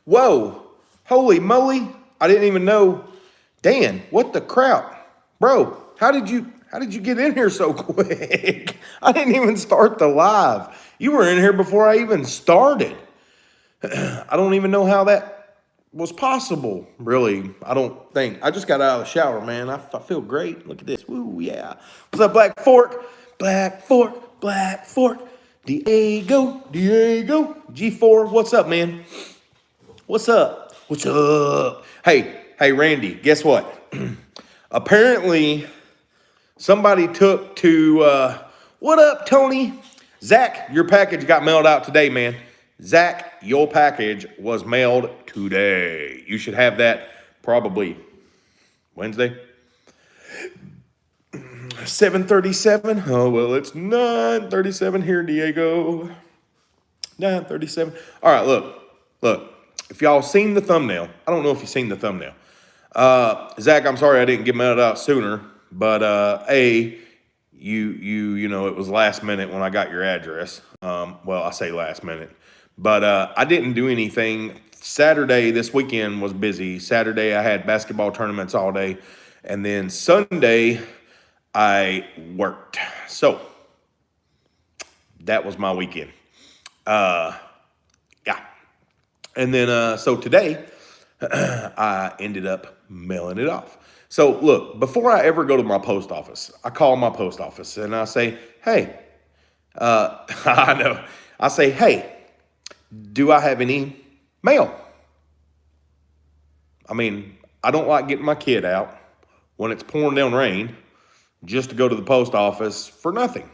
Whoa, holy moly. I didn't even know. Dan, what the crap? Bro, how did you get in here so quick? I didn't even start the live. You were in here before I even started. I don't even know how that was possible, really. I don't think. I just got out of the shower, man. I feel great. Look at this. Woo, yeah. What's up, Black Fork? Black Fork, Black Fork. Diego, Diego. G4, what's up, man? What's up? What's up? Hey, Randy, guess what? Apparently, somebody took to, what up, Tony? Zach, your package got mailed out today, man. Zach, your package was mailed today. You should have that probably Wednesday. 7:37. Oh, well, it's 9:37 here, Diego. 9:37. All right, look. If y'all seen the thumbnail, I don't know if you've seen the thumbnail. Zach, I'm sorry I didn't get mailed out sooner, but you know, it was last minute when I got your address. Well, I say last minute, but I didn't do anything. Saturday, this weekend was busy. Saturday, I had basketball tournaments all day, and then Sunday, I worked. So that was my weekend. Yeah. And then, so today, I ended up mailing it off. So look, before I ever go to my post office, I call my post office and I say, hey, I know. I say, hey, do I have any mail? I mean, I don't like getting my kid out when it's pouring down rain just to go to the post office for nothing.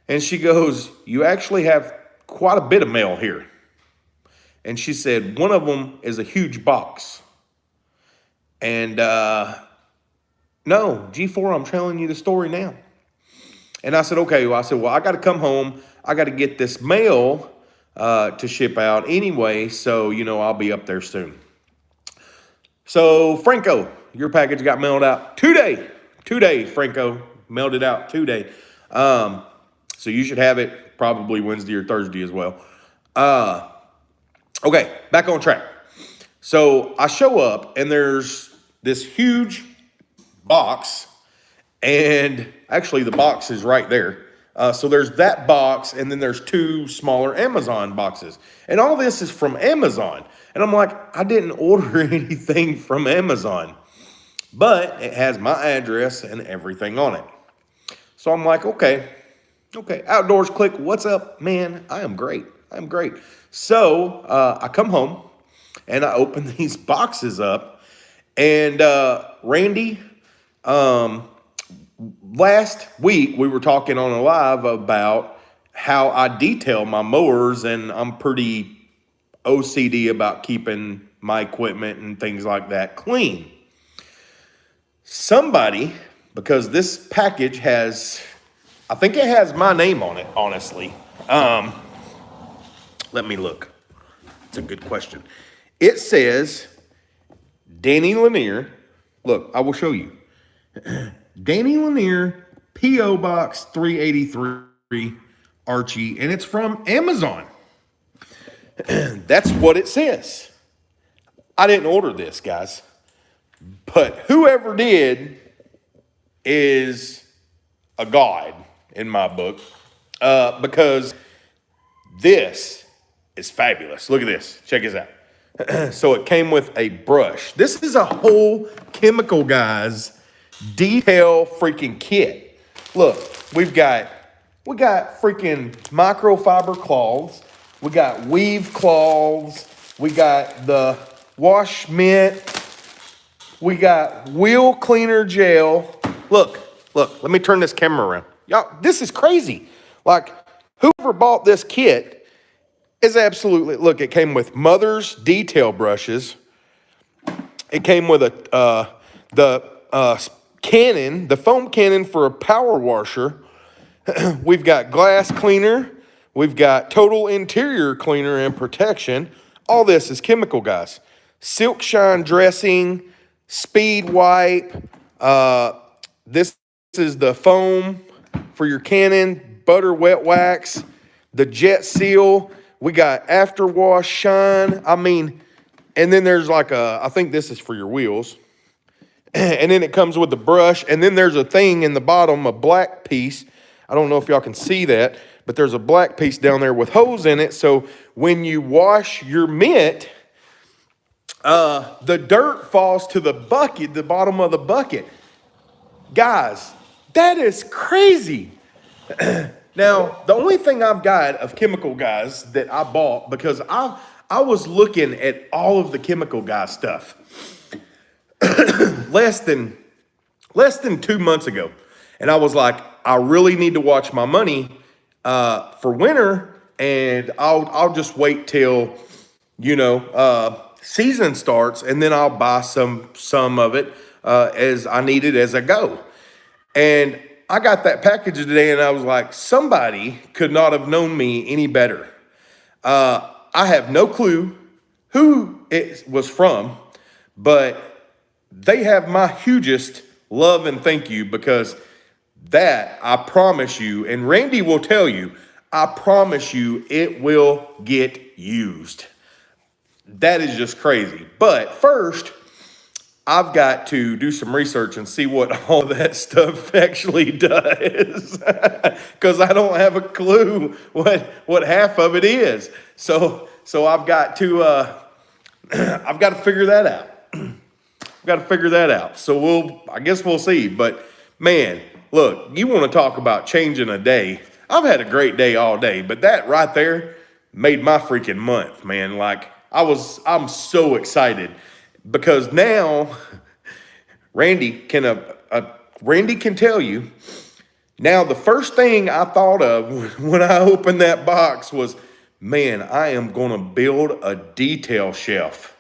And she goes, you actually have quite a bit of mail here. And she said, one of them is a huge box. And no, G4, I'm telling you the story now. And I said, okay. Well, I got to come home. I got to get this mail to ship out anyway. So, you know, I'll be up there soon. So, Franco, your package got mailed out today. Today, Franco. Mailed it out today. So you should have it probably Wednesday or Thursday as well. Okay, back on track. So I show up and there's this huge box, and actually the box is right there. So there's that box, and then there's two smaller Amazon boxes. And all this is from Amazon. And I'm like, I didn't order anything from Amazon, but it has my address and everything on it. So I'm like, okay, Outdoors Click, what's up, man? I am great. So I come home and I open these boxes up, and Randy, last week we were talking on a live about how I detail my mowers, and I'm pretty OCD about keeping my equipment and things like that clean. Somebody, because this package has, I think it has my name on it, honestly. Let me look. It's a good question. It says Danny Lanier. Look, I will show you. Danny Lanier, P.O. Box 383, Archie, and it's from Amazon. That's what it says. I didn't order this, guys. But whoever did is a god in my book, because this is fabulous. Look at this. Check this out. So it came with a brush. This is a whole chemical, guys, detail freaking kit. Look, we got freaking microfiber cloths. We got weave cloths. We got the wash mint. We got wheel cleaner gel. Look, let me turn this camera around. Y'all, this is crazy. Like, whoever bought this kit is absolutely, look, it came with Mother's detail brushes. It came with the cannon, the foam cannon for a power washer. We've got glass cleaner. We've got total interior cleaner and protection. All this is chemical, guys. Silk shine dressing, speed wipe. This is the foam for your cannon, butter wet wax, the jet seal. We got after wash shine. I mean, And then there's like I think this is for your wheels. And then it comes with the brush. And then there's a thing in the bottom, a black piece. I don't know if y'all can see that, but there's a black piece down there with holes in it. So when you wash your mint, the dirt falls to the bucket, the bottom of the bucket. Guys, that is crazy. Now, the only thing I've got of chemical guys that I bought, because I was looking at all of the chemical guy stuff less than 2 months ago. And I was like, I really need to watch my money for winter, and I'll just wait till, season starts, and then I'll buy some of it as I need it as I go. And I got that package today, and I was like, somebody could not have known me any better. I have no clue who it was from, but they have my hugest love and thank you, because that, I promise you, and Randy will tell you, I promise you it will get used. That is just crazy. But first, I've got to do some research and see what all that stuff actually does, because I don't have a clue what half of it is. So I've got to figure that out. So I guess we'll see. But man, look, you want to talk about changing a day? I've had a great day all day, but that right there made my freaking month, man. Like I'm so excited, because now Randy can tell you. Now, the first thing I thought of when I opened that box was, man, I am going to build a detail shelf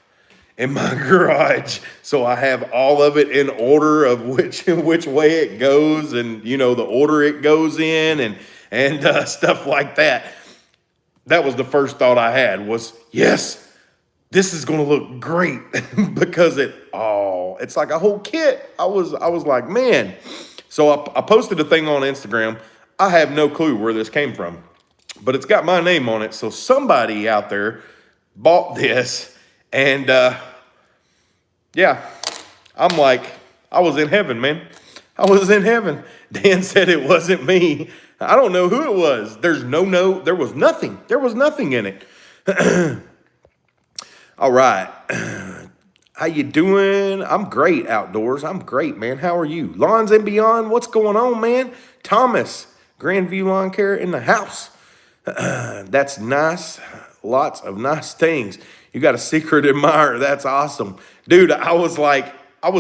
in my garage, so I have all of it in order of which way it goes, and the order it goes in, and stuff like that. That was the first thought I had was, yes, this is going to look great, because it's like a whole kit. I was like, man. So I posted a thing on Instagram. I have no clue where this came from, but it's got my name on it. So somebody out there bought this, and yeah, I'm like, I was in heaven, man. I was in heaven. Dan said it wasn't me. I don't know who it was. There was nothing. There was nothing in it. All right. How you doing? I'm great outdoors. I'm great, man. How are you? Lawns and Beyond, what's going on, man? Thomas, Grandview Lawn Care in the house. That's nice. Lots of nice things. You got a secret admirer. That's awesome. Dude, I was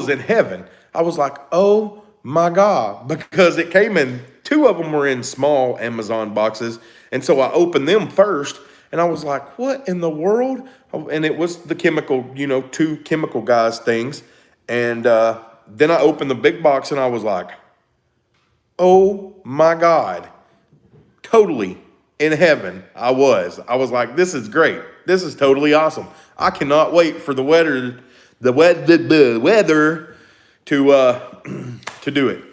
in heaven. I was like, oh my God, because it came in, 2 of them were in small Amazon boxes. And so I opened them first, and I was like, what in the world? And it was the chemical, 2 chemical guys things. And then I opened the big box, and I was like, oh my God, totally in heaven. I was like, this is great. This is totally awesome. I cannot wait for the weather to do it.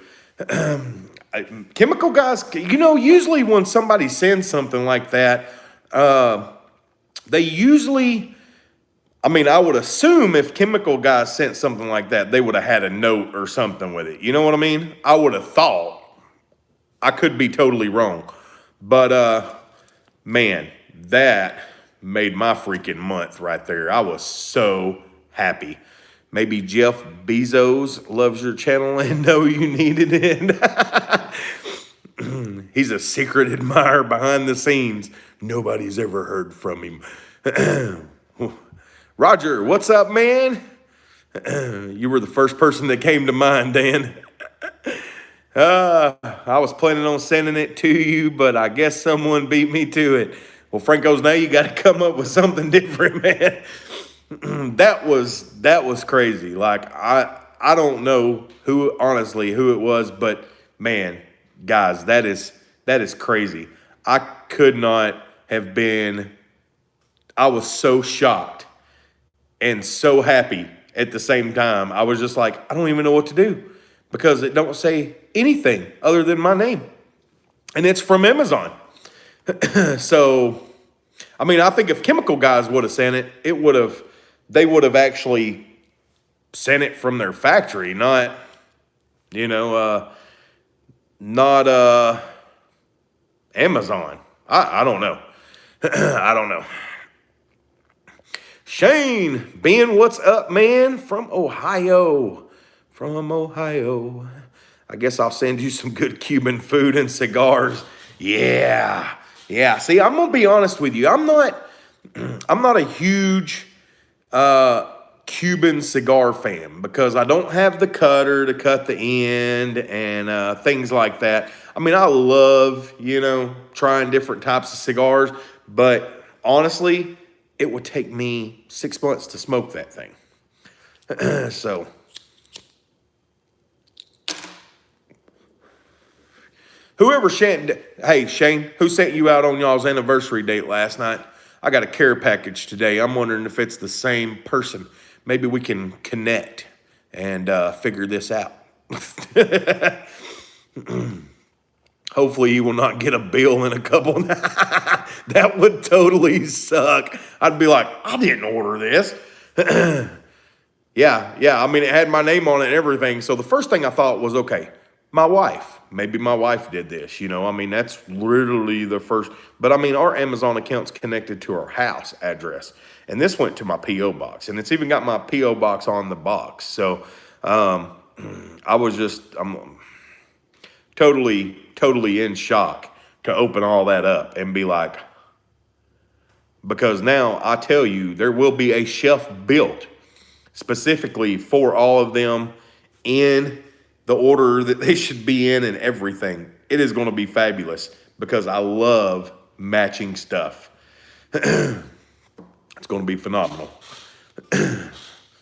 Chemical guys, usually when somebody sends something like that, they usually, I would assume if chemical guys sent something like that, they would have had a note or something with it. You know what I mean? I would have thought. I could be totally wrong. But, man, that made my freaking month right there. I was so happy. Maybe Jeff Bezos loves your channel and know you needed it. He's a secret admirer behind the scenes. Nobody's ever heard from him. Roger, what's up, man? You were the first person that came to mind, Dan. I was planning on sending it to you, but I guess someone beat me to it. Well, Franco's, now you got to come up with something different, man. That was crazy. Like, I don't know who it was, but man, guys, that is crazy. I could not have been, I was so shocked and so happy at the same time. I was just like, I don't even know what to do, because it don't say anything other than my name. And it's from Amazon. So, I think if chemical guys would have sent it, it would have they would have actually sent it from their factory, not, you know, not Amazon. I don't know. I don't know. Shane, Ben, what's up, man? From Ohio. From Ohio. I guess I'll send you some good Cuban food and cigars. Yeah. Yeah. See, I'm gonna be honest with you. I'm not a huge Cuban cigar fan because I don't have the cutter to cut the end and things like that. I mean, I love, you know, trying different types of cigars, but honestly, it would take me 6 months to smoke that thing. So, hey, Shane, who sent you out on y'all's anniversary date last night? I got a care package today. I'm wondering if it's the same person. Maybe we can connect and figure this out. Hopefully you will not get a bill in a couple. That would totally suck. I'd be like, I didn't order this. Yeah. I mean, it had my name on it and everything. So the first thing I thought was, okay, my wife. Maybe my wife did this, you know. I mean, that's literally the first. But I mean, our Amazon account's connected to our house address. And this went to my P.O. box. And it's even got my P.O. box on the box. So I'm totally in shock to open all that up and be like, because now I tell you, there will be a shelf built specifically for all of them in the order that they should be in and everything. It is going to be fabulous because I love matching stuff. It's going to be phenomenal.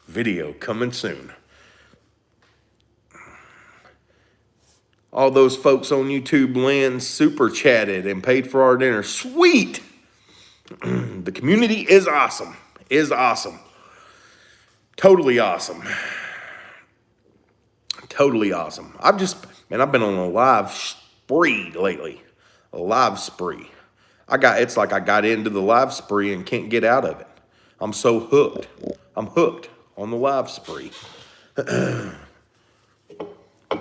Video coming soon. All those folks on YouTube land super chatted and paid for our dinner. Sweet. The community is awesome. Totally awesome. I've been on a live spree lately. A live spree. It's like I got into the live spree and can't get out of it. I'm so hooked. I'm hooked on the live spree.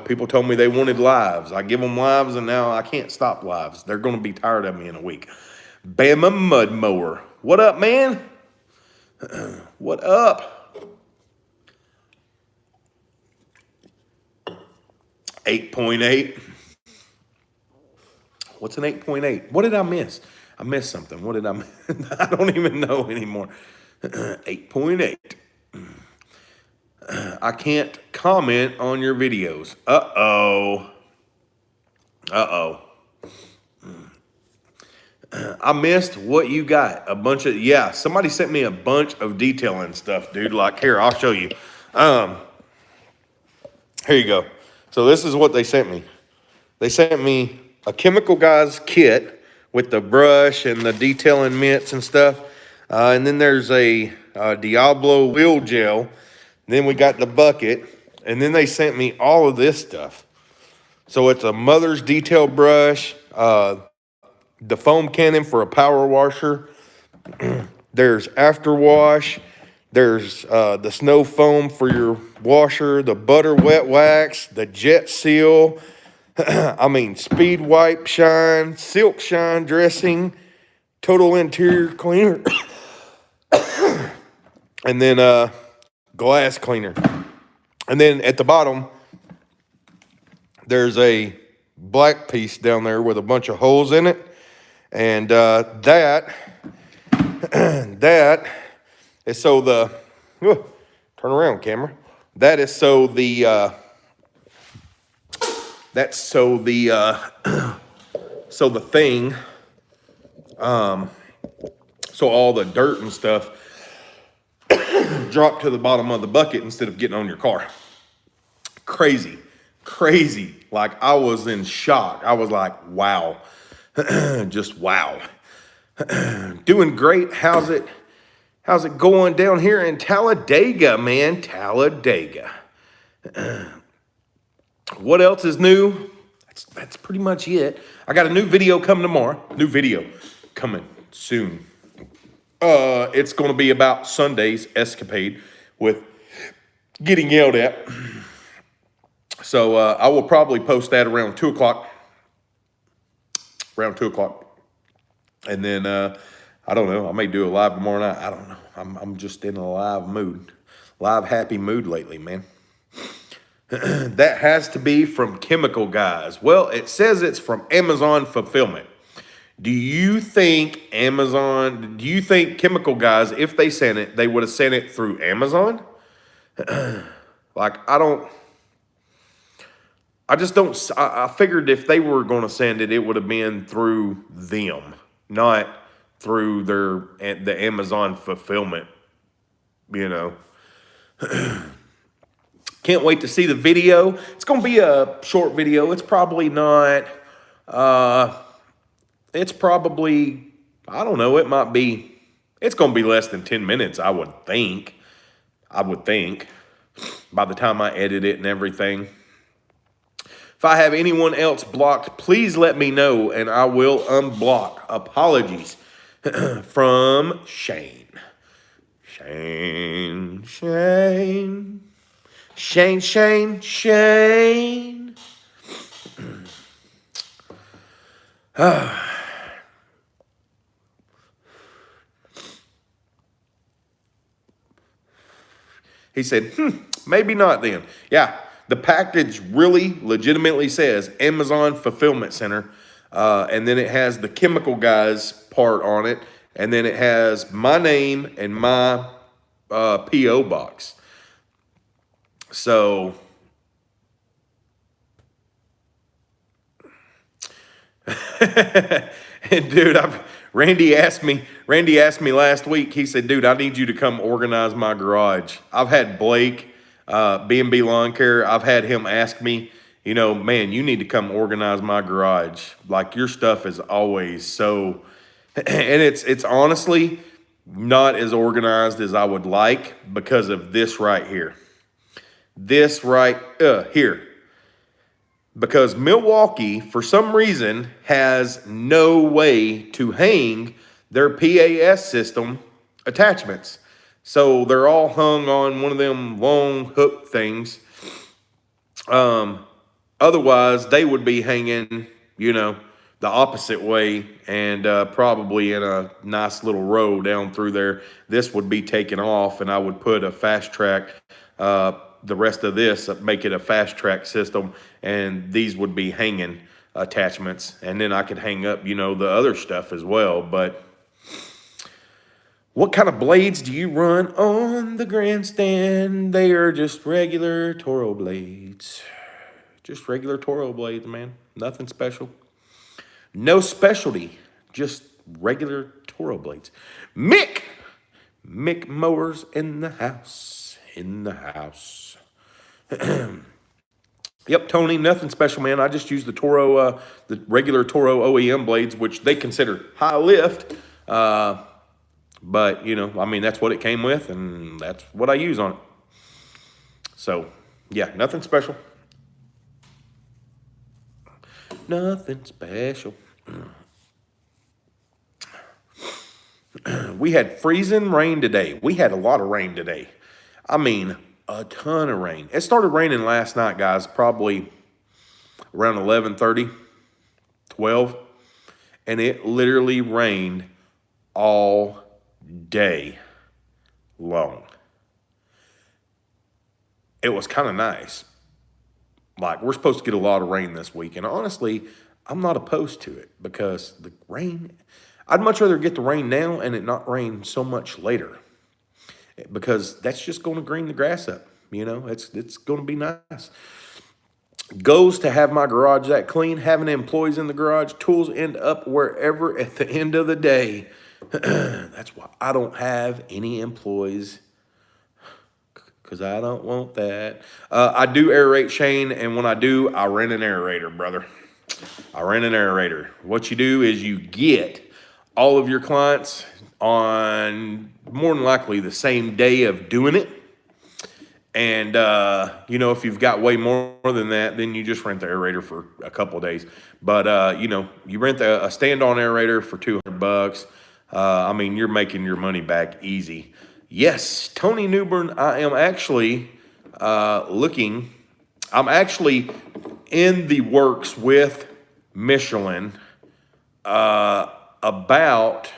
People told me they wanted lives. I give them lives, and now I can't stop lives. They're going to be tired of me in a week. Bama Mud Mower. What up, man? What up? 8.8. What's an 8.8? What did I miss? I missed something. What did I miss? I don't even know anymore. 8.8. I can't comment on your videos. Uh-oh. I missed what you got. Somebody sent me a bunch of detailing stuff, dude. Like, here, I'll show you. Here you go. So this is what they sent me. They sent me a Chemical Guys kit with the brush and the detailing mitts and stuff. And then there's a Diablo wheel gel. Then we got the bucket. And then they sent me all of this stuff. So it's a mother's detail brush, the foam cannon for a power washer. There's afterwash. There's the snow foam for your washer, the butter wet wax, the jet seal. Speed wipe shine, silk shine dressing, total interior cleaner, and then glass cleaner. And then at the bottom, there's a black piece down there with a bunch of holes in it. And that is so turn around, camera. That is so the thing, so all the dirt and stuff drop to the bottom of the bucket instead of getting on your car. Crazy. Like, I was in shock. I was like, wow. Just wow. Doing great. How's it going down here in Talladega, man? Talladega. What else is new? That's pretty much it. I got a new video coming tomorrow. New video coming soon. It's going to be about Sunday's escapade with getting yelled at. So I will probably post that around 2 o'clock. Around 2 o'clock. And then, I don't know, I may do a live tomorrow night. I don't know. I'm just in a live mood. Live happy mood lately, man. That has to be from Chemical Guys. Well, it says it's from Amazon Fulfillment. Do you think Chemical Guys, if they sent it, they would have sent it through Amazon? Like, I figured if they were going to send it, it would have been through them, not through the Amazon Fulfillment, you know. Can't wait to see the video. It's going to be a short video. It's probably not, it's probably, I don't know, it's going to be less than 10 minutes, I would think, by the time I edit it and everything. If I have anyone else blocked, please let me know and I will unblock. Apologies from Shane. Shane. He said, maybe not then. Yeah, the package really legitimately says Amazon Fulfillment Center. And then it has the Chemical Guys part on it. And then it has my name and my P.O. box. So, and dude, Randy asked me last week, he said, dude, I need you to come organize my garage. I've had Blake, B&B Lawn Care, I've had him ask me, you know, man, you need to come organize my garage. Like, your stuff is always so, and it's honestly not as organized as I would like because of this right here. This right here. Because Milwaukee, for some reason, has no way to hang their PAS system attachments. So they're all hung on one of them long hook things. Otherwise, they would be hanging, you know, the opposite way and probably in a nice little row down through there. This would be taken off and I would put a fast track, the rest of this, make it a fast track system, and these would be hanging attachments. And then I could hang up, you know, the other stuff as well. But what kind of blades do you run on the Grandstand? They are just regular Toro blades. Just regular Toro blades, man. Nothing special. No specialty. Just regular Toro blades. Mick Mowers in the house. Yep, Tony, nothing special, man. I just use the Toro, the regular Toro OEM blades, which they consider high lift. But, you know, I mean, that's what it came with, and that's what I use on it. So, yeah, nothing special. Nothing special. We had freezing rain today. We had a lot of rain today. I mean, a ton of rain. It started raining last night, guys, probably around 11:30, 12. And it literally rained all day long. It was kind of nice. Like, we're supposed to get a lot of rain this week. And honestly, I'm not opposed to it because the rain, I'd much rather get the rain now and it not rain so much later. Because that's just going to green the grass up. You know, it's going to be nice. Goes to have my garage that clean, having employees in the garage, tools end up wherever at the end of the day. That's why I don't have any employees, because I don't want that. I do aerate, Shane, and when I do, I rent an aerator, brother. I rent an aerator. What you do is you get all of your clients on more than likely the same day of doing it. And, you know, if you've got way more than that, then you just rent the aerator for a couple of days. But, you know, you rent a stand-on aerator for $200. I mean, you're making your money back easy. Yes, Tony Newbern, I am actually looking, I'm actually in the works with Michelin about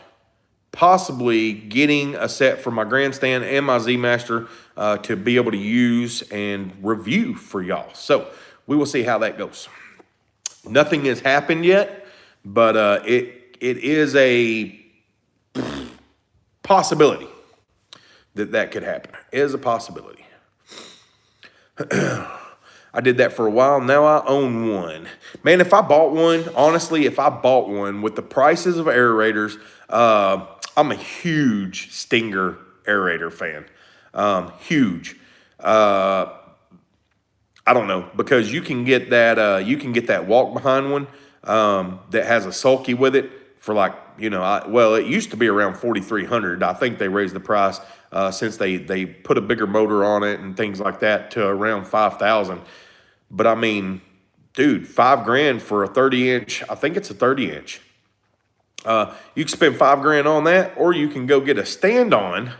possibly getting a set for my Grandstand and my Z-Master to be able to use and review for y'all. So we will see how that goes. Nothing has happened yet, but it is a possibility that could happen. It is a possibility. I did that for a while. Now I own one. Man, if I bought one, honestly, if I bought one with the prices of aerators, I'm a huge Stinger aerator fan. Huge. I don't know, because you can get that walk behind one that has a sulky with it for like, well, it used to be around 4,300. I think they raised the price since they put a bigger motor on it and things like that to around 5,000. But I mean, dude, $5,000 for a 30-inch. I think it's a 30-inch. You can spend $5,000 on that, or you can go get a stand-on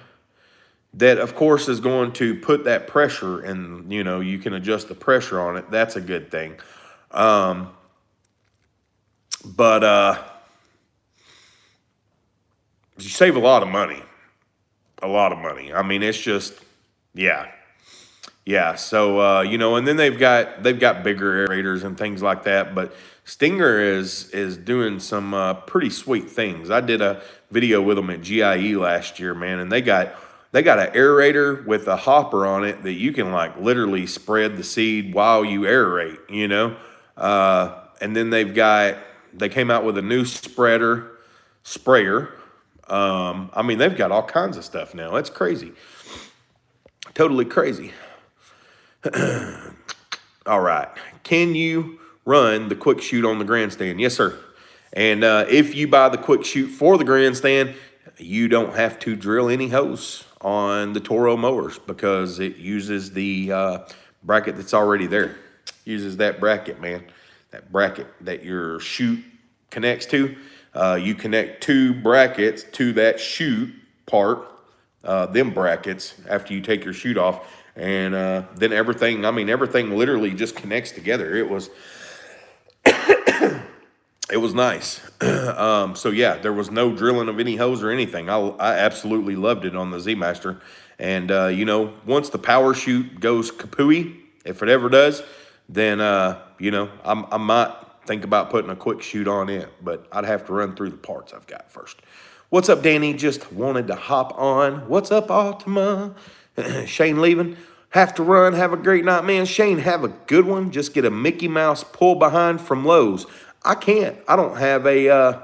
that, of course, is going to put that pressure, and you can adjust the pressure on it. That's a good thing. But you save a lot of money. A lot of money. I mean, it's just, yeah. Yeah, so and then they've got bigger aerators and things like that, but Stinger is doing some pretty sweet things. I did a video with them at GIE last year, man, and they got an aerator with a hopper on it that you can like literally spread the seed while you aerate, and then they came out with a new sprayer. I mean, they've got all kinds of stuff now. It's crazy, totally crazy. All right. Can you run the quick shoot on the Grandstand? Yes, sir. And if you buy the quick shoot for the Grandstand, you don't have to drill any holes on the Toro mowers because it uses the bracket that's already there. Uses that bracket, man. That bracket that your chute connects to. You connect 2 brackets to that chute part, them brackets, after you take your chute off. And then everything literally just connects together. It was nice. So yeah, there was no drilling of any hose or anything. I absolutely loved it on the Z-Master. And once the power chute goes kapooey, if it ever does, then I might think about putting a quick chute on it, but I'd have to run through the parts I've got first. What's up, Danny? Just wanted to hop on. What's up, Altima? Shane leaving. Have to run. Have a great night, man. Shane, have a good one. Just get a Mickey Mouse pull behind from Lowe's. I can't. I don't have a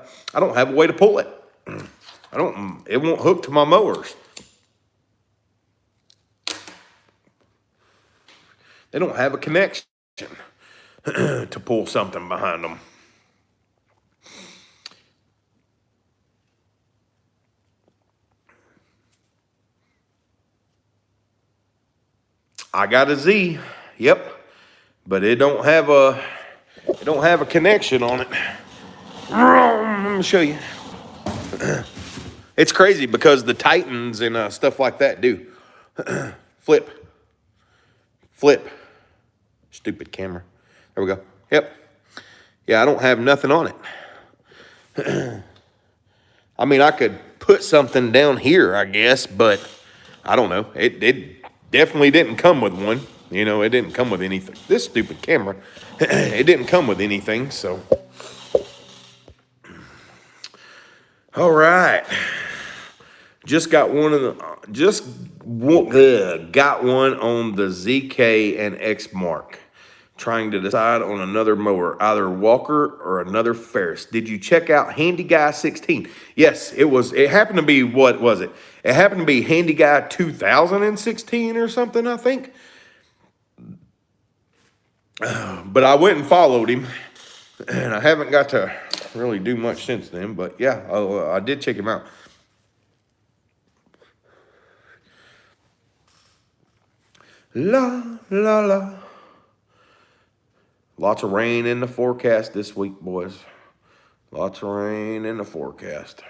way to pull it. It won't hook to my mowers. They don't have a connection to pull something behind them. I got a Z, yep, but it don't have a connection on it. Let me show you. It's crazy because the Titans and stuff like that do. Flip. Stupid camera. There we go. Yep. Yeah, I don't have nothing on it. I mean, I could put something down here, I guess, but I don't know. It definitely didn't come with one. It didn't come with anything. This stupid camera, it didn't come with anything, so. All right. Just got one on the ZK and X Mark. Trying to decide on another mower, either Walker or another Ferris. Did you check out Handy Guy 16? Yes, it happened to be, what was it? It happened to be Handy Guy 2016 or something, I think. But I went and followed him, and I haven't got to really do much since then. But yeah, I did check him out. La, la, la. Lots of rain in the forecast this week, boys. Lots of rain in the forecast.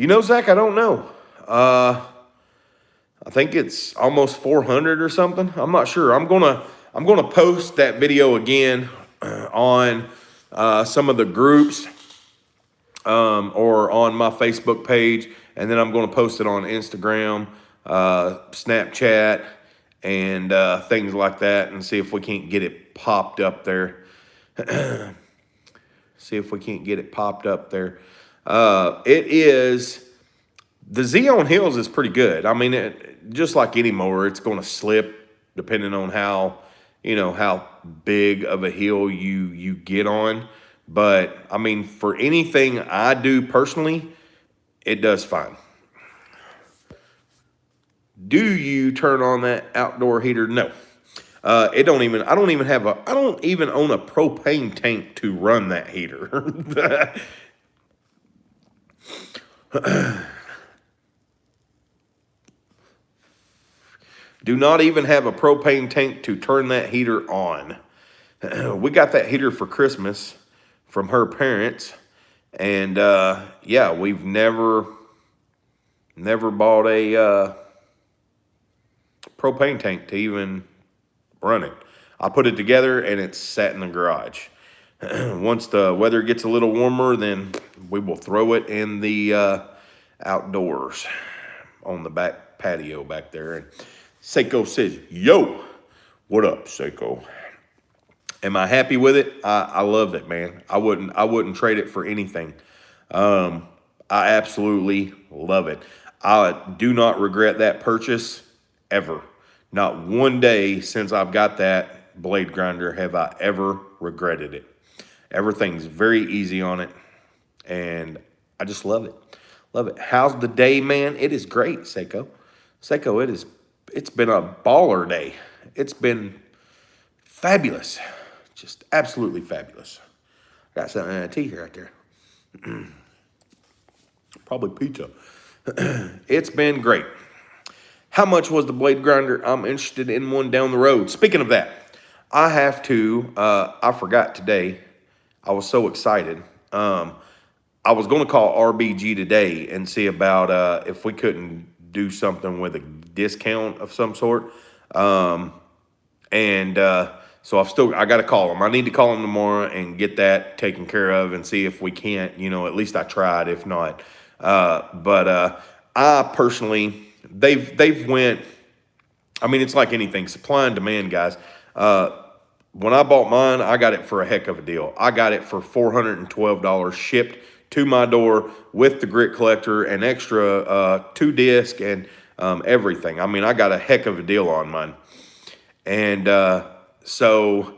You know, Zach, I don't know. I think it's almost 400 or something. I'm not sure. I'm gonna post that video again on some of the groups or on my Facebook page, and then I'm gonna post it on Instagram, Snapchat, and things like that, and see if we can't get it popped up there. See if we can't get it popped up there. It is. The Xeon Hills is pretty good. I mean, just like any mower, it's going to slip depending on how big of a hill you get on. But I mean, for anything I do personally, it does fine. Do you turn on that outdoor heater? No. I don't even own a propane tank to run that heater. Do not even have a propane tank to turn that heater on. We got that heater for Christmas from her parents. And yeah, we've never bought a propane tank to even run it. I put it together and it's sat in the garage. Once the weather gets a little warmer, then we will throw it in the outdoors on the back patio back there. And Seiko says, yo, what up, Seiko? Am I happy with it? I love it, man. I wouldn't trade it for anything. I absolutely love it. I do not regret that purchase ever. Not one day since I've got that blade grinder have I ever regretted it. Everything's very easy on it, and I just love it. Love it. How's the day, man? It is great, Seiko. Seiko, it's been a baller day. It's been fabulous. Just absolutely fabulous. Got something in a tea right there. Probably pizza. It's been great. How much was the blade grinder? I'm interested in one down the road. Speaking of that, I have to, I forgot today. I was so excited. I was going to call RBG today and see about if we couldn't do something with a discount of some sort. So I got to call them. I need to call them tomorrow and get that taken care of and see if we can't, at least I tried, if not. But I personally, they've went, I mean, it's like anything, supply and demand, guys. When I bought mine, I got it for a heck of a deal. I got it for $412 shipped to my door with the grit collector and extra 2-disc and everything. I mean, I got a heck of a deal on mine. And so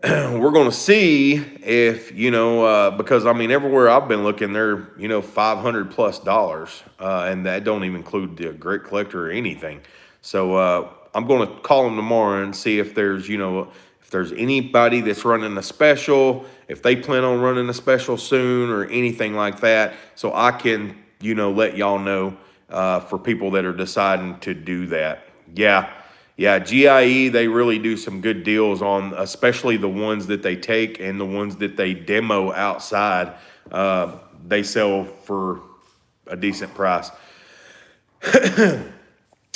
we're going to see if, because I mean, everywhere I've been looking, they're, $500+ and that don't even include the grit collector or anything. So I'm going to call them tomorrow and see if there's, if there's anybody that's running a special, if they plan on running a special soon or anything like that. So I can, let y'all know for people that are deciding to do that. Yeah, GIE, they really do some good deals on, especially the ones that they take and the ones that they demo outside. They sell for a decent price.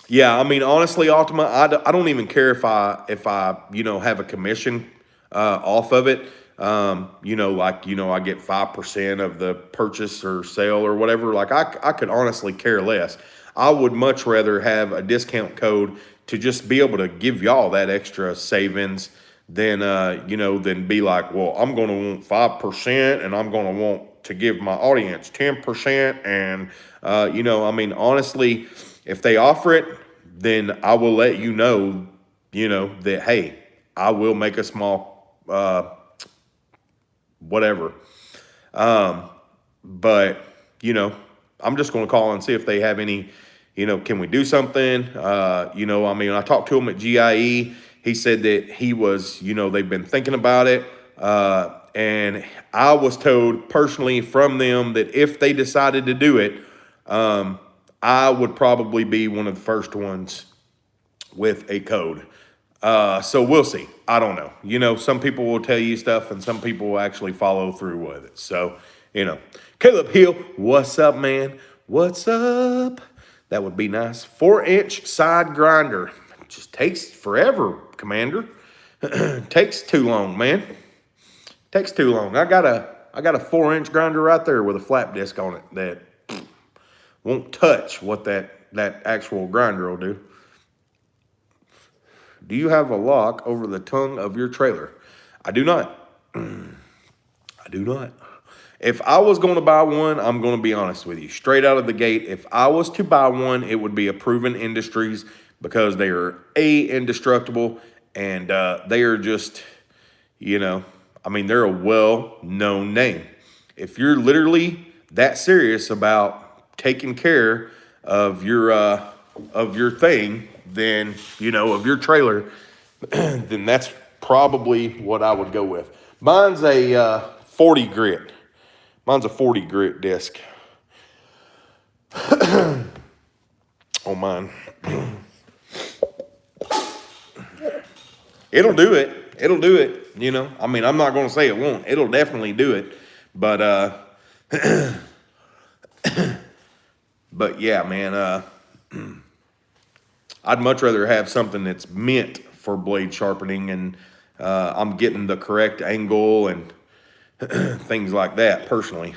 Yeah, I mean, honestly, Ultima, I don't even care if I have a commission off of it. I get 5% of the purchase or sale or whatever. Like, I could honestly care less. I would much rather have a discount code to just be able to give y'all that extra savings than be like, well, I'm going to want 5% and I'm going to want to give my audience 10%. And, I mean, honestly, if they offer it, then I will let you know, that, hey, I will make a small, whatever. But, I'm just going to call and see if they have any, can we do something? I mean, I talked to him at GIE. He said that he was, they've been thinking about it. And I was told personally from them that if they decided to do it, I would probably be one of the first ones with a code. So we'll see. I don't know. Some people will tell you stuff and some people will actually follow through with it. So You know, Caleb Hill, what's up, man? What's up? That would be nice. 4-inch side grinder. Just takes forever, Commander. Takes too long, man. Takes too long. I got a 4-inch grinder right there with a flap disc on it that won't touch what that actual grinder will do. Do you have a lock over the tongue of your trailer? I do not. I do not. If I was going to buy one, I'm going to be honest with you. Straight out of the gate, if I was to buy one, it would be a Proven Industries because they are indestructible and they are just, you know, I mean, they're a well-known name. If you're literally that serious about taking care of your thing, then, you know, of your trailer, then that's probably what I would go with. Mine's a 40 grit. Mine's a 40 grit disc on mine. It'll do it. It'll do it. You know, I mean, I'm not going to say it won't. It'll definitely do it. But, but yeah, man, I'd much rather have something that's meant for blade sharpening and I'm getting the correct angle and things like that, personally.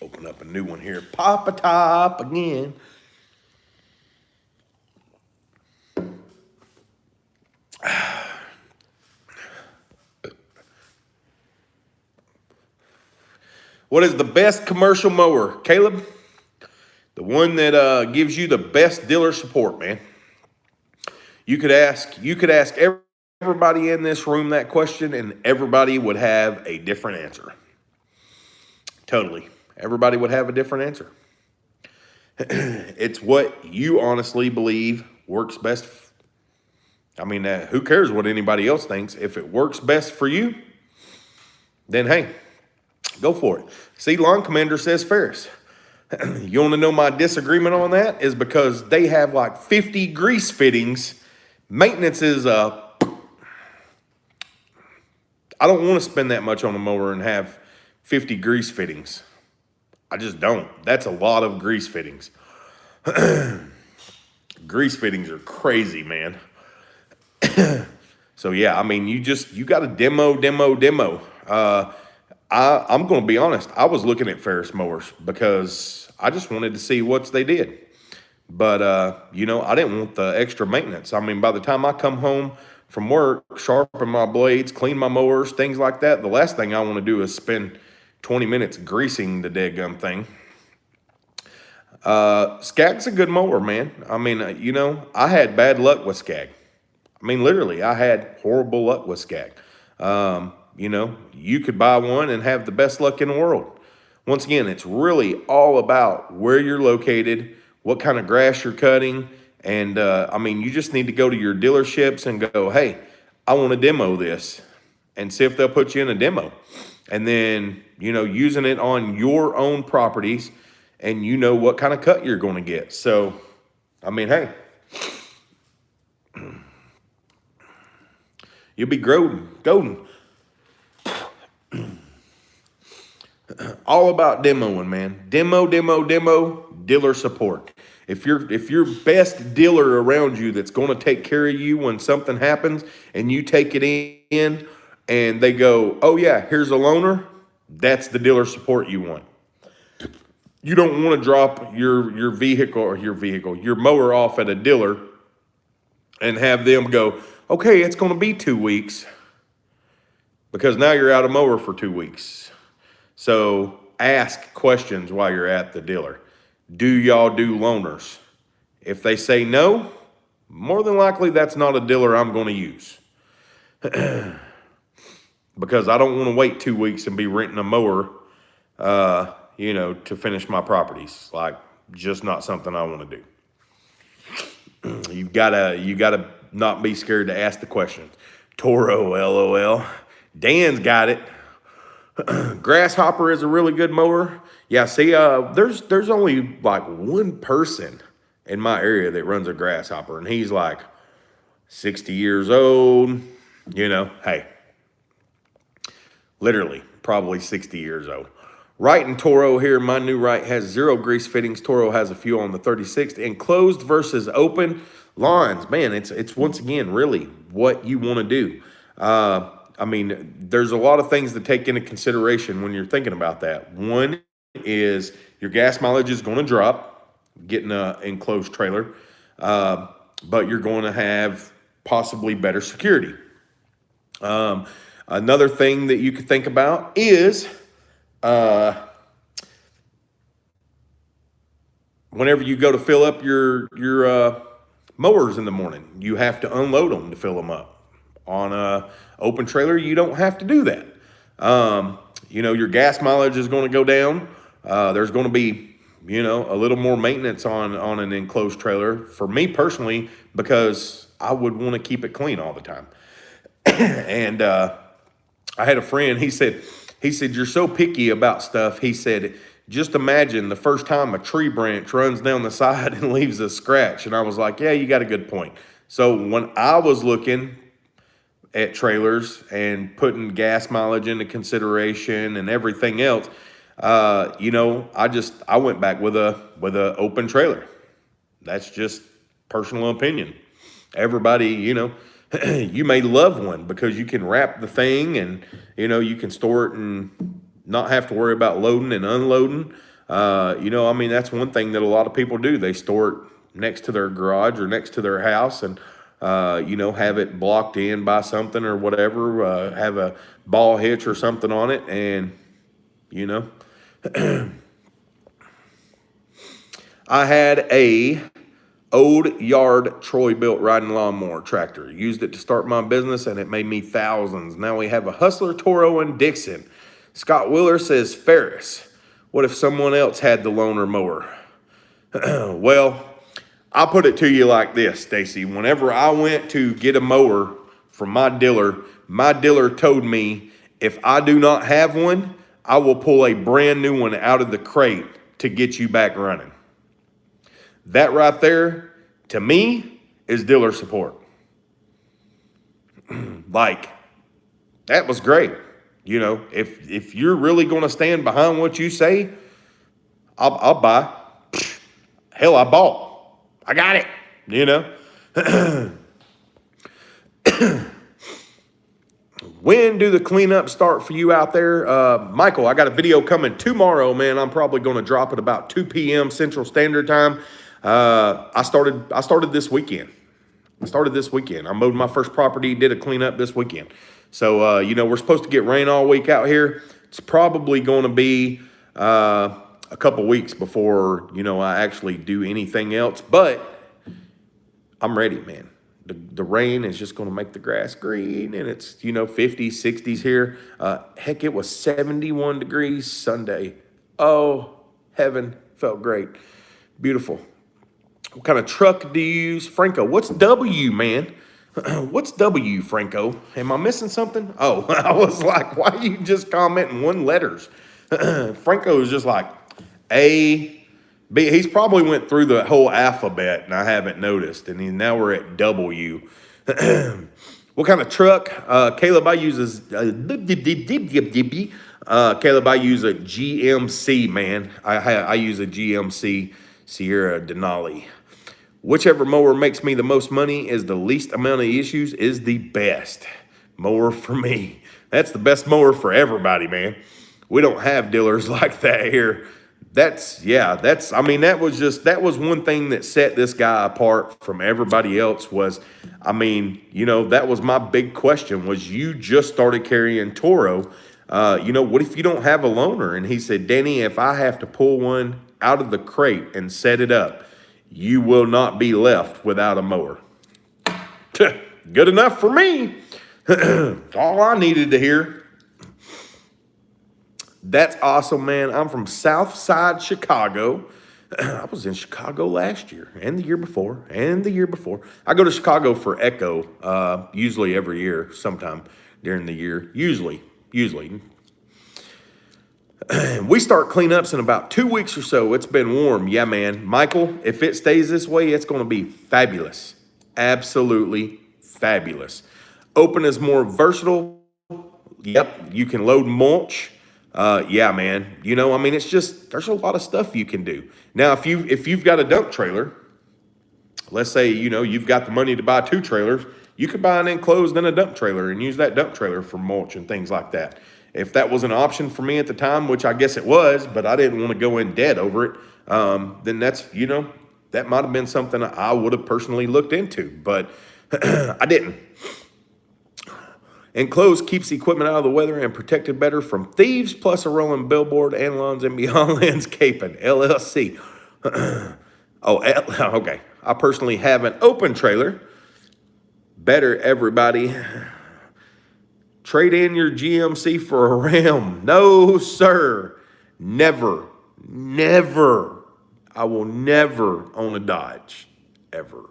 Open up a new one here. Pop a top again. What is the best commercial mower, Caleb? The one that gives you the best dealer support, man. You could ask everybody in this room that question, and everybody would have a different answer. Totally, everybody would have a different answer. It's what you honestly believe works best. I mean, who cares what anybody else thinks? If it works best for you, then hey, go for it. See, Lawn Commander says Ferris. You want to know my disagreement on that? Is because they have like 50 grease fittings. Maintenance is, I don't want to spend that much on a mower and have 50 grease fittings. I just don't. That's a lot of grease fittings. Grease fittings are crazy, man. So yeah, I mean, you got to demo. I'm going to be honest. I was looking at Ferris mowers because I just wanted to see what they did. But, you know, I didn't want the extra maintenance. I mean, by the time I come home from work, sharpen my blades, clean my mowers, things like that, the last thing I want to do is spend 20 minutes greasing the deadgum thing. Skag's a good mower, man. I mean, you know, I had bad luck with Skag. I mean, literally, I had horrible luck with Skag. You know, you could buy one and have the best luck in the world. Once again, it's really all about where you're located, what kind of grass you're cutting. And, I mean, you just need to go to your dealerships and go, hey, I want to demo this, and see if they'll put you in a demo. And then, you know, using it on your own properties, and you know what kind of cut you're going to get. So, I mean, hey, you'll be golden. All about demoing, man. Demo, dealer support. If your best dealer around you that's going to take care of you when something happens and you take it in and they go, oh yeah, here's a loaner, that's the dealer support you want. You don't want to drop your mower off at a dealer and have them go, okay, it's going to be 2 weeks, because now you're out of mower for 2 weeks. So ask questions while you're at the dealer. Do y'all do loaners? If they say no, more than likely that's not a dealer I'm going to use. Because I don't want to wait 2 weeks and be renting a mower, you know, to finish my properties. Like, just not something I want to do. You gotta not be scared to ask the questions. Toro, LOL. Dan's got it. Grasshopper is a really good mower. Yeah, see, there's only like one person in my area that runs a Grasshopper, and he's like 60 years old, hey, literally probably 60 years old. Right in Toro here, my new right has 0 grease fittings. Toro has a few on the 36th. Enclosed versus open lines, man, it's once again really what you want to do. I mean, there's a lot of things to take into consideration when you're thinking about that. One is your gas mileage is going to drop getting an enclosed trailer, but you're going to have possibly better security. Another thing that you could think about is whenever you go to fill up your mowers in the morning, you have to unload them to fill them up. On a open trailer, you don't have to do that. Your gas mileage is going to go down. There's going to be, a little more maintenance on an enclosed trailer for me personally, because I would want to keep it clean all the time. And I had a friend, he said, you're so picky about stuff. He said, just imagine the first time a tree branch runs down the side and leaves a scratch. And I was like, yeah, you got a good point. So when I was looking at trailers and putting gas mileage into consideration and everything else, I went back with a open trailer. That's just personal opinion. Everybody, you may love one because you can wrap the thing and, you can store it and not have to worry about loading and unloading. That's one thing that a lot of people do. They store it next to their garage or next to their house and, have it blocked in by something or whatever, have a ball hitch or something on it. And, I had a old yard Troy built riding lawnmower tractor. Used it to start my business and it made me thousands. Now we have a Hustler, Toro, and Dixon. Scott Wheeler says, Ferris, what if someone else had the loaner mower? Well, I'll put it to you like this, Stacy. Whenever I went to get a mower from my dealer told me, if I do not have one, I will pull a brand new one out of the crate to get you back running. That right there, to me, is dealer support. Like, that was great. If you're really going to stand behind what you say, I'll buy. Hell, I bought. I got it. When do the cleanups start for you out there? Michael, I got a video coming tomorrow, man. I'm probably going to drop it about 2 p.m. Central Standard Time. I started this weekend. I mowed my first property, did a cleanup this weekend. So, we're supposed to get rain all week out here. It's probably going to be a couple weeks before, I actually do anything else. But I'm ready, man. The rain is just going to make the grass green, and it's, 50s, 60s here. Heck, it was 71 degrees Sunday. Oh, heaven, felt great. Beautiful. What kind of truck do you use? Franco, what's W, man? What's W, Franco? Am I missing something? Oh, I was like, why are you just commenting one letters? Franco is just like A, B. He's probably went through the whole alphabet, and I haven't noticed. And now we're at W. What kind of truck? Caleb, I use Caleb, I use a GMC, man. I use a GMC Sierra Denali. Whichever mower makes me the most money is the least amount of issues is the best mower for me. That's the best mower for everybody, man. We don't have dealers like that here. That was one thing that set this guy apart from everybody else was, that was my big question was you just started carrying Toro. What if you don't have a loaner? And he said, Danny, if I have to pull one out of the crate and set it up, you will not be left without a mower. Good enough for me. All I needed to hear. That's awesome, man. I'm from Southside Chicago. I was in Chicago last year and the year before and the year before. I go to Chicago for Echo, usually every year, sometime during the year. Usually. We start cleanups in about 2 weeks or so. It's been warm. Yeah, man. Michael, if it stays this way, it's going to be fabulous. Absolutely fabulous. Open is more versatile. Yep, you can load mulch. Yeah, man. You know, I mean, it's just there's a lot of stuff you can do. Now, if you've got a dump trailer, let's say you know you've got the money to buy 2 trailers, you could buy an enclosed and a dump trailer and use that dump trailer for mulch and things like that. If that was an option for me at the time, which I guess it was, but I didn't want to go in debt over it, then that's, you know, that might have been something I would have personally looked into, but I didn't. Enclosed keeps equipment out of the weather and protected better from thieves, plus a rolling billboard and Lawns and Beyond Landscaping, LLC. Okay. I personally have an open trailer. Better, everybody. Trade in your GMC for a Ram. No, sir. Never. I will never own a Dodge. Ever.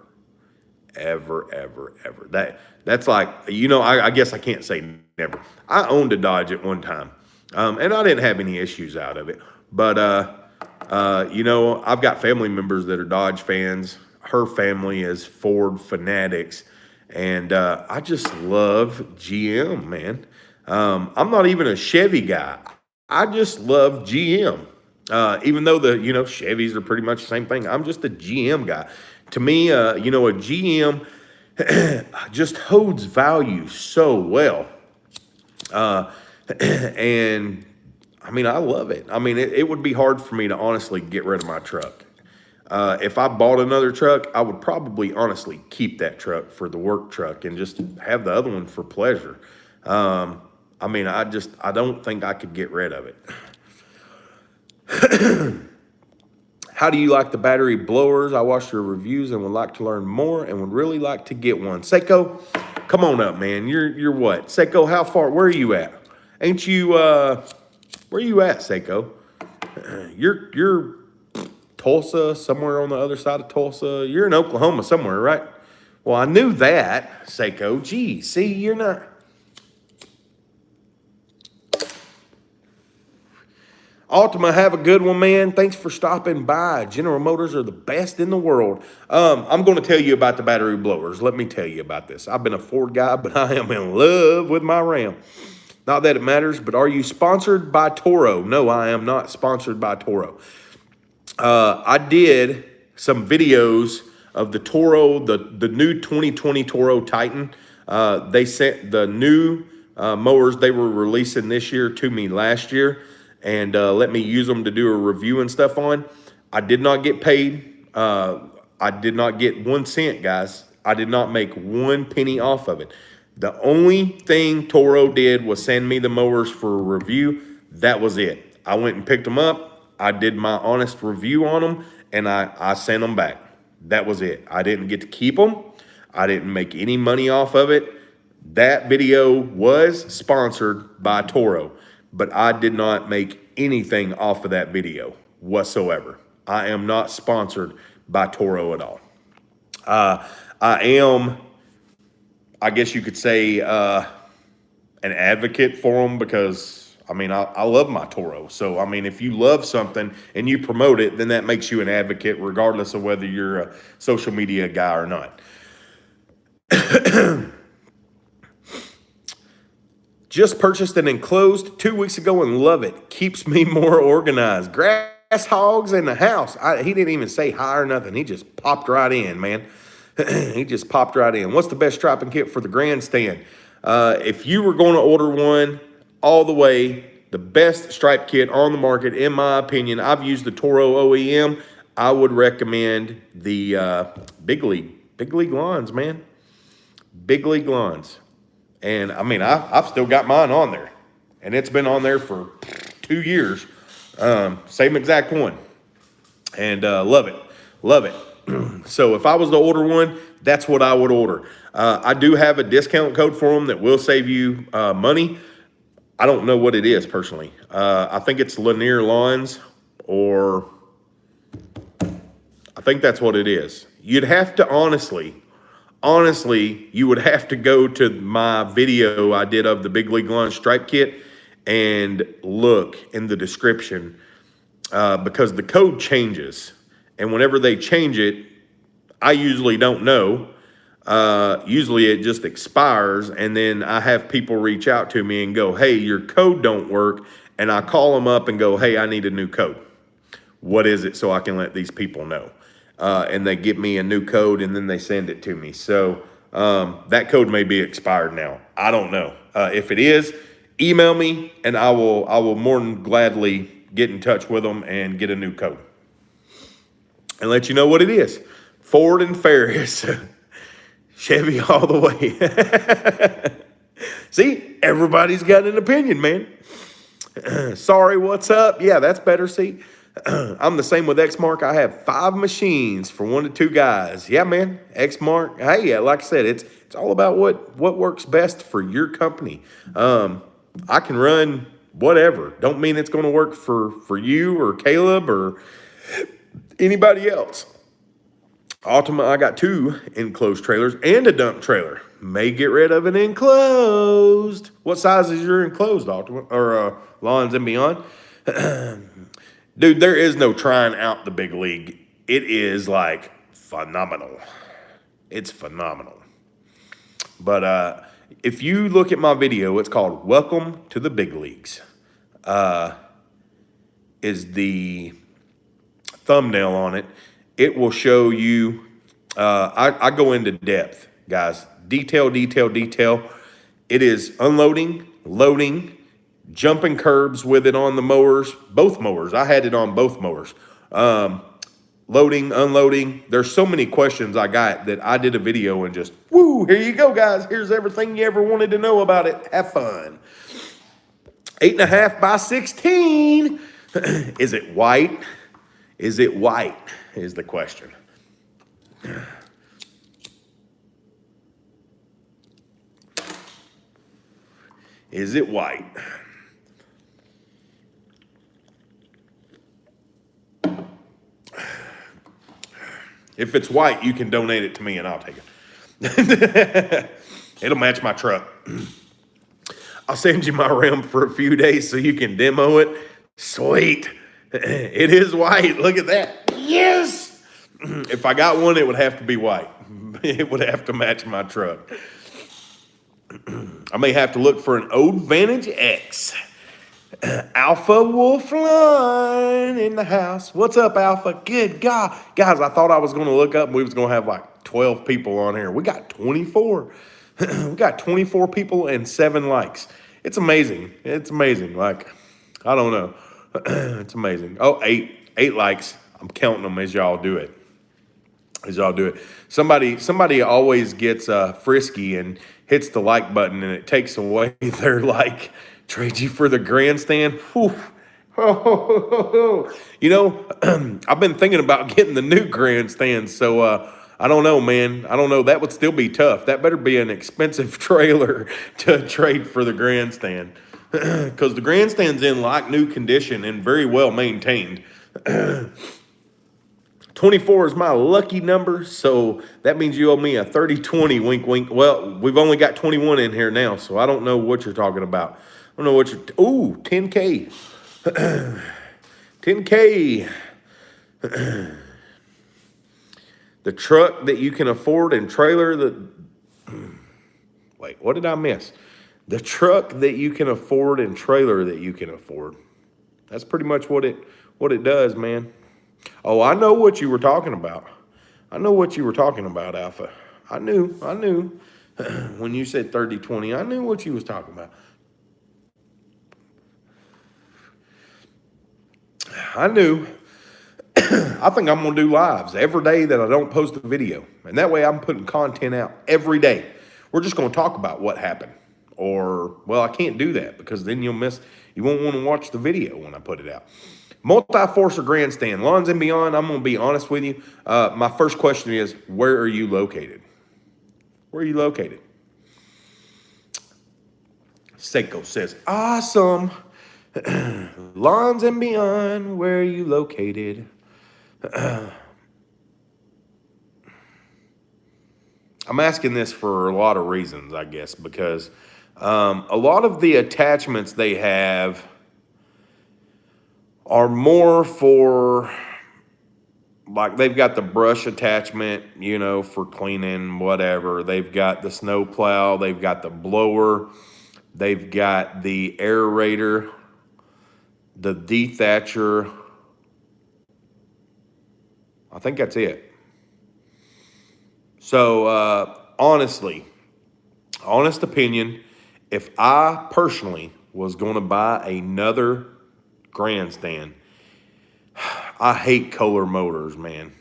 That's like, you know, I guess I can't say never. I owned a Dodge at one time, and I didn't have any issues out of it. But, you know, I've got family members that are Dodge fans. Her family is Ford fanatics, and I just love GM, man. I'm not even a Chevy guy. I just love GM. Even though you know, Chevys are pretty much the same thing. I'm just a GM guy. To me, you know, a GM just holds value so well. And I mean, I love it. I mean, it would be hard for me to honestly get rid of my truck. If I bought another truck, I would probably honestly keep that truck for the work truck and just have the other one for pleasure. I mean, I don't think I could get rid of it. How do you like the battery blowers? I watched your reviews and would like to learn more and would really like to get one. Seiko, come on up, man. You're what? Seiko, how far? Where are you at? Ain't you, where are you at, Seiko? You're Tulsa, somewhere on the other side of Tulsa. You're in Oklahoma somewhere, right? Well, I knew that, Seiko. Gee, see, you're not. Altima, have a good one, man. Thanks for stopping by. General Motors are the best in the world. I'm going to tell you about the battery blowers. Let me tell you about this. I've been a Ford guy, but I am in love with my Ram. Not that it matters, but are you sponsored by Toro? No, I am not sponsored by Toro. I did some videos of the Toro, the new 2020 Toro Titan. They sent the new mowers they were releasing this year to me last year, and let me use them to do a review and stuff on. I did not get paid. I did not get 1 cent, guys. I did not make 1 penny off of it. The only thing Toro did was send me the mowers for a review. That was it. I went and picked them up. I did my honest review on them, and I sent them back. That was it. I didn't get to keep them. I didn't make any money off of it. That video was sponsored by Toro, but I did not make anything off of that video whatsoever. I am not sponsored by Toro at all. I am, I guess you could say, an advocate for them because, I mean, I love my Toro. So, I mean, if you love something and you promote it, then that makes you an advocate regardless of whether you're a social media guy or not. Just purchased an enclosed 2 weeks ago and love it. Keeps me more organized. Grass hogs in the house. He didn't even say hi or nothing. He just popped right in, man. He just popped right in. What's the best striping kit for the Grandstand? If you were going to order one all the way, the best stripe kit on the market, in my opinion, I've used the Toro OEM. I would recommend the Big League Lawns, man. Big League Lawns. And I mean, I've still got mine on there, and it's been on there for 2 years. Same exact one, and love it. So if I was to order one, that's what I would order. I do have a discount code for them that will save you money. I don't know what it is personally. I think it's Lanier Lawns, or I think that's what it is. You'd have to honestly, you would have to go to my video I did of the Big League Lawn stripe kit and look in the description because the code changes. And whenever they change it, I usually don't know. Usually it just expires, and then I have people reach out to me and go, hey, your code don't work. And I call them up and go, hey, I need a new code. What is it, so I can let these people know? And they give me a new code, and then they send it to me. So that code may be expired now. I don't know. If it is, email me, and I will more than gladly get in touch with them and get a new code and let you know what it is. Ford and Ferris, Chevy all the way. See, everybody's got an opinion, man. Sorry, what's up? Yeah, that's better. See, I'm the same with Xmark. I have 5 machines for 1 to 2 guys. Yeah, man, Xmark. Hey, yeah, like I said, it's all about what works best for your company. I can run whatever. Don't mean it's going to work for you or Caleb or anybody else. Ultimately, I got 2 enclosed trailers and a dump trailer. May get rid of an enclosed. What size is your enclosed, Ultimate, or Lawns and Beyond? Dude, there is no trying out the big league. It is like phenomenal. It's phenomenal. But if you look at my video, it's called Welcome to the Big Leagues. Is the thumbnail on it. It will show you, I go into depth, guys. Detail. It is unloading, loading, jumping curbs with it on the mowers, both mowers. I had it on both mowers. Loading, unloading. There's so many questions I got that I did a video and just, woo, here you go, guys. Here's everything you ever wanted to know about it. Have fun. 8.5 by 16. Is it white? Is it white? Is the question. Is it white? If it's white, you can donate it to me and I'll take it. It'll match my truck. I'll send you my rim for a few days so you can demo it. Sweet. It is white. Look at that. Yes. If I got one, it would have to be white. It would have to match my truck. I may have to look for an old Vantage X. Alpha Wolf Line in the house. What's up, Alpha? Good God. Guys, I thought I was going to look up and we was going to have like 12 people on here. We got 24. We got 24 people and 7 likes. It's amazing. It's amazing. Like, I don't know. It's amazing. Oh, 8 likes. I'm counting them as y'all do it. Somebody always gets frisky and hits the like button and it takes away their like. Trade you for the grandstand. Whew. You know, I've been thinking about getting the new grandstand, so I don't know, man. I don't know. That would still be tough. That better be an expensive trailer to trade for the grandstand, because the grandstand's in like new condition and very well maintained. 24 is my lucky number, so that means you owe me a 30-20, wink, wink. Well, we've only got 21 in here now, so I don't know what you're talking about. I don't know what you're, ooh, 10K. 10K. The truck that you can afford and trailer that, wait, what did I miss? The truck that you can afford and trailer that you can afford. That's pretty much what it does, man. Oh, I know what you were talking about. I know what you were talking about, Alpha. I knew. When you said 30-20, I knew what you was talking about. I knew. I think I'm going to do lives every day that I don't post a video. And that way I'm putting content out every day. We're just going to talk about what happened. Or, well, I can't do that because then you won't want to watch the video when I put it out. Multi-forcer grandstand, Lawns and Beyond. I'm going to be honest with you. My first question is, where are you located? Where are you located? Seiko says, awesome. Lawns and Beyond, where are you located? I'm asking this for a lot of reasons, I guess, because a lot of the attachments they have are more for like they've got the brush attachment, you know, for cleaning, whatever. They've got the snow plow. They've got the blower. They've got the aerator, the dethatcher. I think that's it. So, honestly, honest opinion, if I personally was going to buy another Grandstand, I hate Kohler motors, man.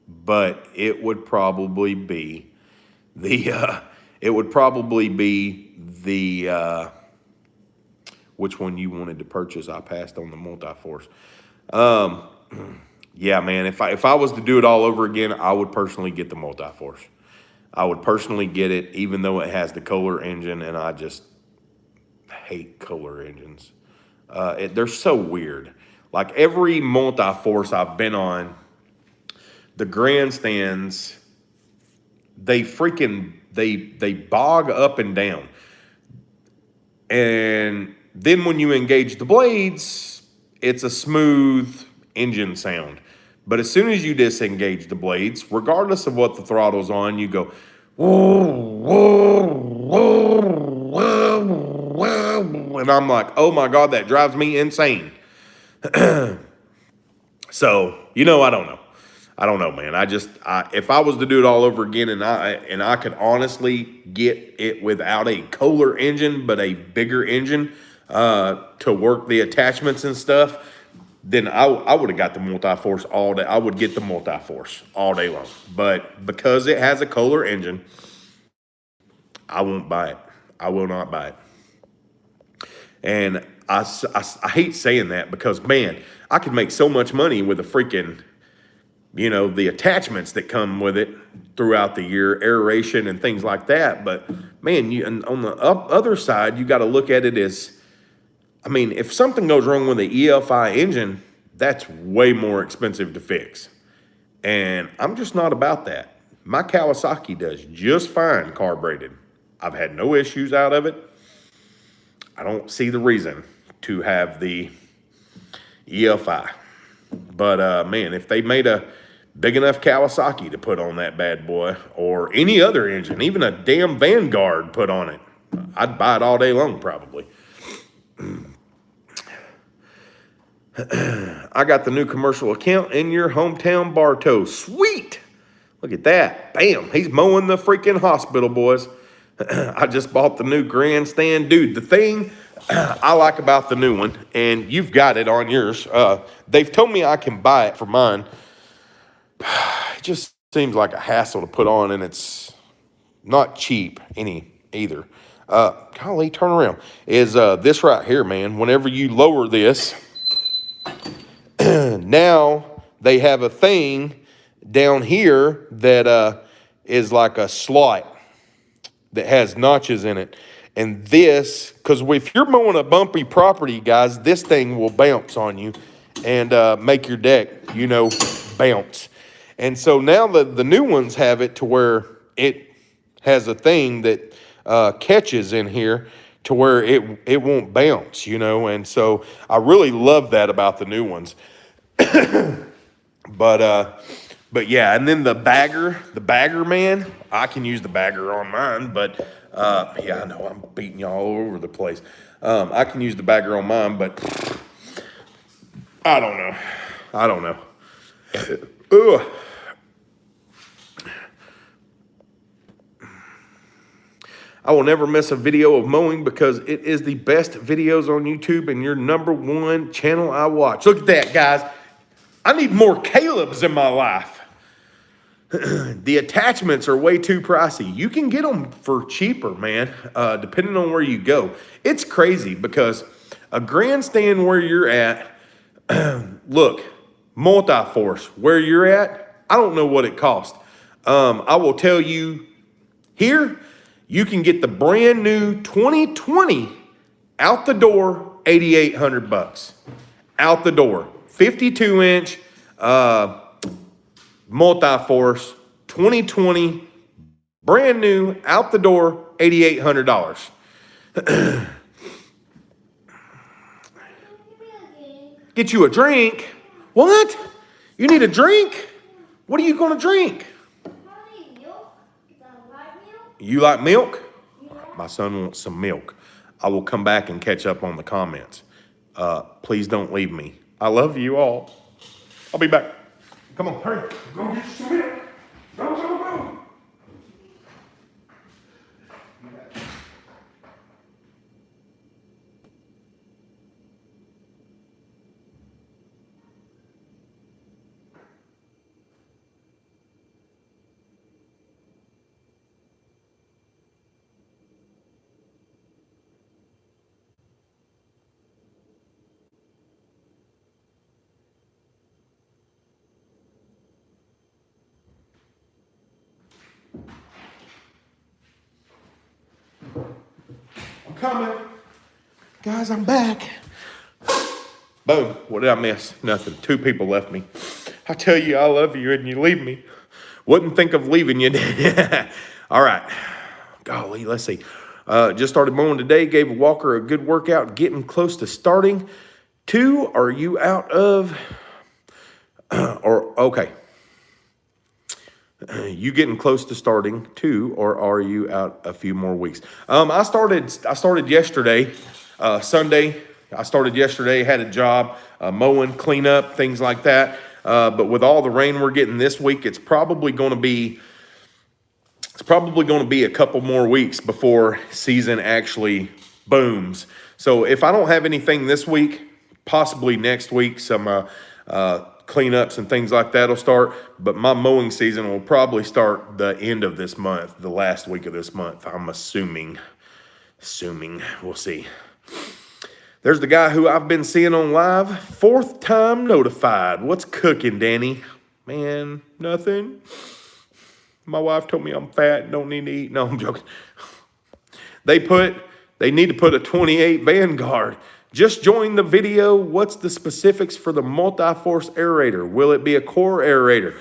But it would probably be the which one you wanted to purchase. I passed on the multi-force. Yeah, man, if I was to do it all over again, I would personally get the multi-force. I would personally get it, even though it has the Kohler engine, and I just hate Kohler engines. They're so weird. Like every multi-force I've been on, the Grandstands, they bog up and down. And then when you engage the blades, it's a smooth engine sound. But as soon as you disengage the blades, regardless of what the throttle's on, you go, whoa, whoa, whoa, whoa, whoa. And I'm like, oh my God, that drives me insane. So, you know, I don't know. I don't know, man. If I was to do it all over again and I could honestly get it without a Kohler engine, but a bigger engine to work the attachments and stuff, then I would have got the multi-force all day. I would get the multi-force all day long. But because it has a Kohler engine, I won't buy it. I will not buy it. And I hate saying that because, man, I could make so much money with a freaking, you know, the attachments that come with it throughout the year, aeration and things like that. But, man, and on the other side, you got to look at it as, I mean, if something goes wrong with the EFI engine, that's way more expensive to fix. And I'm just not about that. My Kawasaki does just fine carbureted. I've had no issues out of it. I don't see the reason to have the EFI. But, man, if they made a big enough Kawasaki to put on that bad boy, or any other engine, even a damn Vanguard put on it, I'd buy it all day long probably. I got the new commercial account in your hometown, Bartow. Sweet! Look at that. Bam! He's mowing the freaking hospital, boys. I just bought the new Grandstand. Dude, the thing I like about the new one, and you've got it on yours, they've told me I can buy it for mine. It just seems like a hassle to put on, and it's not cheap either. Golly, turn around. Is this right here, man. Whenever you lower this, now they have a thing down here that is like a slot that has notches in it. And this, because if you're mowing a bumpy property, guys, this thing will bounce on you and make your deck, you know, bounce. And so now the new ones have it to where it has a thing that catches in here to where it won't bounce, you know. And so I really love that about the new ones. But yeah, and then the bagger, man, I can use the bagger on mine, but yeah, I know I'm beating y'all all over the place. I can use the bagger on mine, but I don't know. Ugh. I will never miss a video of mowing because it is the best videos on YouTube and your #1 channel I watch. Look at that, guys. I need more Caleb's in my life. The attachments are way too pricey. You can get them for cheaper, man, depending on where you go. It's crazy because a Grandstand where you're at, look, multi-force where you're at, I don't know what it costs. I will tell you here, you can get the brand new 2020 out the door, $8,800 out the door. 52-inch multi-force 2020 brand new out the door, $8,800. Get you a drink? What? You need a drink? What are you going to drink? I need milk. I like milk. You like milk? Yeah. My son wants some milk. I will come back and catch up on the comments. Please don't leave me. I love you all. I'll be back. Come on, hurry. Go get some milk. Go, go, go. I'm coming. Guys, I'm back. Boom. What did I miss? Nothing. 2 people left me. I tell you I love you and you leave me. Wouldn't think of leaving you. All right. Golly, let's see. Just started mowing today. Gave Walker a good workout. Getting close to starting. 2, are you out of... okay. You getting close to starting 2, or are you out a few more weeks? I started yesterday, Sunday. I started yesterday, had a job, mowing, cleanup, things like that. But with all the rain we're getting this week, it's probably going to be a couple more weeks before season actually booms. So if I don't have anything this week, possibly next week, some cleanups and things like that will start. But my mowing season will probably start the end of this month, the last week of this month. I'm assuming, we'll see. There's the guy who I've been seeing on live. 4th time notified. What's cooking, Danny? Man, nothing. My wife told me I'm fat and don't need to eat. No, I'm joking. They need to put a 28 Vanguard. Just joined the video. What's the specifics for the multi-force aerator? Will it be a core aerator?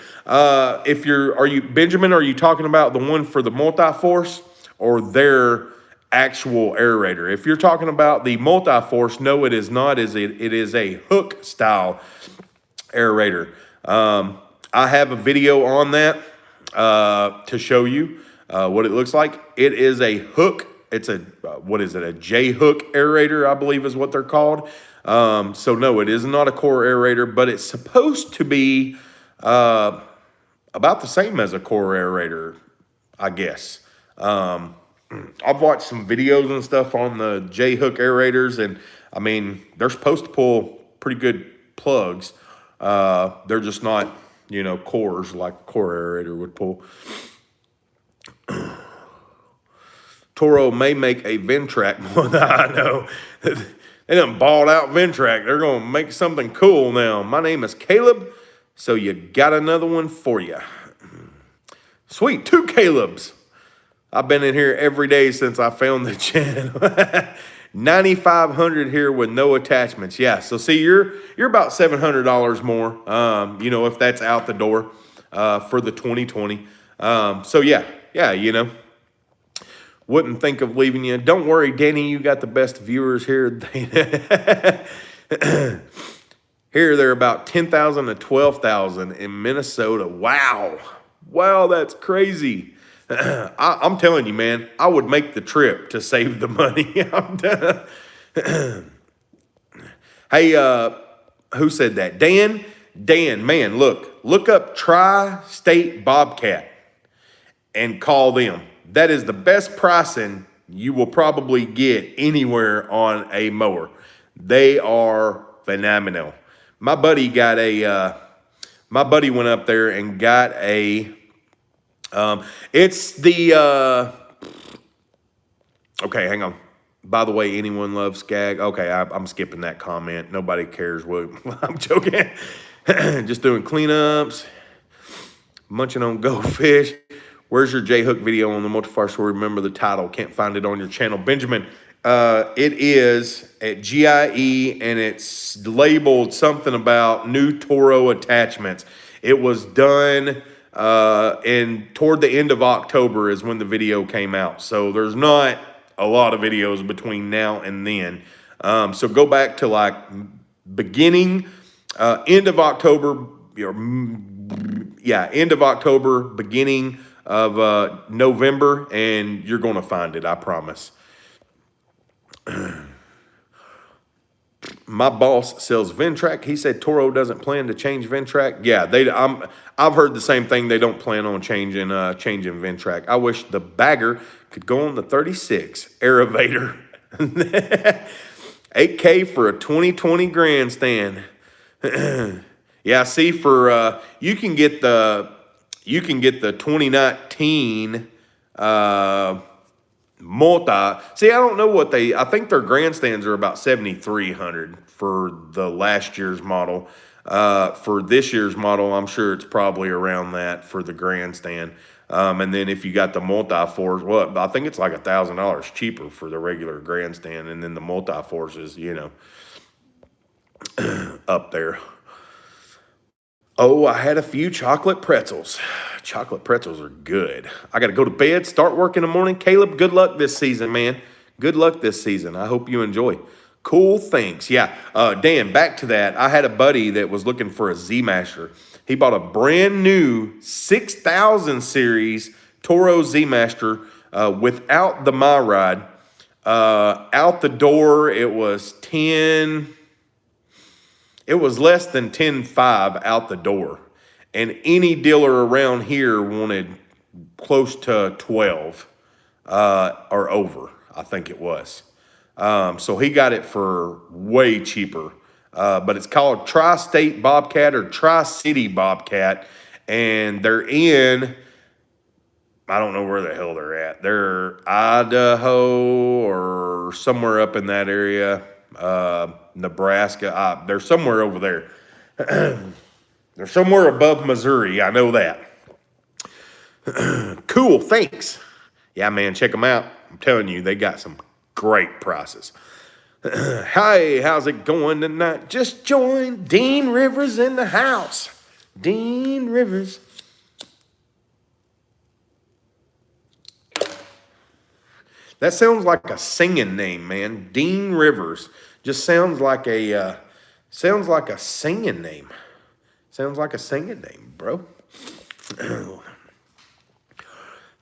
Benjamin, are you talking about the one for the multi-force or their actual aerator? If you're talking about the multi-force, no, it is not. It is a hook style aerator. I have a video on that to show you what it looks like. It is a hook. It's a a J hook aerator, I believe is what they're called. So no, it is not a core aerator, but it's supposed to be about the same as a core aerator, I guess. I've watched some videos and stuff on the J hook aerators, and I mean they're supposed to pull pretty good plugs. They're just not, cores like a core aerator would pull. Toro may make a Ventrac. I know. They done bought out Ventrac. They're going to make something cool now. My name is Caleb, so you got another one for you. Sweet, 2 Calebs. I've been in here every day since I found the channel. 9,500 here with no attachments. Yeah, so see, you're about $700 more, if that's out the door for the 2020. So yeah, wouldn't think of leaving you. Don't worry, Danny, you got the best viewers here. Here, they're about 10,000 to 12,000 in Minnesota. Wow, that's crazy. I'm telling you, man, I would make the trip to save the money. Hey, who said that? Dan, man, look up Tri-State Bobcat and call them. That is the best pricing you will probably get anywhere on a mower. They are phenomenal. My buddy went up there and got a, it's the, okay, hang on. By the way, anyone loves Skag? Okay, I'm skipping that comment. Nobody cares what, I'm joking. Just doing cleanups, munching on goldfish. Where's your J-hook video on the multi-force? Remember the title. Can't find it on your channel. Benjamin, it is at GIE, and it's labeled something about new Toro attachments. It was done toward the end of October is when the video came out. So there's not a lot of videos between now and then. So go back to like beginning, end of October, yeah, end of October, beginning of November, and you're going to find it, I promise. My boss sells Ventrac. He said Toro doesn't plan to change Ventrac. Yeah, I've heard the same thing. They don't plan on changing Ventrac. I wish the bagger could go on the 36 Aerovator. 8K for a 2020 Grandstand. Yeah, see, for you can get the 2019 multi. See, I don't know what I think their grandstands are about 7,300 for the last year's model. For this year's model, I'm sure it's probably around that for the grandstand. And then if you got the multi-force, well, I think it's like $1,000 cheaper for the regular grandstand. And then the multi-force is, up there. Oh, I had a few chocolate pretzels. Chocolate pretzels are good. I got to go to bed, start work in the morning. Caleb, good luck this season, man. Good luck this season. I hope you enjoy. Cool, thanks. Yeah, Dan, back to that. I had a buddy that was looking for a Z-Master. He bought a brand new 6000 series Toro Z-Master without the My Ride. Out the door, it was less than 10.5 out the door. And any dealer around here wanted close to 12 or over, I think it was. So he got it for way cheaper. But it's called Tri-State Bobcat or Tri-City Bobcat. And they're in, I don't know where the hell they're at. They're Idaho or somewhere up in that area. Nebraska. They're somewhere over there. They're somewhere above Missouri. I know that. Cool. Thanks. Yeah, man. Check them out. I'm telling you, they got some great prices. Hi, how's it going tonight? Just joined. Dean Rivers in the house. Dean Rivers. That sounds like a singing name, man. Dean Rivers. Just sounds like a singing name. Sounds like a singing name, bro.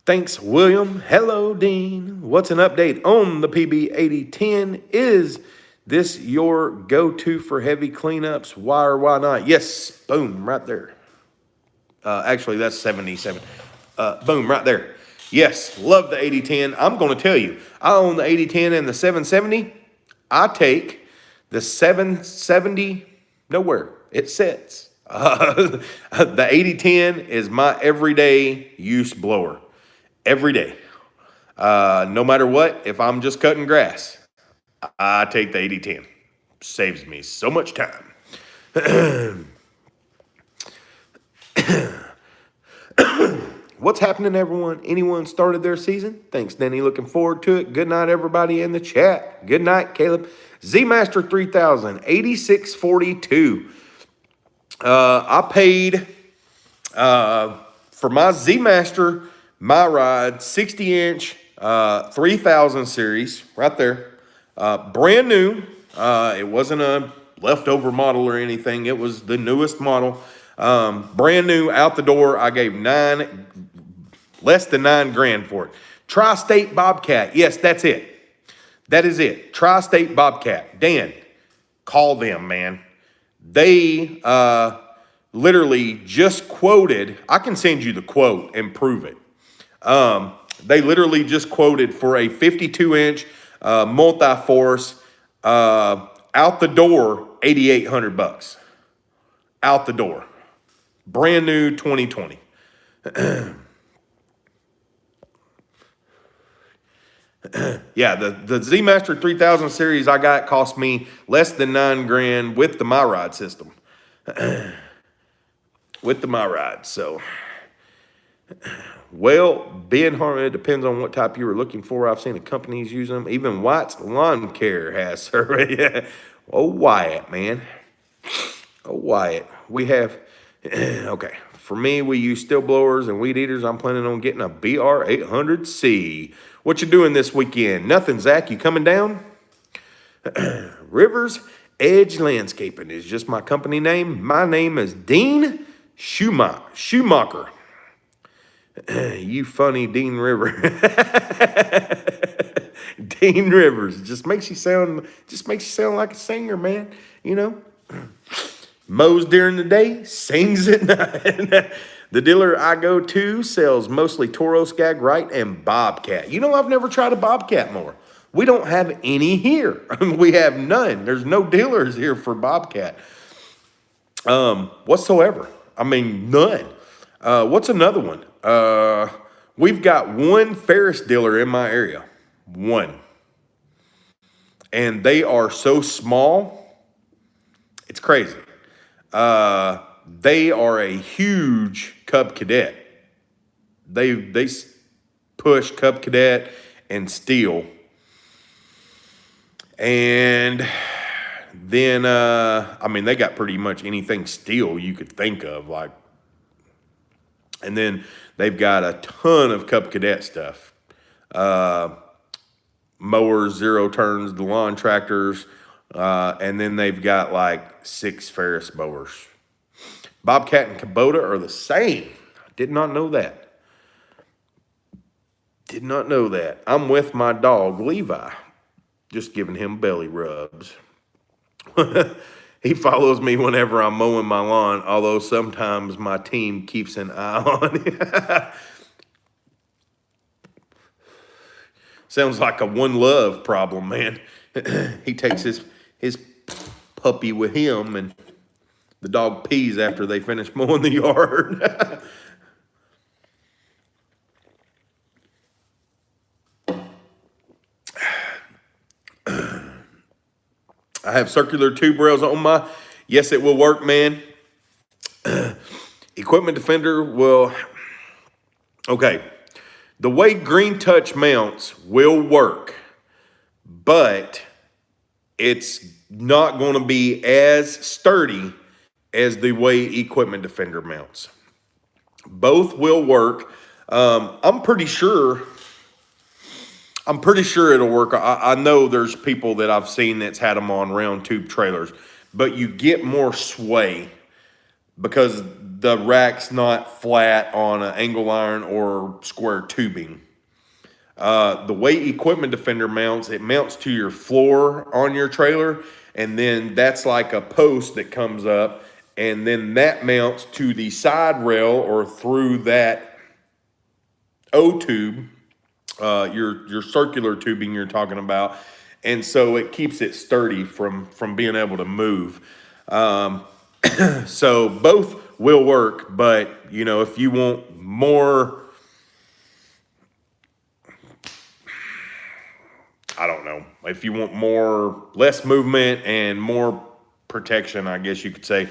Thanks, William. Hello, Dean. What's an update on the PB8010? Is this your go-to for heavy cleanups? Why or why not? Yes, boom, right there. Actually, that's 77. Boom, right there. Yes, love the 8010. I'm going to tell you, I own the 8010 and the 770. I take the 770 nowhere. It sits. The 8010 is my everyday use blower. Every day. No matter what, if I'm just cutting grass, I take the 8010. Saves me so much time. What's happening, everyone? Anyone started their season? Thanks, Danny. Looking forward to it. Good night, everybody in the chat. Good night, Caleb. Z-Master 3000, 8642. I paid for my Z-Master, My Ride, 60-inch, 3000 series, right there. Brand new. It wasn't a leftover model or anything. It was the newest model. Brand new, out the door. I gave less than $9,000 for it. Tri-State Bobcat. Yes, that's it. That is it. Tri-State Bobcat. Dan, call them, man. They literally just quoted. I can send you the quote and prove it. They literally just quoted for a 52-inch multi-force out the door, $8,800. Out the door. Brand new 2020. Yeah, the Z-Master 3000 series I got cost me less than $9,000 with the My Ride system. With the My Ride, so. Well, Ben Harmon, it depends on what type you were looking for. I've seen the companies use them. Even White's Lawn Care has survey. Oh, Wyatt, man. Oh, Wyatt. We have, okay. For me, we use still blowers and weed eaters. I'm planning on getting a BR800C. What you doing this weekend? Nothing, Zach. You coming down? Rivers Edge Landscaping is just my company name. My name is Dean Schumacher. You funny Dean River. Dean Rivers just makes you sound like a singer, man. You know, mows during the day, sings at night. The dealer I go to sells mostly Toro, Skag, Wright, and Bobcat. You know, I've never tried a Bobcat mower. We don't have any here. We have none. There's no dealers here for Bobcat whatsoever. I mean, none. What's another one? We've got one Ferris dealer in my area. One. And they are so small, it's crazy. They are a huge Cub Cadet. They push Cub Cadet and Steel. And then, I mean, they got pretty much anything Steel you could think of. Like, and then they've got a ton of Cub Cadet stuff. Mowers, zero turns, the lawn tractors, and then they've got like 6 Ferris mowers. Bobcat and Kubota are the same. I did not know that. Did not know that. I'm with my dog, Levi. Just giving him belly rubs. He follows me whenever I'm mowing my lawn, although sometimes my team keeps an eye on him. Sounds like a One Love problem, man. He takes his puppy with him, and the dog pees after they finish mowing the yard. I have circular tube rails on my. Yes, it will work, man. Equipment Defender will. Okay. The way Green Touch mounts will work, but it's not going to be as sturdy as the way Equipment Defender mounts. Both will work. I'm pretty sure it'll work. I know there's people that I've seen that's had them on round tube trailers, but you get more sway because the rack's not flat on an angle iron or square tubing. The way Equipment Defender mounts, it mounts to your floor on your trailer, and then that's like a post that comes up, and then that mounts to the side rail or through that O-tube, your circular tubing you're talking about, and so it keeps it sturdy from being able to move. So both will work, but you know, if you want more, I don't know, if you want less movement and more protection, I guess you could say,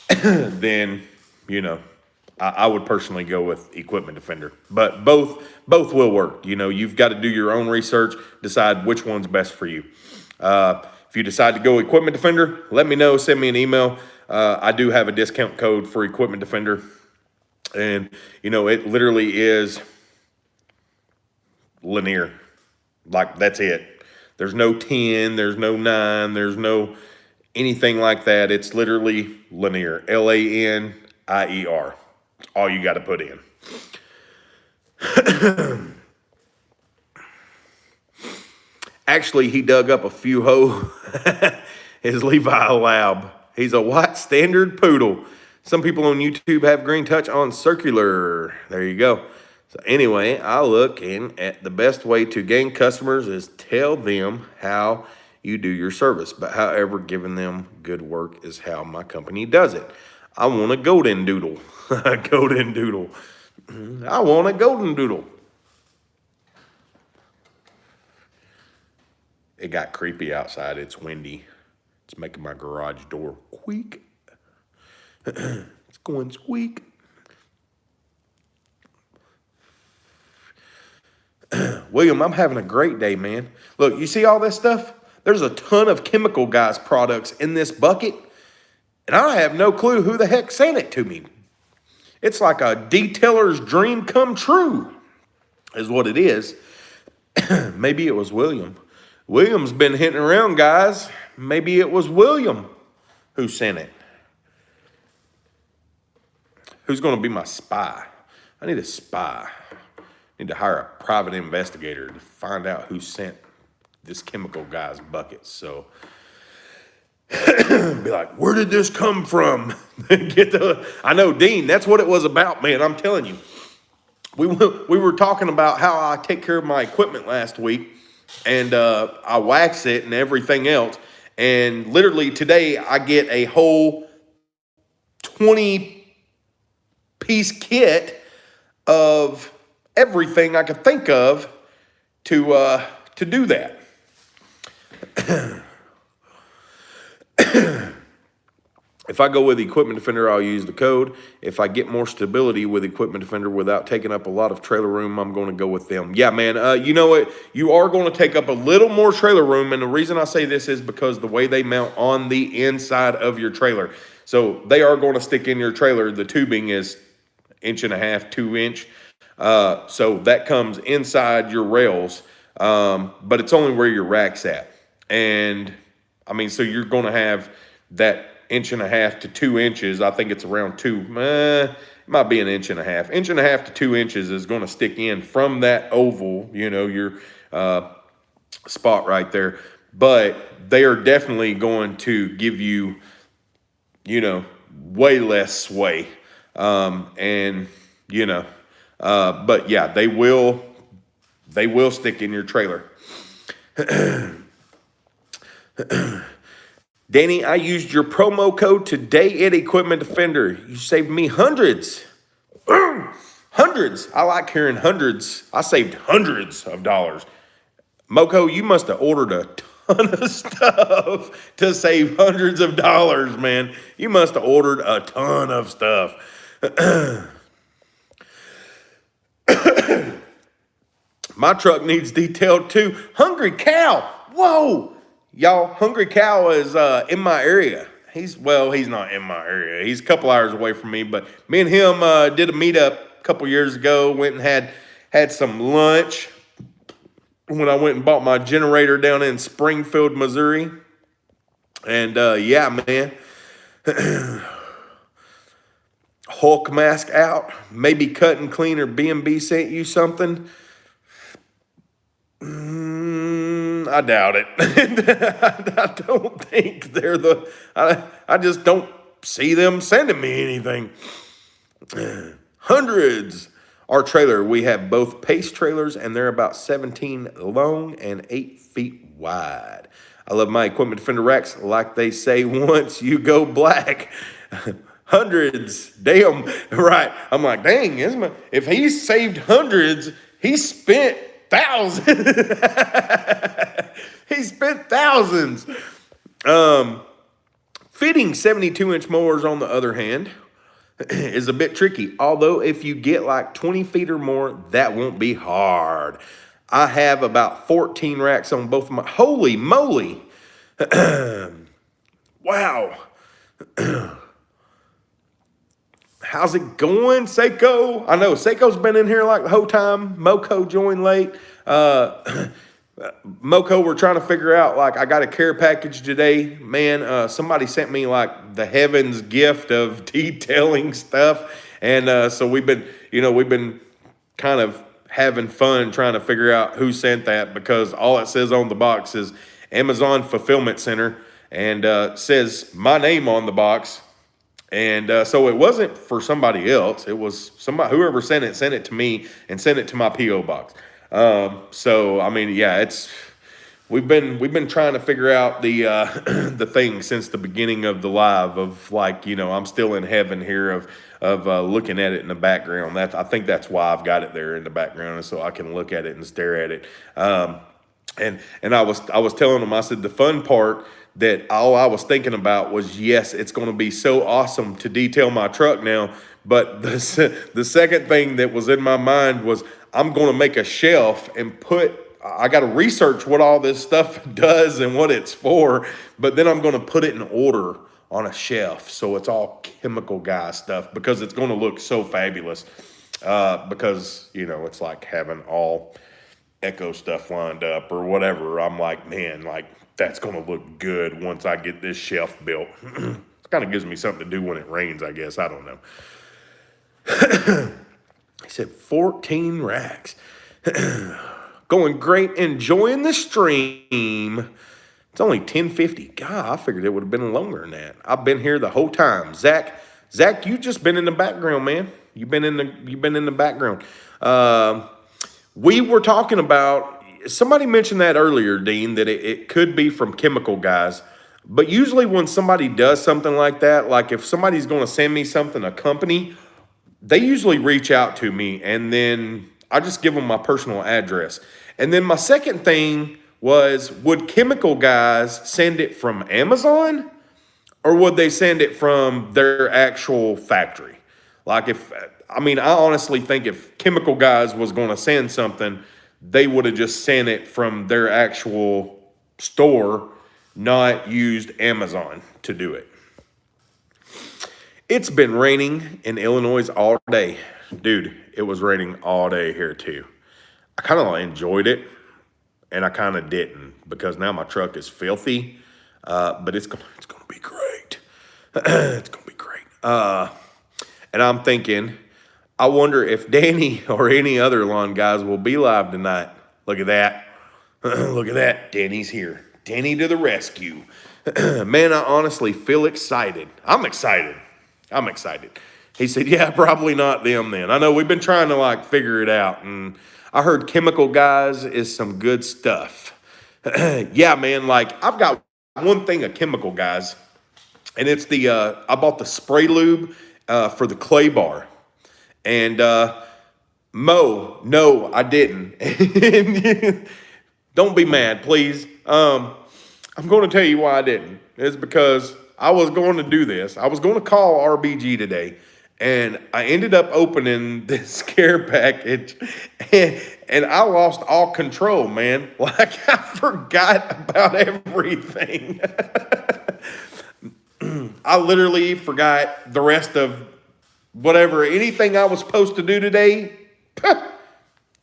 then, you know, I would personally go with Equipment Defender, but both will work. You know, you've got to do your own research, decide which one's best for you. If you decide to go Equipment Defender, let me know, send me an email. I do have a discount code for Equipment Defender, and you know, it literally is Lanier. Like, that's it. There's no 10, there's no 9, there's no anything like that. It's literally Lanier, Lanier. All you got to put in. Actually, he dug up a few holes. His Levi Lab. He's a white standard poodle. Some people on YouTube have Green Touch on circular. There you go. So anyway, I look in at the best way to gain customers is tell them how you do your service. But however, giving them good work is how my company does it. I want a golden doodle. A golden doodle. I want a golden doodle. It got creepy outside. It's windy. It's making my garage door squeak. It's going squeak. William, I'm having a great day, man. Look, you see all this stuff? There's a ton of Chemical Guys products in this bucket, and I have no clue who the heck sent it to me. It's like a detailer's dream come true, is what it is. Maybe it was William. William's been hitting around, guys. Maybe it was William who sent it. Who's going to be my spy? I need a spy. I need to hire a private investigator to find out who sent this chemical guy's bucket. So be like, where did this come from? I know, Dean, that's what it was about, man. I'm telling you. We were talking about how I take care of my equipment last week, and I wax it and everything else. And literally today, I get a whole 20-piece kit of everything I could think of to do that. If I go with Equipment Defender, I'll use the code. If I get more stability with Equipment Defender without taking up a lot of trailer room, I'm going to go with them. Yeah, man, you know what? You are going to take up a little more trailer room, and the reason I say this is because the way they mount on the inside of your trailer. So they are going to stick in your trailer. The tubing is 1.5 to 2 inch. So that comes inside your rails, but it's only where your rack's at. And, I mean, so you're going to have that 1.5 to 2 inches. I think it's around it might be 1.5 inches. 1.5 to 2 inches is going to stick in from that oval, you know, your spot right there. But they are definitely going to give you, you know, way less sway. And, you know, but yeah, they will stick in your trailer. Danny, I used your promo code today at Equipment Defender. You saved me hundreds. Hundreds. I like hearing hundreds. I saved hundreds of dollars. Moco, you must have ordered a ton of stuff to save hundreds of dollars, man. You must have ordered a ton of stuff. My truck needs detailed too. Hungry Cow. Whoa. Y'all, Hungry Cow is in my area. He's not in my area. He's a couple hours away from me, but me and him did a meetup a couple years ago, went and had some lunch when I went and bought my generator down in Springfield, Missouri. And yeah, man. Hulk mask out. Maybe Cut and Clean or B&B sent you something. I doubt it. I don't think they're I just don't see them sending me anything. Hundreds. Our trailer, we have both Pace trailers, and they're about 17 long and 8 feet wide. I love my Equipment Defender racks. Like they say, once you go black. Hundreds. Damn. Right. I'm like, dang, if he saved hundreds, he spent thousands. He spent thousands. Fitting 72-inch mowers, on the other hand, is a bit tricky. Although if you get like 20 feet or more, that won't be hard. I have about 14 racks on both of my... Holy moly. Wow. How's it going, Seiko? I know Seiko's been in here like the whole time. Moco joined late. Moco, we're trying to figure out, like, I got a care package today. Man, somebody sent me, like, the heaven's gift of detailing stuff. And so we've been kind of having fun trying to figure out who sent that, because all it says on the box is Amazon Fulfillment Center, and says my name on the box. And so it wasn't for somebody else. It was whoever sent it to me and sent it to my P.O. box. So I mean, yeah, we've been trying to figure out the the thing since the beginning of the live of, like, you know, I'm still in heaven here of looking at it in the background. I think that's why I've got it there in the background, so I can look at it and stare at it. And I was telling them, I said, the fun part that all I was thinking about was, yes, it's going to be so awesome to detail my truck now. But the second thing that was in my mind was, I'm going to make a shelf and I got to research what all this stuff does and what it's for. But then I'm going to put it in order on a shelf, so it's all chemical guy stuff, because it's going to look so fabulous. Because, you know, it's like having all Echo stuff lined up or whatever. I'm like, man, like, that's going to look good once I get this shelf built. It kind of gives me something to do when it rains, I guess. I don't know. He said 14 racks. Going great, enjoying the stream. It's only 10:50. God, I figured it would have been longer than that. I've been here the whole time. Zach, you just been in the background, man. You've been in the background. We were talking about, somebody mentioned that earlier, Dean, that it could be from chemical guys. But usually when somebody does something like that, like if somebody's going to send me something, a company, they usually reach out to me, and then I just give them my personal address. And then my second thing was, would chemical guys send it from Amazon, or would they send it from their actual factory? Like I honestly think if chemical guys was going to send something, they would have just sent it from their actual store, not used Amazon to do it. It's been raining in Illinois all day. Dude, it was raining all day here too. I kind of enjoyed it, and I kind of didn't, because now my truck is filthy. But it's gonna be great. It's gonna be great. And I'm thinking, I wonder if Danny or any other lawn guys will be live tonight. Look at that. Look at that. Danny's here. Danny to the rescue. Man, I honestly feel excited. I'm excited. He said, yeah, probably not them then. I know we've been trying to figure it out. And I heard chemical guys is some good stuff. Yeah, man, I've got one thing of chemical guys. And it's I bought the spray lube for the clay bar. And Mo, no, I didn't. Don't be mad, please. I'm going to tell you why I didn't. It's because I was going to do this. I was going to call RBG today, and I ended up opening this care package, and I lost all control, man. I forgot about everything. I literally forgot the rest of anything I was supposed to do today.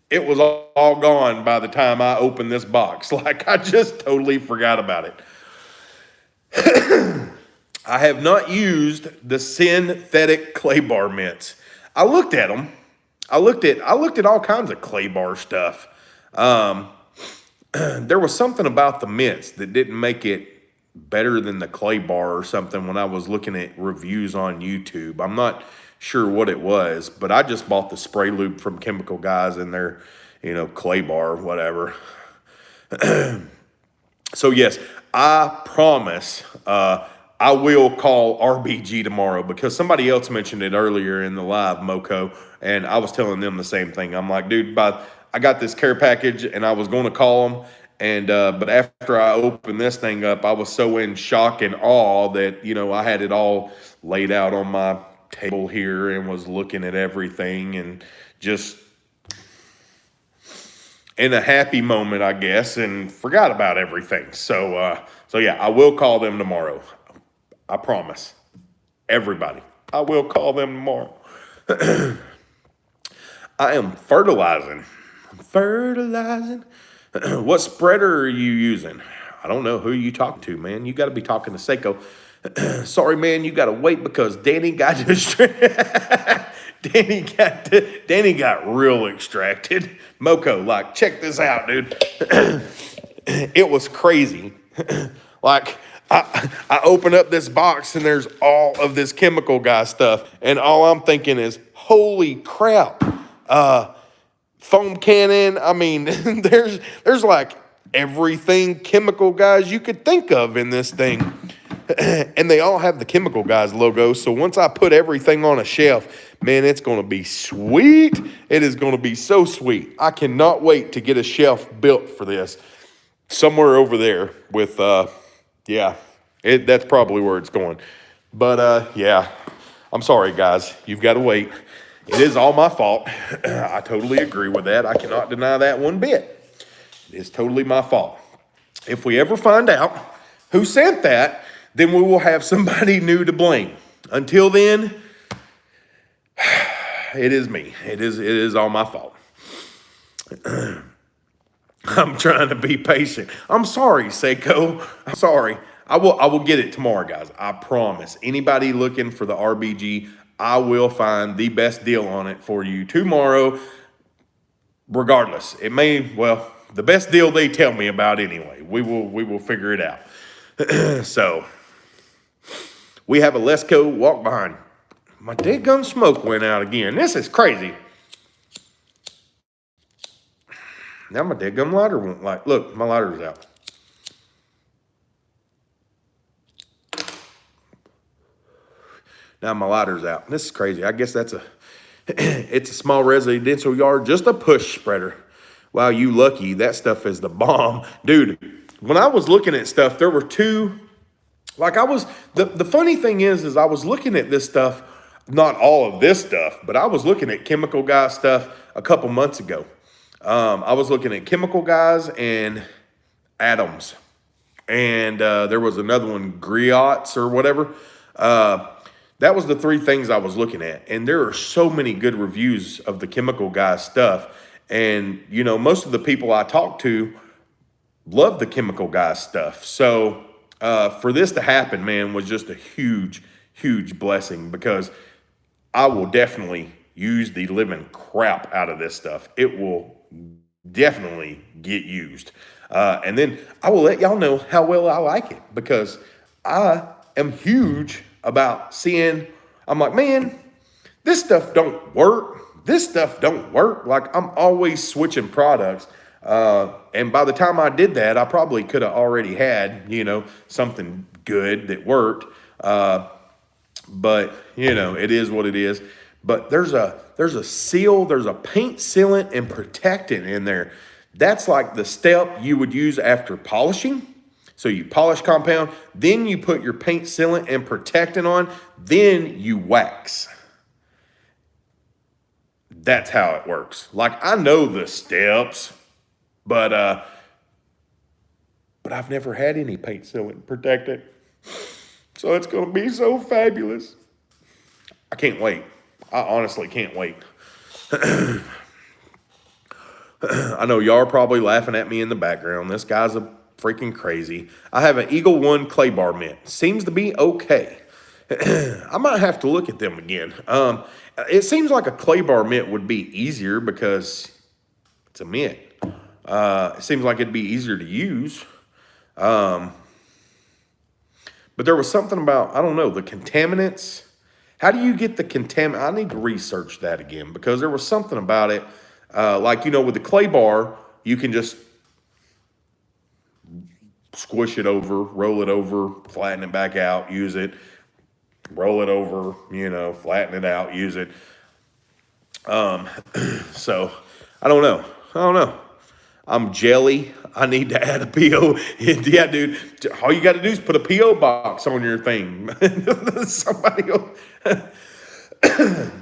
It was all gone by the time I opened this box. I just totally forgot about it. I have not used the synthetic clay bar mints. I looked at them. I looked at all kinds of clay bar stuff. There was something about the mints that didn't make it better than the clay bar or something when I was looking at reviews on YouTube. I'm not sure what it was, but I just bought the spray lube from chemical guys in their, clay bar or whatever. So yes, I promise I will call RBG tomorrow, because somebody else mentioned it earlier in the live, Moco, and I was telling them the same thing. I'm like, dude, I got this care package, and I was going to call them, and but after I opened this thing up, I was so in shock and awe that, I had it all laid out on my table here and was looking at everything and just in a happy moment, I guess, and forgot about everything. So yeah, I will call them tomorrow. I promise. Everybody, I will call them tomorrow. I am fertilizing. What spreader are you using? I don't know who you talking to, man. You got to be talking to Seiko. Sorry, man, you got to wait because Danny got distracted. Danny got real extracted. Moco, check this out, dude. It was crazy. I open up this box and there's all of this chemical guy stuff, and all I'm thinking is, holy crap. Foam cannon. There's everything chemical guys you could think of in this thing. And they all have the chemical guys logo. So once I put everything on a shelf, man, it's going to be sweet. It is going to be so sweet. I cannot wait to get a shelf built for this somewhere over there with, that's probably where it's going. But, yeah, I'm sorry, guys. You've got to wait. It is all my fault. I totally agree with that. I cannot deny that one bit. It is totally my fault. If we ever find out who sent that, then we will have somebody new to blame. Until then, it is me. It is all my fault. I'm trying to be patient. I'm sorry, Seiko. I'm sorry. I will get it tomorrow, guys. I promise. Anybody looking for the RBG, I will find the best deal on it for you tomorrow, regardless. It may, well, the best deal they tell me about anyway. We will figure it out. So we have a Let's Go walk behind. My dead gum smoke went out again. This is crazy. Now my dead gum lighter won't light. Look, my lighter's out. Now my lighter's out. This is crazy. I guess that's it's a small residential yard, just a push spreader. Wow, you lucky. That stuff is the bomb. Dude, when I was looking at stuff, there were two, like the funny thing is I was looking at this stuff, not all of this stuff, but I was looking at Chemical Guy stuff a couple months ago. I was looking at Chemical Guys and Adams. And there was another one, Griots or whatever. That was the three things I was looking at. And there are so many good reviews of the Chemical Guy stuff. And, you know, most of the people I talk to love the Chemical Guy stuff. So for this to happen, man, was just a huge, huge blessing, because I will definitely use the living crap out of this stuff. It will definitely get used. And then I will let y'all know how well I like it, because I am huge about seeing, I'm like, man, this stuff don't work. This stuff don't work. Like, I'm always switching products. And by the time I did that, I probably could have already had, you know, something good that worked. But, you know, it is what it is. But there's a seal, there's a paint sealant and protectant in there. That's like the step you would use after polishing. So you polish compound, then you put your paint sealant and protectant on, then you wax. That's how it works. Like, I know the steps, but I've never had any paint sealant and protectant. So it's going to be so fabulous. I can't wait. I honestly can't wait. I know y'all are probably laughing at me in the background. This guy's a freaking crazy. I have an Eagle One clay bar mitt. Seems to be okay. I might have to look at them again. It seems like a clay bar mitt would be easier because it's a mitt. It seems like it'd be easier to use. But there was something about, I don't know, the contaminants. How do you get the contaminant? I need to research that again, because there was something about it. Like, you know, with the clay bar, you can just squish it over, roll it over, flatten it back out, use it, roll it over, you know, flatten it out, use it. So I don't know. I'm jelly. I need to add a PO. Yeah, dude. All you got to do is put a PO box on your thing. Somebody will.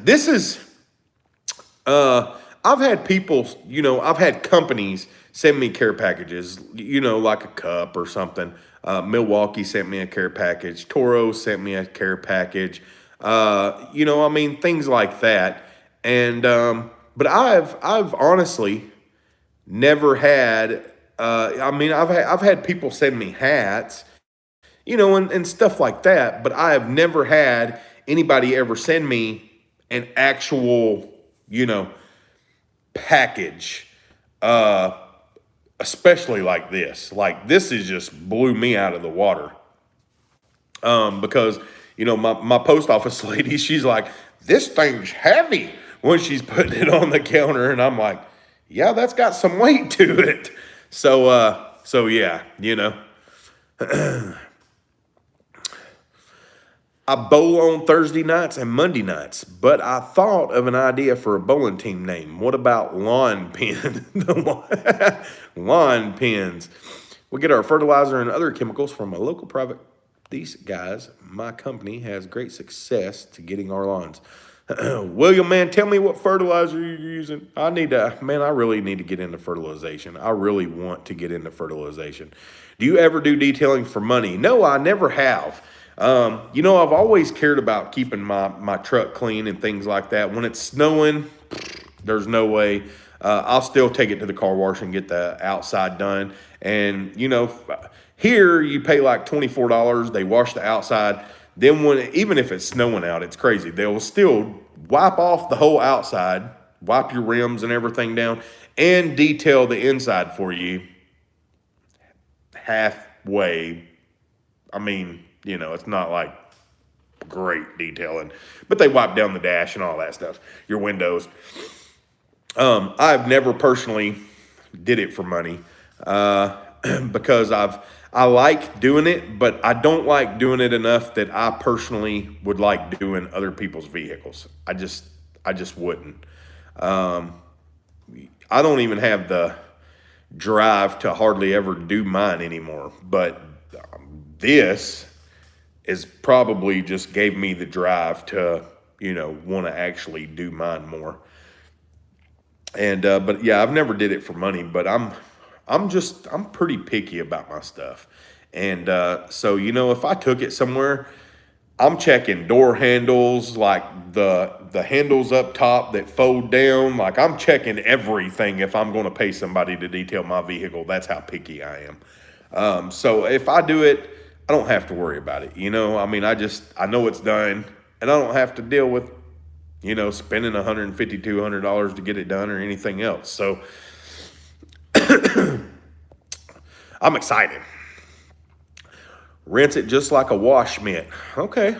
This is, I've had people, you know, I've had companies send me care packages, you know, like a cup or something. Milwaukee sent me a care package. Toro sent me a care package. You know, I mean, things like that. And, but I've honestly never had, I've had people send me hats, you know, and stuff like that, but I have never had anybody ever send me an actual, you know, package, especially like this. Like, this is just blew me out of the water. Because, you know, my post office lady, she's like, this thing's heavy when she's putting it on the counter. And I'm like, yeah, that's got some weight to it. So yeah, you know, I bowl on Thursday nights and Monday nights, but I thought of an idea for a bowling team name. What about lawn pen? Lawn pens. We get our fertilizer and other chemicals from a local private. These guys, my company, has great success to getting our lawns. William, man, tell me what fertilizer you're using. I really need to get into fertilization. I really want to get into fertilization. Do you ever do detailing for money? No, I never have. You know, I've always cared about keeping my truck clean and things like that. When it's snowing, there's no way. I'll still take it to the car wash and get the outside done. And, you know, here you pay like $24. They wash the outside. Then even if it's snowing out, it's crazy. They'll still wipe off the whole outside, wipe your rims and everything down, and detail the inside for you halfway. I mean, it's not like great detailing, but they wipe down the dash and all that stuff, your windows. I've never personally did it for money because I like doing it, but I don't like doing it enough that I personally would like doing other people's vehicles. I just wouldn't. I don't even have the drive to hardly ever do mine anymore, but this is probably just gave me the drive to, want to actually do mine more. And, but yeah, I've never did it for money, but I'm pretty picky about my stuff. And, so, if I took it somewhere, I'm checking door handles, like the handles up top that fold down. Like I'm checking everything if I'm going to pay somebody to detail my vehicle. That's how picky I am. So if I do it, I don't have to worry about it. I mean, I know it's done and I don't have to deal with, spending $150, $200 to get it done or anything else. So I'm excited. Rinse it just like a wash mitt. Okay.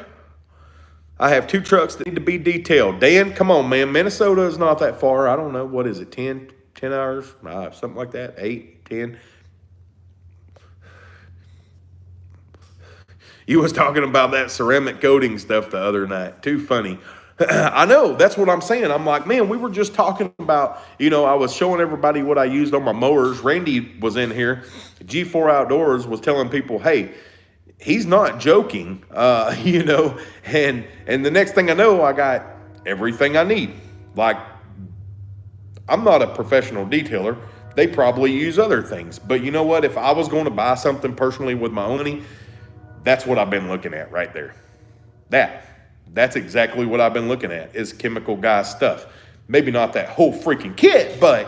I have 2 trucks that need to be detailed. Dan, come on, man. Minnesota is not that far. I don't know. What is it, 10 hours? Something like that, 8, 10. You was talking about that ceramic coating stuff the other night. Too funny. I know. That's what I'm saying. I'm like, man, we were just talking about, I was showing everybody what I used on my mowers. Randy was in here. G4 Outdoors was telling people, hey, he's not joking, and the next thing I know, I got everything I need. Like, I'm not a professional detailer. They probably use other things. But you know what? If I was going to buy something personally with my own money, that's what I've been looking at right there. That's exactly what I've been looking at is chemical guy stuff. Maybe not that whole freaking kit, but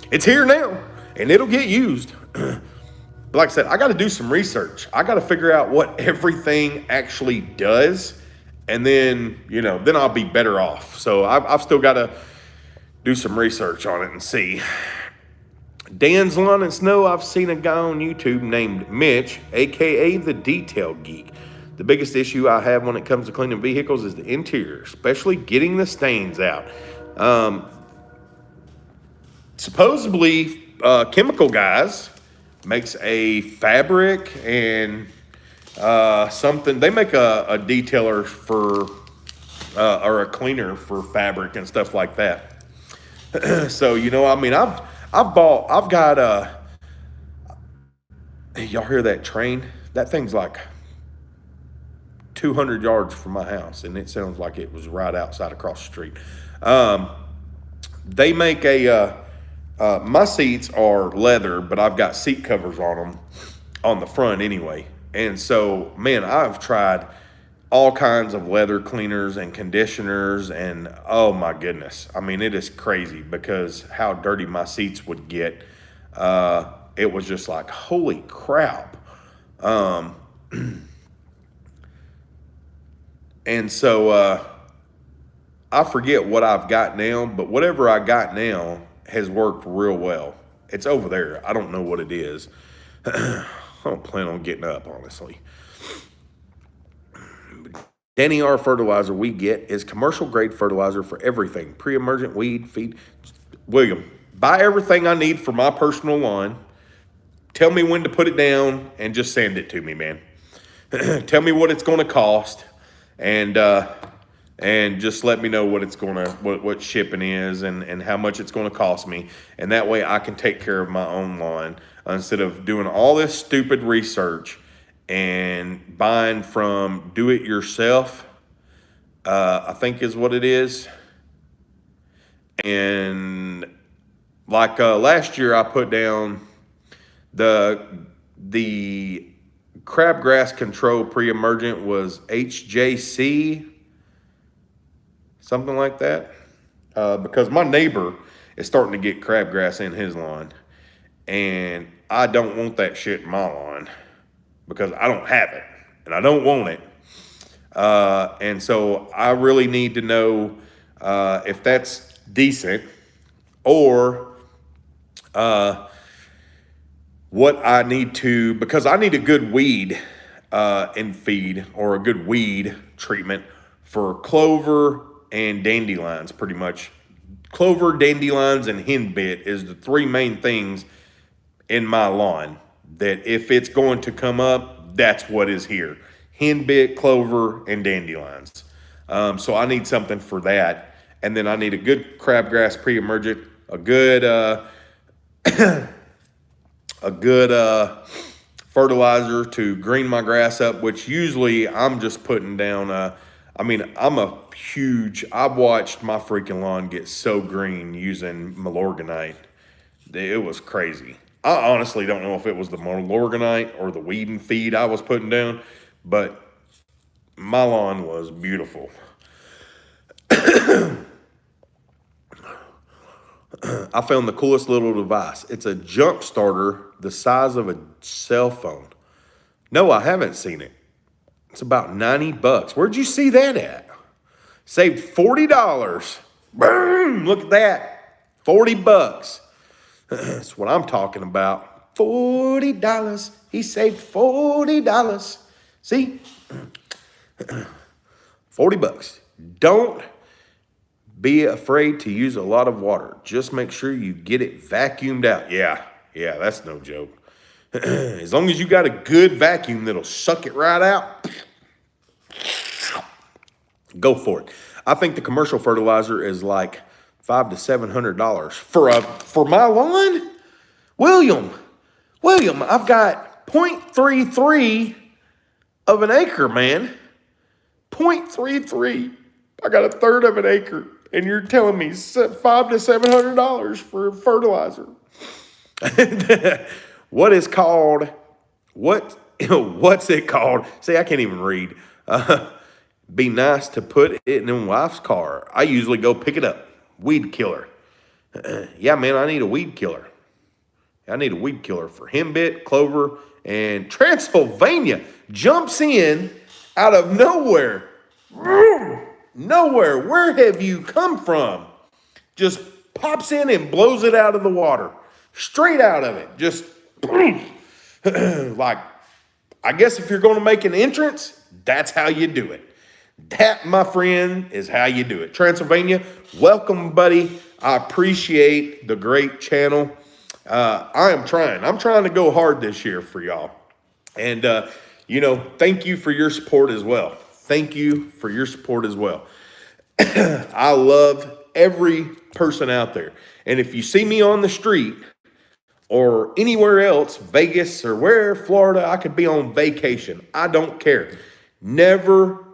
it's here now, and it'll get used. Like I said, I got to do some research. I got to figure out what everything actually does. And then, then I'll be better off. So I've still got to do some research on it and see. Dan's Lawn and Snow, I've seen a guy on YouTube named Mitch, a.k.a. the Detail Geek. The biggest issue I have when it comes to cleaning vehicles is the interior, especially getting the stains out. Supposedly, Chemical Guys makes a fabric and something. They make a detailer for or a cleaner for fabric and stuff like that. So I mean, I've got y'all hear that train? That thing's like 200 yards from my house, and it sounds like it was right outside across the street. They make my seats are leather, but I've got seat covers on them on the front anyway. And so, man, I've tried all kinds of leather cleaners and conditioners, and oh my goodness. I mean, it is crazy because how dirty my seats would get. It was just like, holy crap. And so I forget what I've got now, but whatever I got now has worked real well. It's over there. I don't know what it is. I don't plan on getting up, honestly. Danny R fertilizer we get is commercial grade fertilizer for everything. Pre-emergent weed, feed. William, buy everything I need for my personal lawn. Tell me when to put it down and just send it to me, man. Tell me what it's going to cost, and just let me know what it's going to, what shipping is and how much it's going to cost me. And that way I can take care of my own lawn instead of doing all this stupid research and buying from do it yourself, I think is what it is. And like last year I put down the crabgrass control pre-emergent was HJC, something like that, because my neighbor is starting to get crabgrass in his lawn, and I don't want that shit in my lawn. because I don't have it and I don't want it. And so I really need to know if that's decent, or what I need to, because I need a good weed and feed, or a good weed treatment for clover and dandelions, pretty much. Clover, dandelions, and henbit is the three main things in my lawn that if it's going to come up, that's what is here. Henbit, clover, and dandelions. So I need something for that. And then I need a good crabgrass pre-emergent, a good fertilizer to green my grass up, which usually I'm just putting down. I've watched my freaking lawn get so green using Milorganite. It was crazy. I honestly don't know if it was the Milorganite or the weed and feed I was putting down, but my lawn was beautiful. I found the coolest little device. It's a jump starter the size of a cell phone. No, I haven't seen it. It's about $90. Where'd you see that at? Saved $40. Boom! Look at that. $40. That's what I'm talking about. $40. He saved $40. See? $40. Don't be afraid to use a lot of water. Just make sure you get it vacuumed out. Yeah, that's no joke. As long as you got a good vacuum that'll suck it right out, go for it. I think the commercial fertilizer is like $500 to $700 for my lawn. William, I've got 0.33 of an acre, man. 0.33. I got a third of an acre, and you're telling me $500 to $700 for fertilizer. What's it called? See, I can't even read. Be nice to put it in wife's car. I usually go pick it up. Weed killer. Yeah, man, I need a weed killer. I need a weed killer for henbit, clover, and Transylvania jumps in out of nowhere. Nowhere. Where have you come from? Just pops in and blows it out of the water. Straight out of it. Just like, I guess if you're going to make an entrance, that's how you do it. That, my friend, is how you do it. Transylvania, welcome, buddy. I appreciate the great channel. I'm trying to go hard this year for y'all. And, thank you for your support as well. Thank you for your support as well. I love every person out there. And if you see me on the street or anywhere else, Vegas or where, Florida, I could be on vacation. I don't care. Never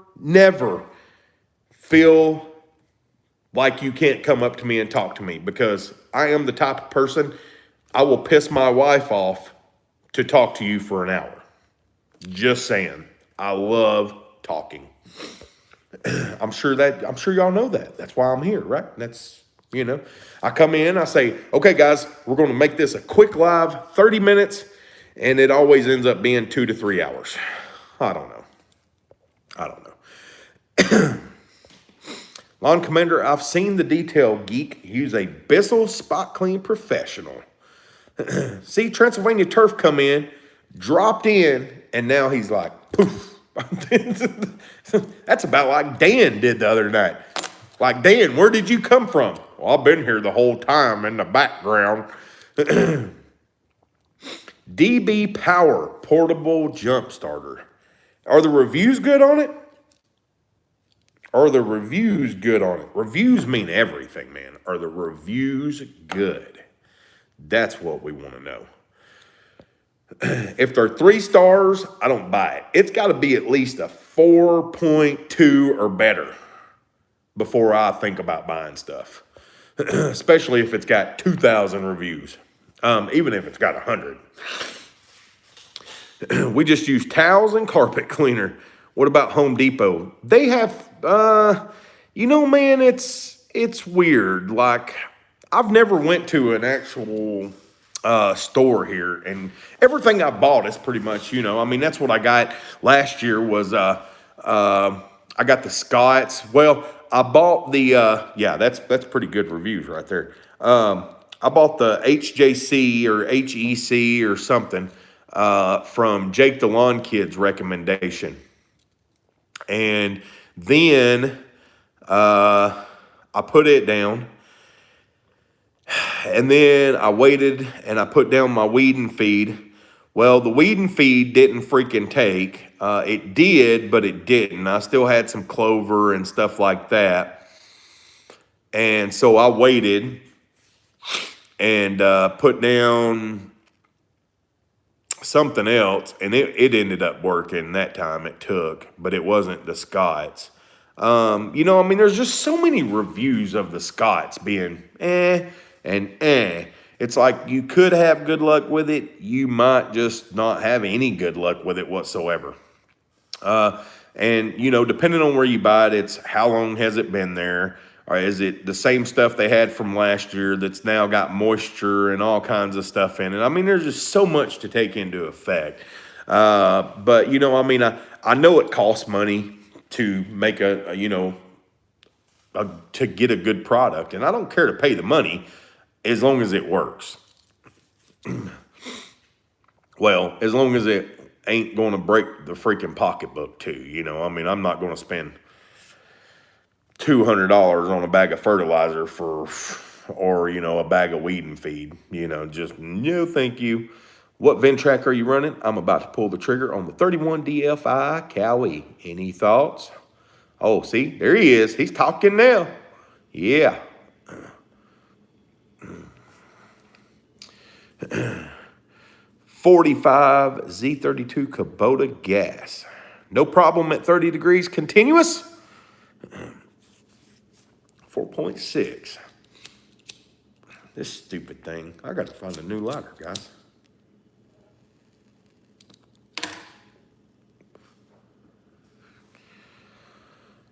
feel like you can't come up to me and talk to me, because I am the type of person, I will piss my wife off to talk to you for an hour. Just saying. I love talking. I'm sure y'all know that. That's why I'm here, right? That's, I come in, I say, okay, guys, we're going to make this a quick live, 30 minutes, and it always ends up being 2 to 3 hours. I don't know. Lawn Commander, I've seen the Detail Geek use a Bissell Spot Clean Professional. See, Transylvania Turf come in, dropped in, and now he's like, poof. That's about like Dan did the other night. Like, Dan, where did you come from? Well, I've been here the whole time in the background. DB Power Portable Jump Starter. Are the reviews good on it? Reviews mean everything, man. Are the reviews good? That's what we want to know. If they're 3 stars, I don't buy it. It's got to be at least a 4.2 or better before I think about buying stuff. Especially if it's got 2,000 reviews. Even if it's got 100. We just use towels and carpet cleaner. What about Home Depot? They have, man, it's weird. Like, I've never went to an actual store here, and everything I bought is pretty much, I mean, that's what I got last year was I got the Scots. Well, I bought the yeah, that's pretty good reviews right there. I bought the HJC or HEC or something from Jake the Lawn Kid's recommendation, and then I put it down. And then I waited and I put down my weed and feed. Well, the weed and feed didn't freaking take. It did, but it didn't. I still had some clover and stuff like that. And so I waited and put down something else. And it ended up working that time it took, but it wasn't the Scots. I mean, there's just so many reviews of the Scots being and It's like you could have good luck with it. You might just not have any good luck with it whatsoever. Depending on where you buy it, it's how long has it been there? Or is it the same stuff they had from last year that's now got moisture and all kinds of stuff in it? I mean, there's just so much to take into effect. I know it costs money to make to get a good product, and I don't care to pay the money as long as it works. Well, as long as it ain't going to break the freaking pocketbook too, I'm not going to spend $200 on a bag of fertilizer or a bag of weed and feed, just no, thank you. What Ventrac are you running? I'm about to pull the trigger on the 31 DFI Cowie. Any thoughts? Oh, see, there he is. He's talking now. Yeah. 45 Z32 Kubota gas. No problem at 30 degrees continuous. 4.6. This stupid thing. I got to find a new lighter, guys.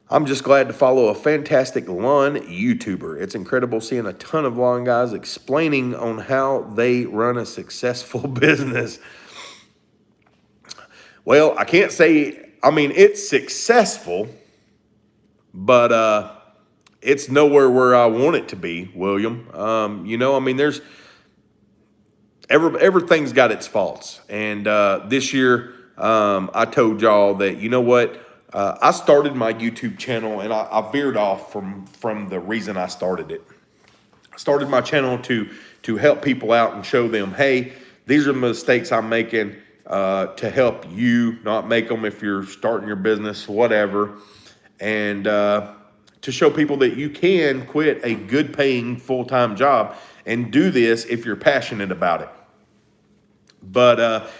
I'm just glad to follow a fantastic lawn YouTuber. It's incredible seeing a ton of lawn guys explaining on how they run a successful business. Well, I can't say, it's successful, but it's nowhere where I want it to be, William. There's everything's got its faults. And this year, I told y'all that, you know what? I started my YouTube channel, and I veered off from the reason I started it. I started my channel to help people out and show them, hey, these are the mistakes I'm making to help you not make them if you're starting your business, whatever. And to show people that you can quit a good-paying full-time job and do this if you're passionate about it. But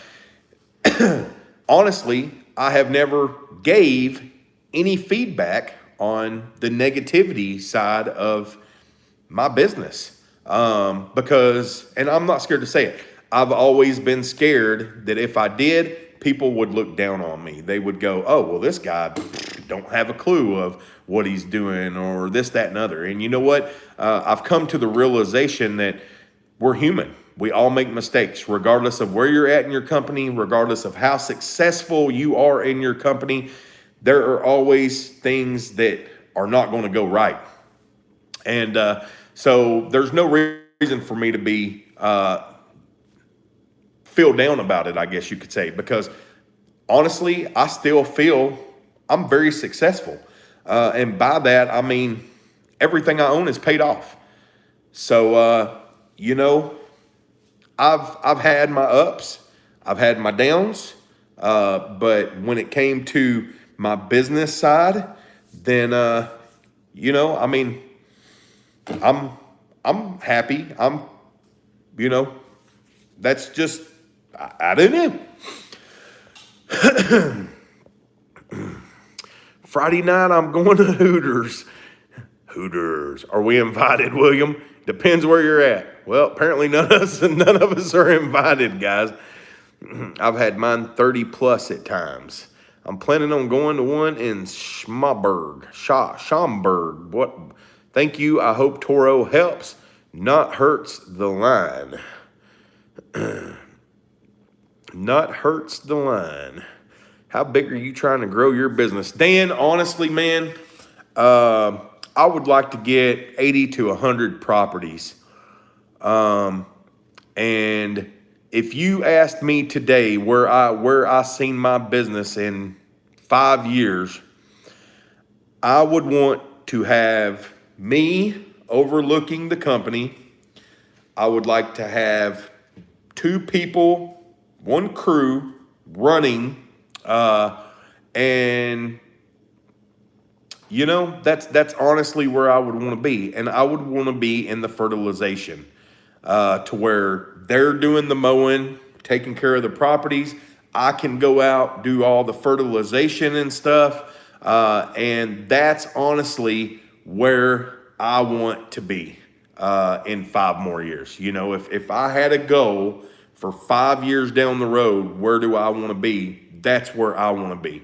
honestly, I have never gave any feedback on the negativity side of my business. Because, and I'm not scared to say it, I've always been scared that if I did, people would look down on me. They would go, oh, well, this guy don't have a clue of what he's doing or this, that, and other. And you know what? I've come to the realization that we're human. We all make mistakes, regardless of where you're at in your company, regardless of how successful you are in your company. There are always things that are not going to go right. And so there's no reason for me to be feel down about it, I guess you could say, because honestly, I still feel I'm very successful. And by that, I mean, everything I own is paid off. So, I've had my ups, I've had my downs, but when it came to my business side, then I'm happy. That's just I don't know. Friday night I'm going to Hooters. Hooters. Are we invited, William? Depends where you're at. Well, apparently none of us are invited, guys. I've had mine 30 plus at times. I'm planning on going to one in Schaumburg. What? Thank you. I hope Toro helps, not hurts the line. Nut hurts the line. How big are you trying to grow your business? Dan, honestly, man, I would like to get 80 to 100 properties. And if you asked me today where I seen my business in 5 years, I would want to have me overlooking the company. I would like to have 2 people, 1 crew running, and that's honestly where I would want to be, and I would want to be in the fertilization, to where they're doing the mowing, taking care of the properties. I can go out, do all the fertilization and stuff, and that's honestly where I want to be in 5 more years. If I had a goal for 5 years down the road, where do I want to be? That's where I want to be.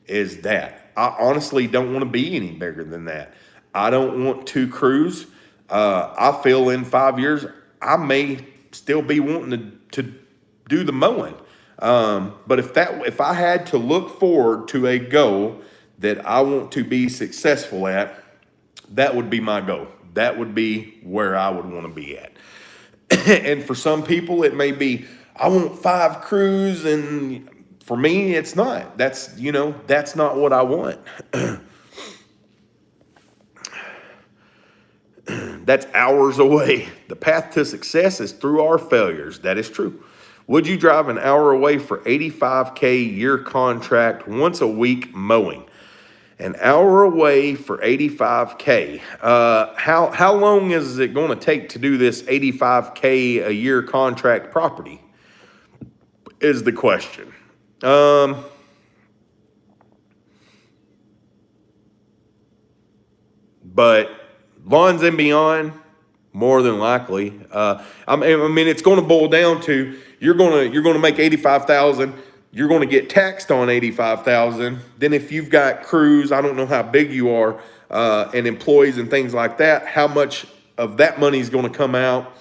Is that I honestly don't want to be any bigger than that. I don't want 2 crews. I feel in 5 years I may still be wanting to do the mowing. But if I had to look forward to a goal that I want to be successful at, that would be my goal. That would be where I would want to be at. And for some people, it may be, I want 5 crews, and for me, it's not. That's not what I want. That's hours away. The path to success is through our failures. That is true. Would you drive an hour away for $85K year contract once a week mowing? An hour away for $85K. How long is it going to take to do this $85K a year contract property? Is the question. But Lawns and Beyond, more than likely. I mean, it's going to boil down to you're going to make 85,000. You're going to get taxed on 85,000. Then if you've got crews, I don't know how big you are, and employees and things like that, how much of that money is going to come out?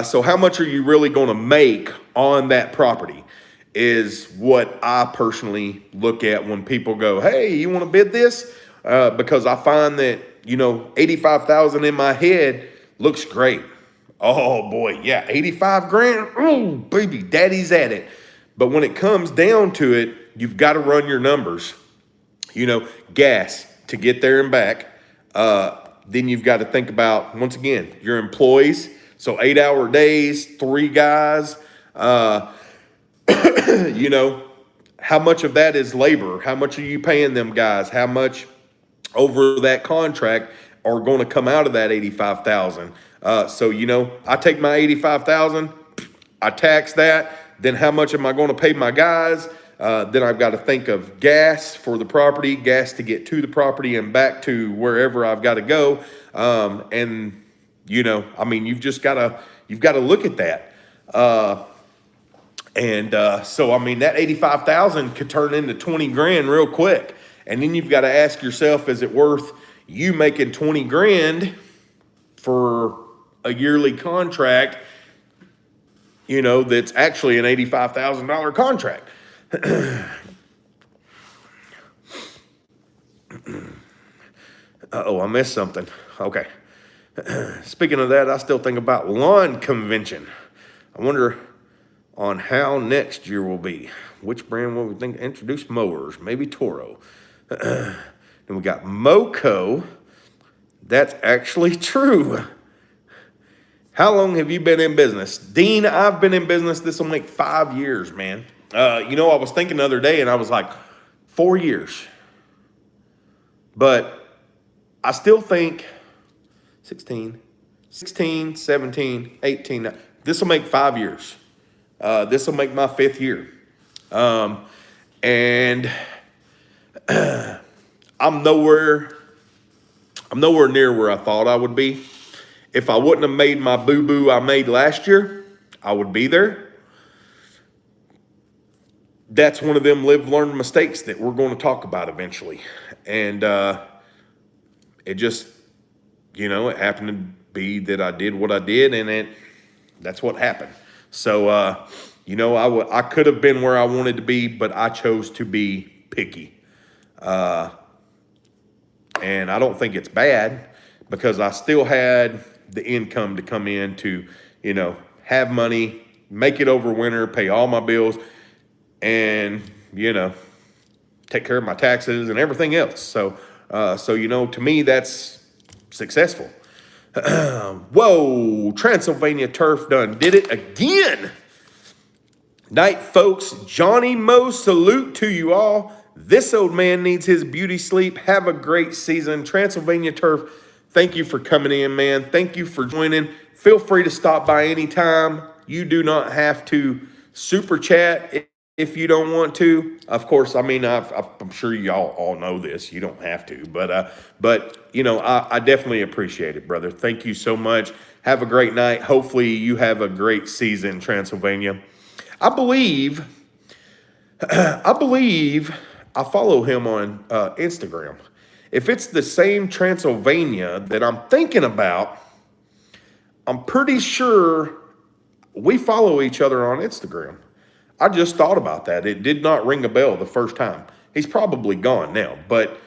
So how much are you really going to make on that property is what I personally look at when people go, hey, you want to bid this? Because I find that, 85,000 in my head looks great. Oh boy, yeah, 85 grand. Oh, baby, daddy's at it. But when it comes down to it, you've got to run your numbers. Gas to get there and back. Then you've got to think about, once again, your employees. So 8-hour days, 3 guys. How much of that is labor? How much are you paying them guys? How much over that contract are going to come out of that 85,000? So, I take my 85,000, I tax that. Then how much am I going to pay my guys? Then I've got to think of gas for the property, gas to get to the property and back to wherever I've got to go. You've just got to look at that. So that 85,000 could turn into 20 grand real quick. And then you've got to ask yourself, is it worth you making 20 grand for a yearly contract, that's actually an $85,000 contract? Uh-oh, I missed something. Okay. Speaking of that, I still think about lawn convention. I wonder on how next year will be. Which brand will we think introduce mowers? Maybe Toro. Then we got Moco. That's actually true. How long have you been in business? Dean, I've been in business. This will make 5 years, man. I was thinking the other day and I was like, 4 years. But I still think 16, 17, 18. This will make 5 years. This will make my 5th year. And I'm nowhere near where I thought I would be. If I wouldn't have made my boo-boo I made last year, I would be there. That's one of them live, learn mistakes that we're going to talk about eventually. And it just, it happened to be that I did what I did, and that's what happened. So, you know, I could have been where I wanted to be, but I chose to be picky. And I don't think it's bad because I still had the income to come in to, you know, have money, make it over winter, pay all my bills, and, you know, take care of my taxes and everything else. So you know, to me, that's successful. Whoa, Transylvania Turf done did it again. Night, folks. Johnny Mo, salute to you all. This old man needs his beauty sleep. Have a great season. Transylvania Turf, thank you for coming in, man. Thank you for joining. Feel free to stop by anytime. You do not have to super chat if you don't want to. Of course, I mean, I'm sure y'all all know this. You don't have to, but you know, I definitely appreciate it, brother. Thank you so much. Have a great night. Hopefully you have a great season, Transylvania. I believe I follow him on Instagram. If it's the same Transylvania that I'm thinking about, I'm pretty sure we follow each other on Instagram. I just thought about that. It did not ring a bell the first time. He's probably gone now, but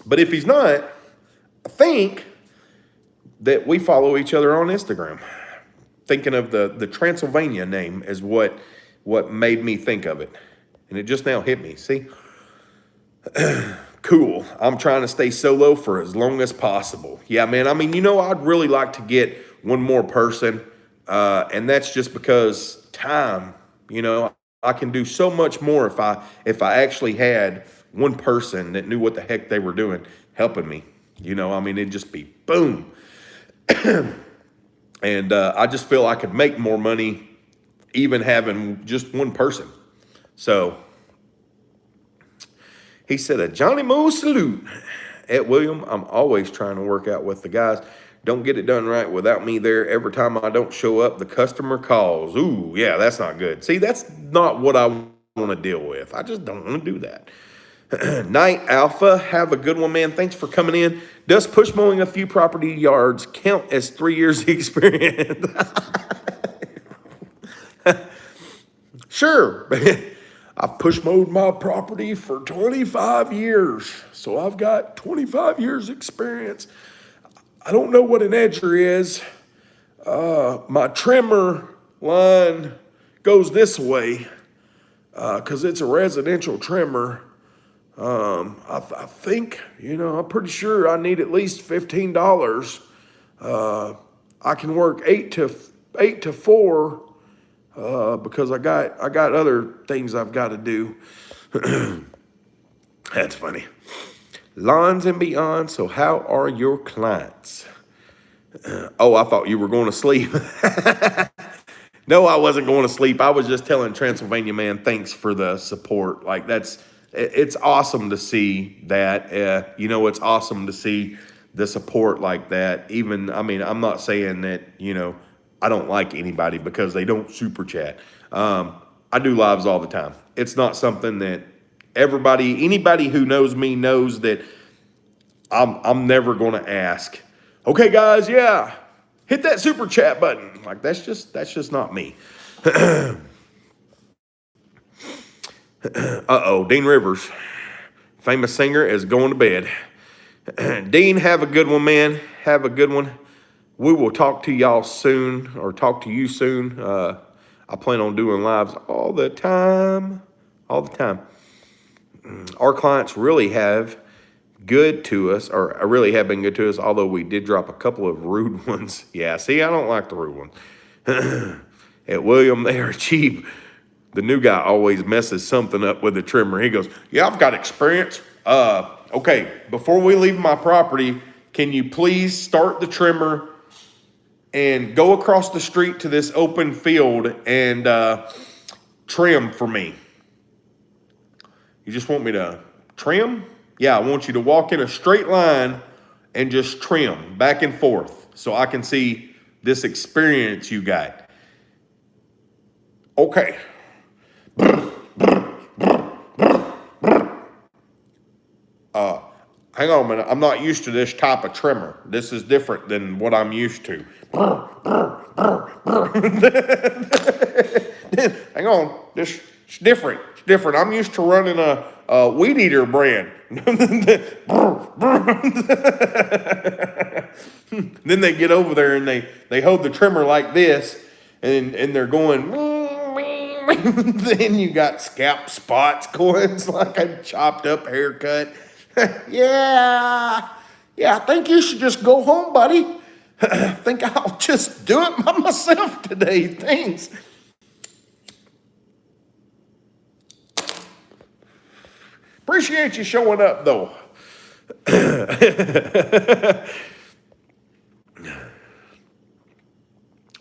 if he's not, I think that we follow each other on Instagram. Thinking of the Transylvania name is what made me think of it. And it just now hit me. See? Cool. I'm trying to stay solo for as long as possible. Yeah, man. I mean, you know, I'd really like to get one more person. And that's just because time, you know, I can do so much more if I actually had one person that knew what the heck they were doing helping me. You know, I mean, it'd just be boom. And I just feel I could make more money even having just one person. So he said, a Johnny Mo salute. At William, I'm always trying to work out with the guys. Don't get it done right without me there. Every time I don't show up, the customer calls. Ooh, yeah, that's not good. See, that's not what I want to deal with. I just don't want to do that. Night Alpha, have a good one, man. Thanks for coming in. Does push mowing a few property yards count as 3 years experience? Sure. I've push mowed my property for 25 years. So I've got 25 years experience. I don't know what an edger is. My trimmer line goes this way because it's a residential trimmer. I think, you know, I'm pretty sure I need at least $15. I can work 8 to 4 because I got other things I've got to do. That's funny. Lawns and beyond. So how are your clients? Oh, I thought you were going to sleep. No, I wasn't going to sleep. I was just telling Transylvania, man, thanks for the support. Like it's awesome to see that. You know, it's awesome to see the support like that. Even, I mean, I'm not saying that, you know, I don't like anybody because they don't super chat. I do lives all the time. It's not something that anybody who knows me knows that I'm never going to ask, okay, guys, yeah, hit that super chat button. Like, that's just not me. Uh-oh, Dean Rivers, famous singer, is going to bed. Dean, have a good one, man. Have a good one. We will talk to y'all soon, or talk to you soon. I plan on doing lives all the time. All the time. Our clients really have good to us, or really have been good to us, although we did drop a couple of rude ones. Yeah, see, I don't like the rude ones. At William, they are cheap. The new guy always messes something up with the trimmer. He goes, yeah, I've got experience. Okay, before we leave my property, can you please start the trimmer and go across the street to this open field and trim for me? You just want me to trim? Yeah, I want you to walk in a straight line and just trim back and forth so I can see this experience you got. Okay. Hang on a minute. I'm not used to this type of trimmer. This is different than what I'm used to. Hang on, this it's different. It's different. I'm used to running a weed eater brand. Then they get over there and they hold the trimmer like this, and they're going. Then you got scalp spots going. It's like a chopped up haircut. Yeah, I think you should just go home, buddy. I think I'll just do it by myself today. Thanks. Appreciate you showing up, though.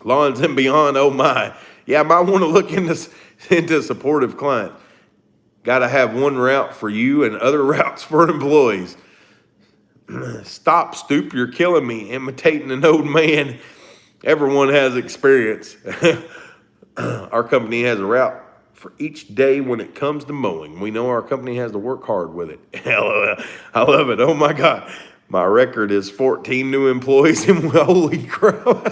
Lawns and beyond, oh my. Yeah, I might want to look into supportive client. Got to have one route for you and other routes for employees. Stop, Stoop, you're killing me. Imitating an old man. Everyone has experience. Our company has a route for each day when it comes to mowing. We know our company has to work hard with it. I love it. Oh my God. My record is 14 new employees and holy crap.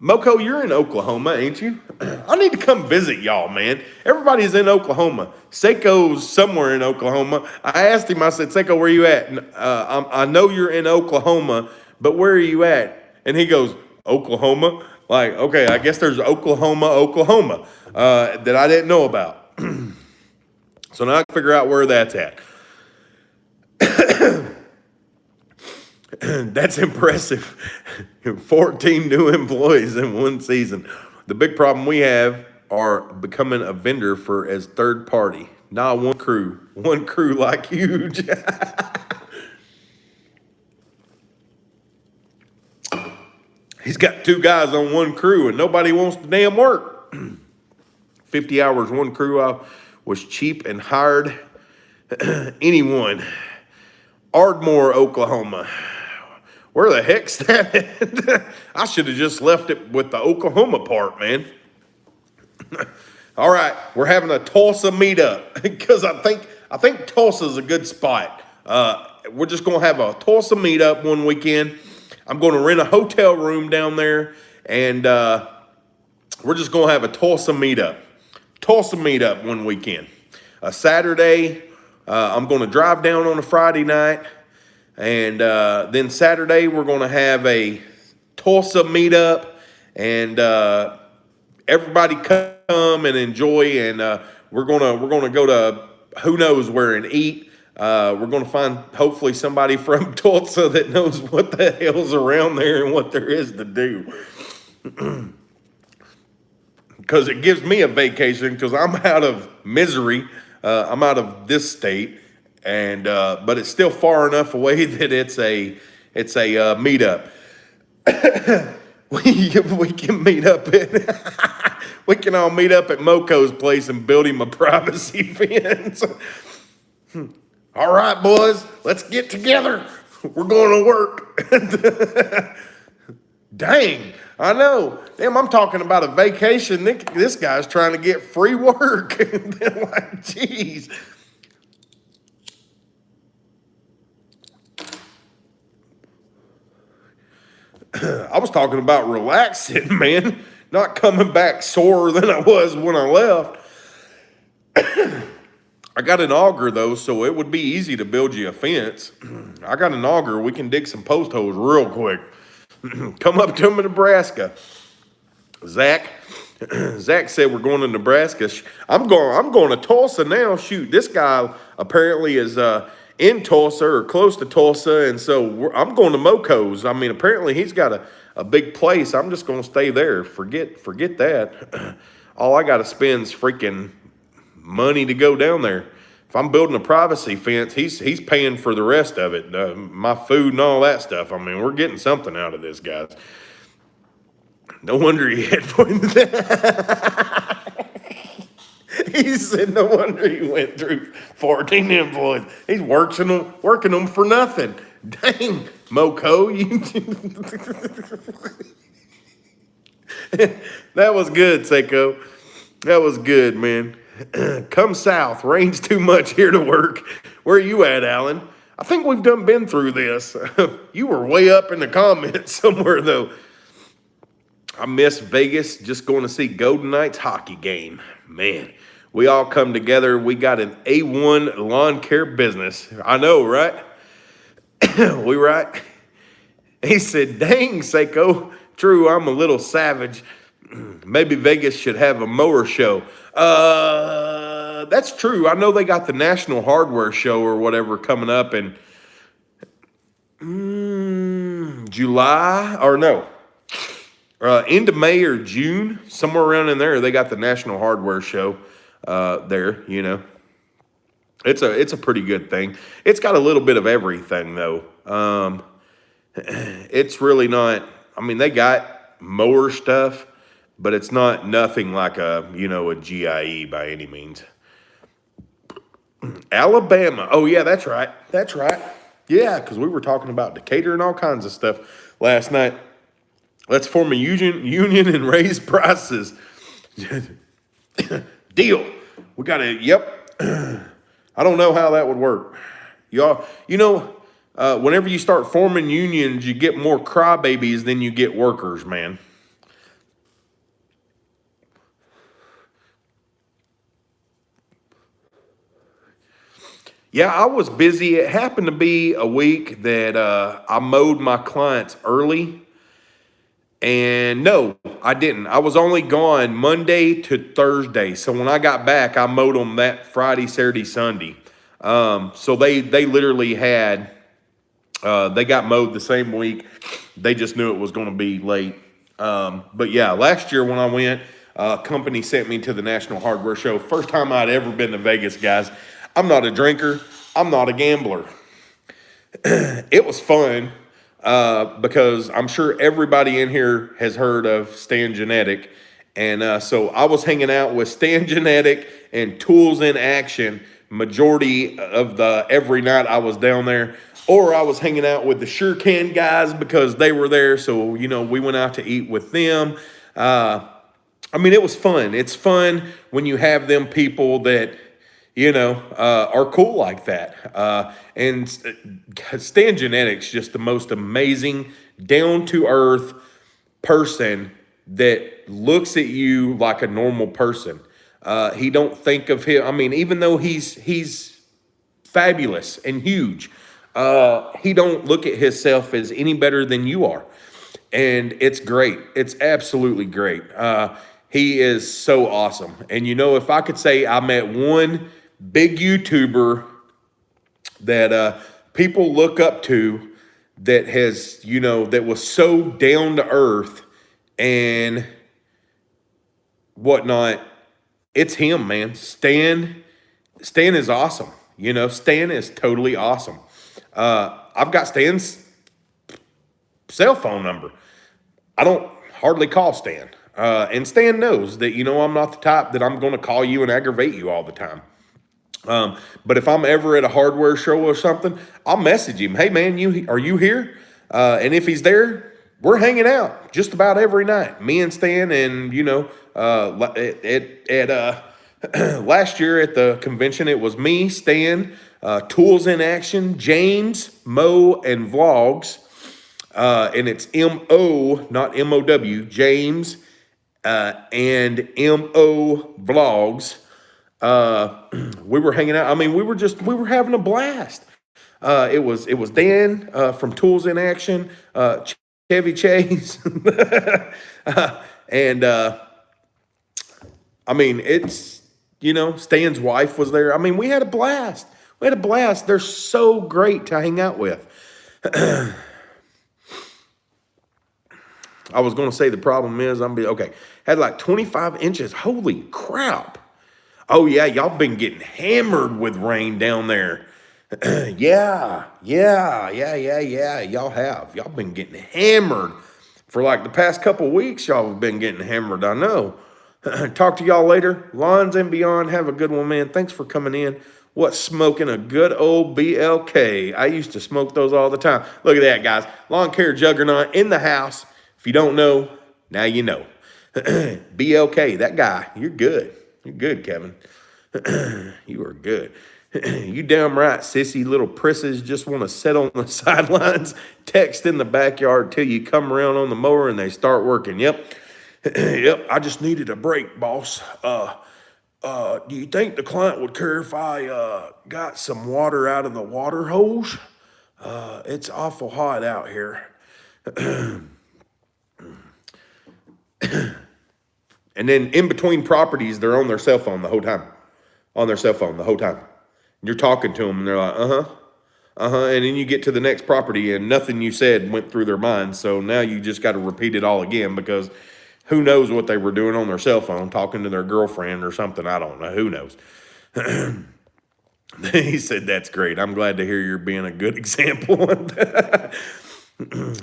Moco, you're in Oklahoma, ain't you? I need to come visit y'all, man. Everybody's in Oklahoma. Seiko's somewhere in Oklahoma. I asked him, I said, Seiko, where you at? I know you're in Oklahoma, but where are you at? And he goes, Oklahoma? Like, okay, I guess there's Oklahoma, that I didn't know about. So now I can figure out where that's at. That's impressive. 14 new employees in one season. The big problem we have are becoming a vendor for as third party. Nah, one crew like huge. He's got 2 guys on one crew and nobody wants to damn work. 50 hours, one crew was cheap and hired anyone. Ardmore, Oklahoma. Where the heck's that at? I should have just left it with the Oklahoma part, man. All right, we're having a Tulsa meetup because I think Tulsa's a good spot. We're just gonna have a Tulsa meetup one weekend. I'm gonna rent a hotel room down there, and we're just gonna have a Tulsa meetup. Tulsa meetup one weekend. A Saturday, I'm gonna drive down on a Friday night. And then Saturday, we're going to have a Tulsa meetup, and everybody come and enjoy. And we're gonna go to who knows where and eat. We're going to find hopefully somebody from Tulsa that knows what the hell's around there and what there is to do. Because it gives me a vacation because I'm out of misery. I'm out of this state. And but it's still far enough away that it's a meetup. we can meet up at we can all meet up at Moco's place and build him a privacy fence. All right, boys, let's get together. We're going to work. Dang, I know. Damn, I'm talking about a vacation. This guy's trying to get free work. They're like, geez. I was talking about relaxing, man, not coming back sorer than I was when I left. I got an auger, though, so it would be easy to build you a fence. I got an auger. We can dig some post holes real quick. Come up to Nebraska. Zach said we're going to Nebraska. I'm going to Tulsa now. Shoot, this guy apparently is in Tulsa or close to Tulsa, and so I'm going to Moco's. I mean, apparently he's got a big place. I'm just going to stay there. Forget that. All I got to spend is freaking money to go down there. If I'm building a privacy fence, he's paying for the rest of it, my food and all that stuff. I mean, we're getting something out of this, guys. No wonder he had fun. He said, no wonder he went through 14 employees. He's working them for nothing. Dang, Moco. That was good, Seiko. That was good, man. Come south. Rain's too much here to work. Where are you at, Alan? I think we've been through this. You were way up in the comments somewhere, though. I miss Vegas, just going to see Golden Knights hockey game. Man, we all come together. We got an A1 lawn care business. I know, right? We right? He said, dang, Seiko. True, I'm a little savage. Maybe Vegas should have a mower show. That's true. I know they got the National Hardware Show or whatever coming up in July, or no, end of May or June, somewhere around in there. They got the National Hardware Show there. You know, it's a pretty good thing. It's got a little bit of everything though. It's really not. I mean, they got mower stuff, but it's not nothing like a GIE by any means. Alabama. Oh yeah, that's right. That's right. Yeah, because we were talking about Decatur and all kinds of stuff last night. Let's form a union and raise prices. Deal. We got to. Yep. I don't know how that would work. Y'all, whenever you start forming unions, you get more crybabies than you get workers, man. Yeah, I was busy. It happened to be a week that I mowed my clients early. And no, I didn't. I was only gone Monday to Thursday. So when I got back, I mowed them that Friday, Saturday, Sunday. So they literally had, they got mowed the same week. They just knew it was going to be late. But yeah, last year when I went, company sent me to the National Hardware Show. First time I'd ever been to Vegas, guys. I'm not a drinker. I'm not a gambler. It was fun because I'm sure everybody in here has heard of Stan Genetic. And so I was hanging out with Stan Genetic and Tools in Action majority of every night I was down there. Or I was hanging out with the Sure Can guys because they were there. So, we went out to eat with them. I mean, it was fun. It's fun when you have them people that, are cool like that. And Stan Genetic's just the most amazing, down-to-earth person that looks at you like a normal person. He don't think of him. I mean, even though he's fabulous and huge, he don't look at himself as any better than you are. And it's great. It's absolutely great. He is so awesome. And if I could say I met one big YouTuber that people look up to that has, that was so down to earth and whatnot, it's him, man. Stan is awesome. Stan is totally awesome. I've got Stan's cell phone number. I don't hardly call Stan. And Stan knows that, I'm not the type that I'm going to call you and aggravate you all the time. But if I'm ever at a hardware show or something, I'll message him. Hey man, are you here? And if he's there, we're hanging out just about every night. Me and Stan, and last year at the convention, it was me, Stan, Tools in Action, James, Mo, and Vlogs. And it's M-O, not M-O-W, James, and M-O Vlogs. We were hanging out. I mean, we were having a blast. It was Dan, from Tools in Action, Chevy Chase. And, I mean, it's, Stan's wife was there. I mean, we had a blast. They're so great to hang out with. I was going to say the problem is, had like 25 inches. Holy crap. Oh, yeah, y'all been getting hammered with rain down there. Yeah. Y'all have. Y'all been getting hammered. For like the past couple weeks, y'all have been getting hammered, I know. Talk to y'all later. Lawns and beyond. Have a good one, man. Thanks for coming in. What's smoking a good old BLK? I used to smoke those all the time. Look at that, guys. Lawn care juggernaut in the house. If you don't know, now you know. BLK, that guy, you're good. You're good, Kevin. You are good. You damn right, sissy little prisses just want to sit on the sidelines, text in the backyard till you come around on the mower and they start working. Yep. Yep, I just needed a break, boss. Do you think the client would care if I got some water out of the water hose? It's awful hot out here. And then in between properties, they're on their cell phone the whole time. On their cell phone the whole time. You're talking to them and they're like, and then you get to the next property and nothing you said went through their mind. So now you just got to repeat it all again because who knows what they were doing on their cell phone, talking to their girlfriend or something. I don't know. Who knows? He said, that's great. I'm glad to hear you're being a good example.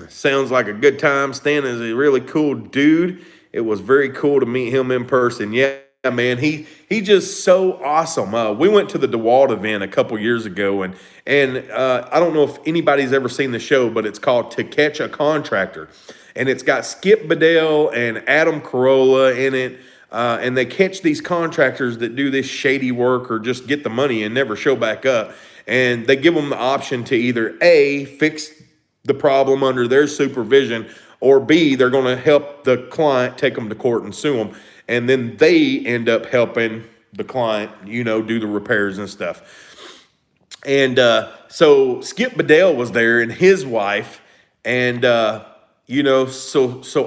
Sounds like a good time. Stan is a really cool dude. It was very cool to meet him in person. Yeah, man, he just so awesome. We went to the DeWalt event a couple years ago, and I don't know if anybody's ever seen the show, but it's called To Catch a Contractor, and it's got Skip Bedell and Adam Carolla in it, and they catch these contractors that do this shady work or just get the money and never show back up, and they give them the option to either A, fix the problem under their supervision, or B, they're going to help the client take them to court and sue them. And then they end up helping the client, do the repairs and stuff. And so Skip Bedell was there and his wife. And, so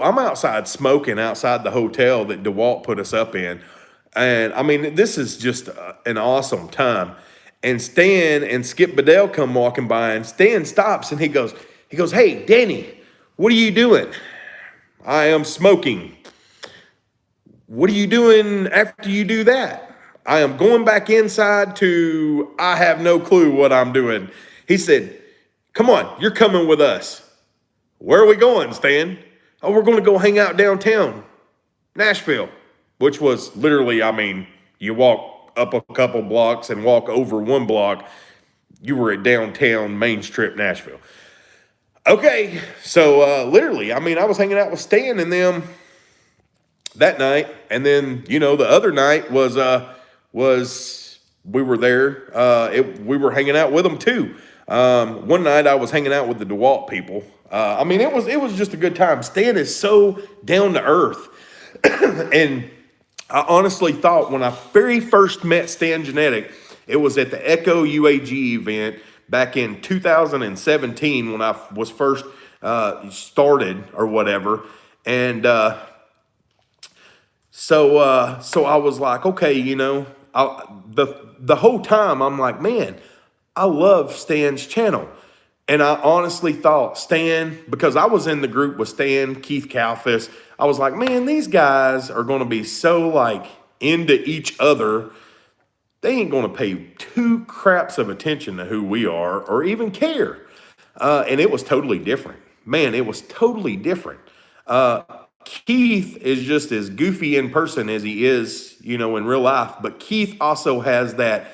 I'm outside smoking outside the hotel that DeWalt put us up in. And, I mean, this is just an awesome time. And Stan and Skip Bedell come walking by, and Stan stops and he goes, hey, Danny, what are you doing? I am smoking. What are you doing after you do that? I am going back inside to, I have no clue what I'm doing. He said, come on, you're coming with us. Where are we going, Stan? Oh, we're going to go hang out downtown, Nashville, which was literally, you walk up a couple blocks and walk over one block. You were at downtown Main Strip, Nashville. Okay, so literally, I was hanging out with Stan and them that night, and then the other night was we were there. We were hanging out with them too. One night I was hanging out with the DeWalt people. It was just a good time. Stan is so down to earth, and I honestly thought when I very first met Stan Genetic, it was at the Echo UAG event back in 2017 when I was first started or whatever. And so I was like, okay, the whole time I'm like, man, I love Stan's channel. And I honestly thought Stan, because I was in the group with Stan, Keith Kalfas, I was like, man, these guys are going to be so like into each other. They ain't going to pay two craps of attention to who we are or even care. And it was totally different. Man, it was totally different. Keith is just as goofy in person as he is, in real life. But Keith also has that,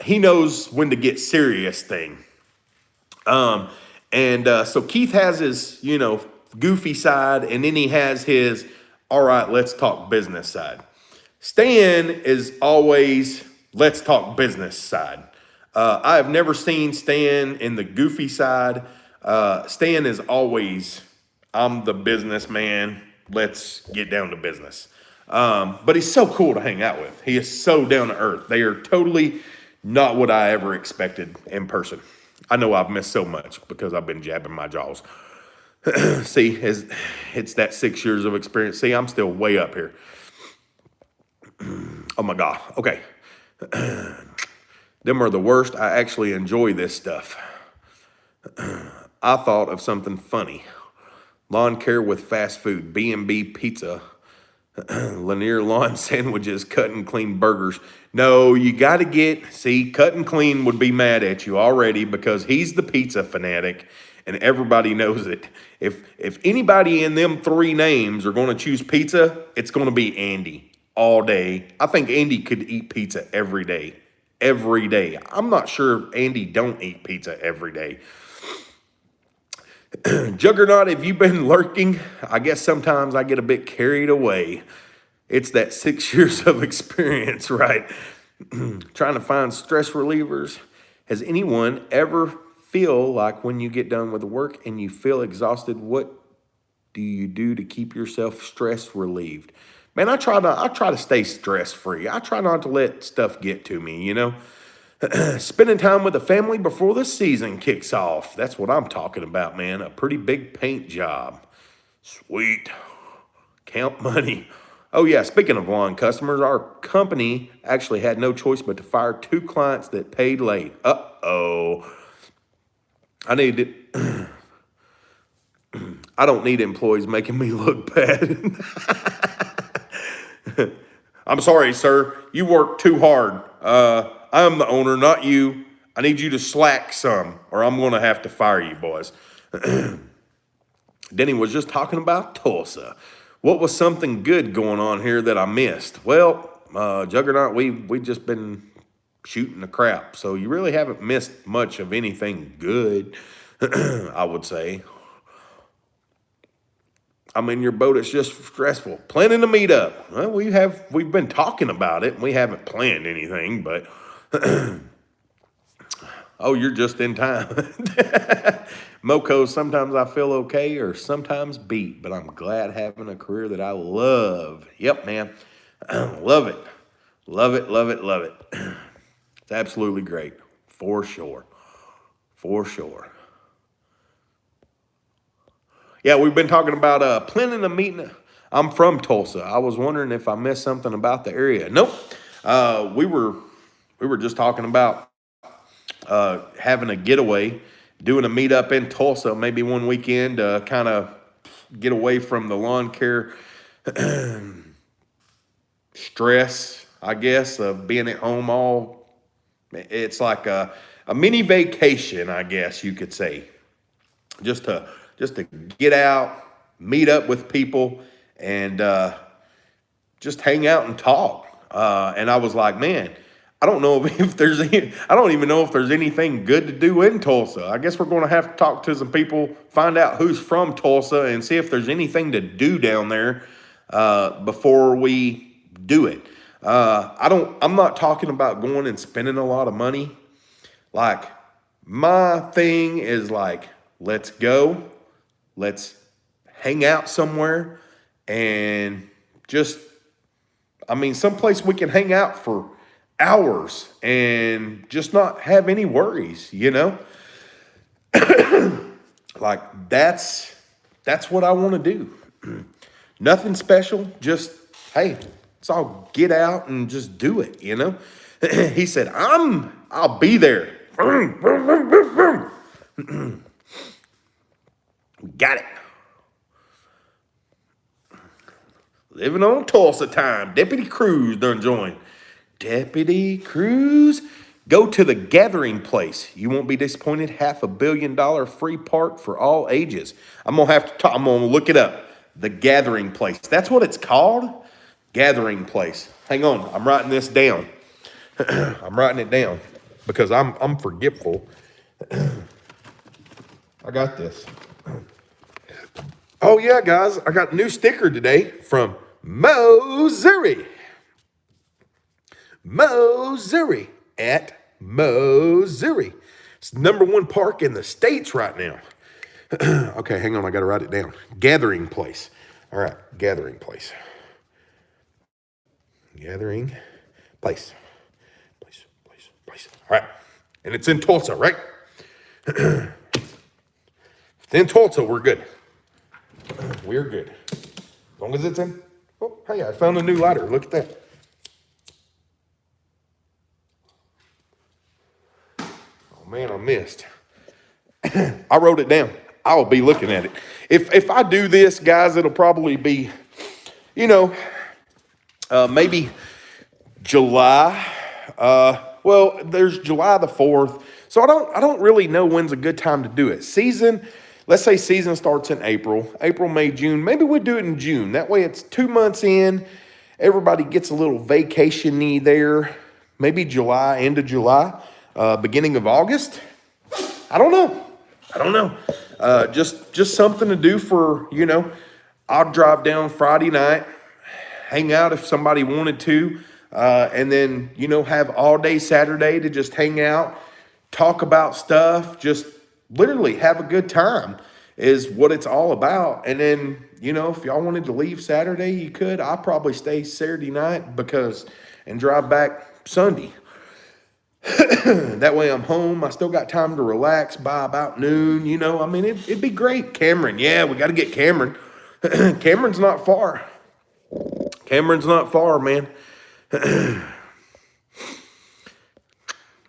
he knows when to get serious thing. So Keith has his, goofy side, and then he has his, all right, let's talk business side. Stan is always, let's talk business side. I have never seen Stan in the goofy side. Stan is always, I'm the businessman. Let's get down to business. But he's so cool to hang out with. He is so down to earth. They are totally not what I ever expected in person. I know I've missed so much because I've been jabbing my jaws. See, it's that 6 years of experience. See, I'm still way up here. Oh my God. Okay. Them are the worst. I actually enjoy this stuff. I thought of something funny. Lawn care with fast food, B&B pizza, Lanier lawn sandwiches, cut and clean burgers. No, you got to cut and clean would be mad at you already because he's the pizza fanatic and everybody knows it. If anybody in them three names are going to choose pizza, it's going to be Andy. All day. I think Andy could eat pizza every day. Every day. I'm not sure if Andy don't eat pizza every day. Juggernaut, have you been lurking? I guess sometimes I get a bit carried away. It's that 6 years of experience, right? Trying to find stress relievers. Has anyone ever feel like when you get done with work and you feel exhausted, what do you do to keep yourself stress relieved? Man, I try to stay stress free. I try not to let stuff get to me, you know. Spending time with the family before the season kicks off. That's what I'm talking about, man. A pretty big paint job. Sweet. Count money. Oh, yeah, speaking of lawn customers, our company actually had no choice but to fire 2 clients that paid late. Uh-oh. I need it. I don't need employees making me look bad. I'm sorry, sir. You work too hard. I'm the owner, not you. I need you to slack some, or I'm going to have to fire you, boys. Denny was just talking about Tulsa. What was something good going on here that I missed? Well, Juggernaut, we just been shooting the crap, so you really haven't missed much of anything good, I would say. I mean, your boat is just stressful. Planning to meet up. Well, we've been talking about it. We haven't planned anything, but oh, you're just in time. Moco, sometimes I feel okay or sometimes beat, but I'm glad having a career that I love. Yep, man. Love it. Love it, love it, love it. It's absolutely great. For sure. For sure. Yeah, we've been talking about planning a meeting. I'm from Tulsa. I was wondering if I missed something about the area. Nope. We were just talking about having a getaway, doing a meetup in Tulsa, maybe one weekend to kind of get away from the lawn care stress, I guess, of being at home all. It's like a mini vacation, I guess you could say. Just to get out, meet up with people, and just hang out and talk. And I was like, man, I don't know if there's any, I don't even know if there's anything good to do in Tulsa. I guess we're going to have to talk to some people, find out who's from Tulsa, and see if there's anything to do down there before we do it. I'm not talking about going and spending a lot of money. Like, my thing is like, let's go. Let's hang out somewhere and just, I mean, someplace we can hang out for hours and just not have any worries, you know? Like, that's what I want to do. Nothing special, just, hey, let's all get out and just do it, you know? He said, I'll be there. We got it. Living on Tulsa time. Deputy Cruz done joined. Deputy Cruz, go to the gathering place. You won't be disappointed. $500 million free park for all ages. I'm gonna look it up. The gathering place. That's what it's called. Gathering place. Hang on. I'm writing this down. I'm writing it down because I'm forgetful. I got this. Oh, yeah, guys, I got a new sticker today from Missouri. Missouri at Missouri. It's the #1 park in the States right now. Okay, hang on, I got to write it down. Gathering place. All right, gathering place. Gathering place. Place. All right, and it's in Tulsa, right? If it's in Tulsa, we're good. We're good. As long as it's in. Oh, hey, I found a new lighter. Look at that. Oh, man, I missed. I wrote it down. I will be looking at it. If I do this, guys, it'll probably be, maybe July. Well, there's July the 4th. So I don't really know when's a good time to do it. Let's say season starts in April, May, June. Maybe we do it in June. That way it's 2 months in. Everybody gets a little vacation-y there. Maybe July, end of July, beginning of August. I don't know. Just something to do for, I'll drive down Friday night, hang out if somebody wanted to. and then, have all day Saturday to just hang out, talk about stuff, just literally have a good time is what it's all about. And then, if y'all wanted to leave Saturday, you could. I'll probably stay Saturday night and drive back Sunday. That way I'm home. I still got time to relax by about noon. It'd be great. Cameron, yeah, we got to get Cameron. Cameron's not far. Cameron's not far, man.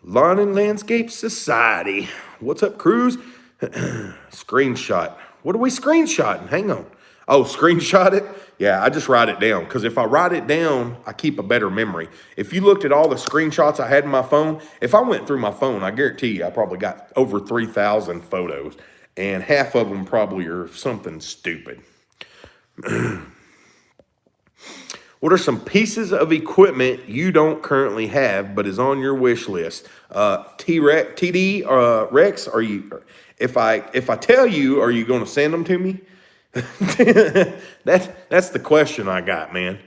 Lawn and Landscape Society. What's up, Cruz? Screenshot. What are we screenshotting? Hang on. Oh, screenshot it? Yeah, I just write it down. Because if I write it down, I keep a better memory. If you looked at all the screenshots I had in my phone, if I went through my phone, I guarantee you I probably got over 3,000 photos. And half of them probably are something stupid. What are some pieces of equipment you don't currently have but is on your wish list? Rex, are you? If I tell you, are you going to send them to me? That's the question I got, man.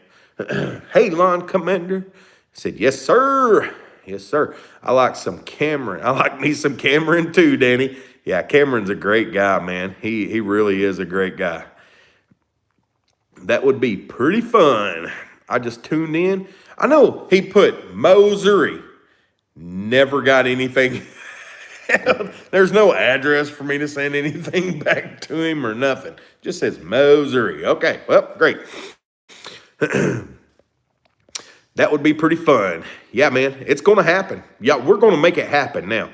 Hey, Lawn Commander. I said, yes, sir. Yes, sir. I like some Cameron. I like me some Cameron too, Danny. Yeah, Cameron's a great guy, man. He really is a great guy. That would be pretty fun. I just tuned in. I know he put Missouri. Never got anything. There's no address for me to send anything back to him or nothing. Just says Missouri. Okay, well, great. That would be pretty fun. Yeah, man, it's going to happen. Yeah, we're going to make it happen now.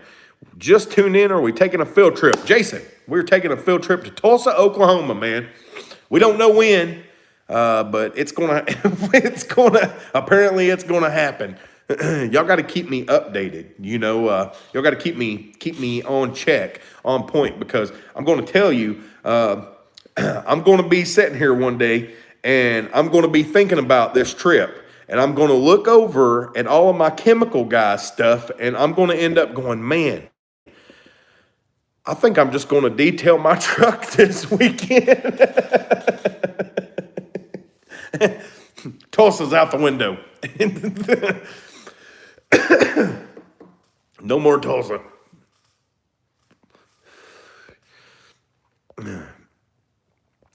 Just tune in, or are we taking a field trip? Jason, we're taking a field trip to Tulsa, Oklahoma, man. We don't know when, but it's gonna, apparently it's gonna happen. Y'all got to keep me updated. Y'all got to keep me on check, on point, because I'm going to tell you, I'm going to be sitting here one day and I'm going to be thinking about this trip, and I'm going to look over at all of my chemical guys stuff, and I'm going to end up going, man, I think I'm just going to detail my truck this weekend. Tulsa's out the window. No more Tulsa.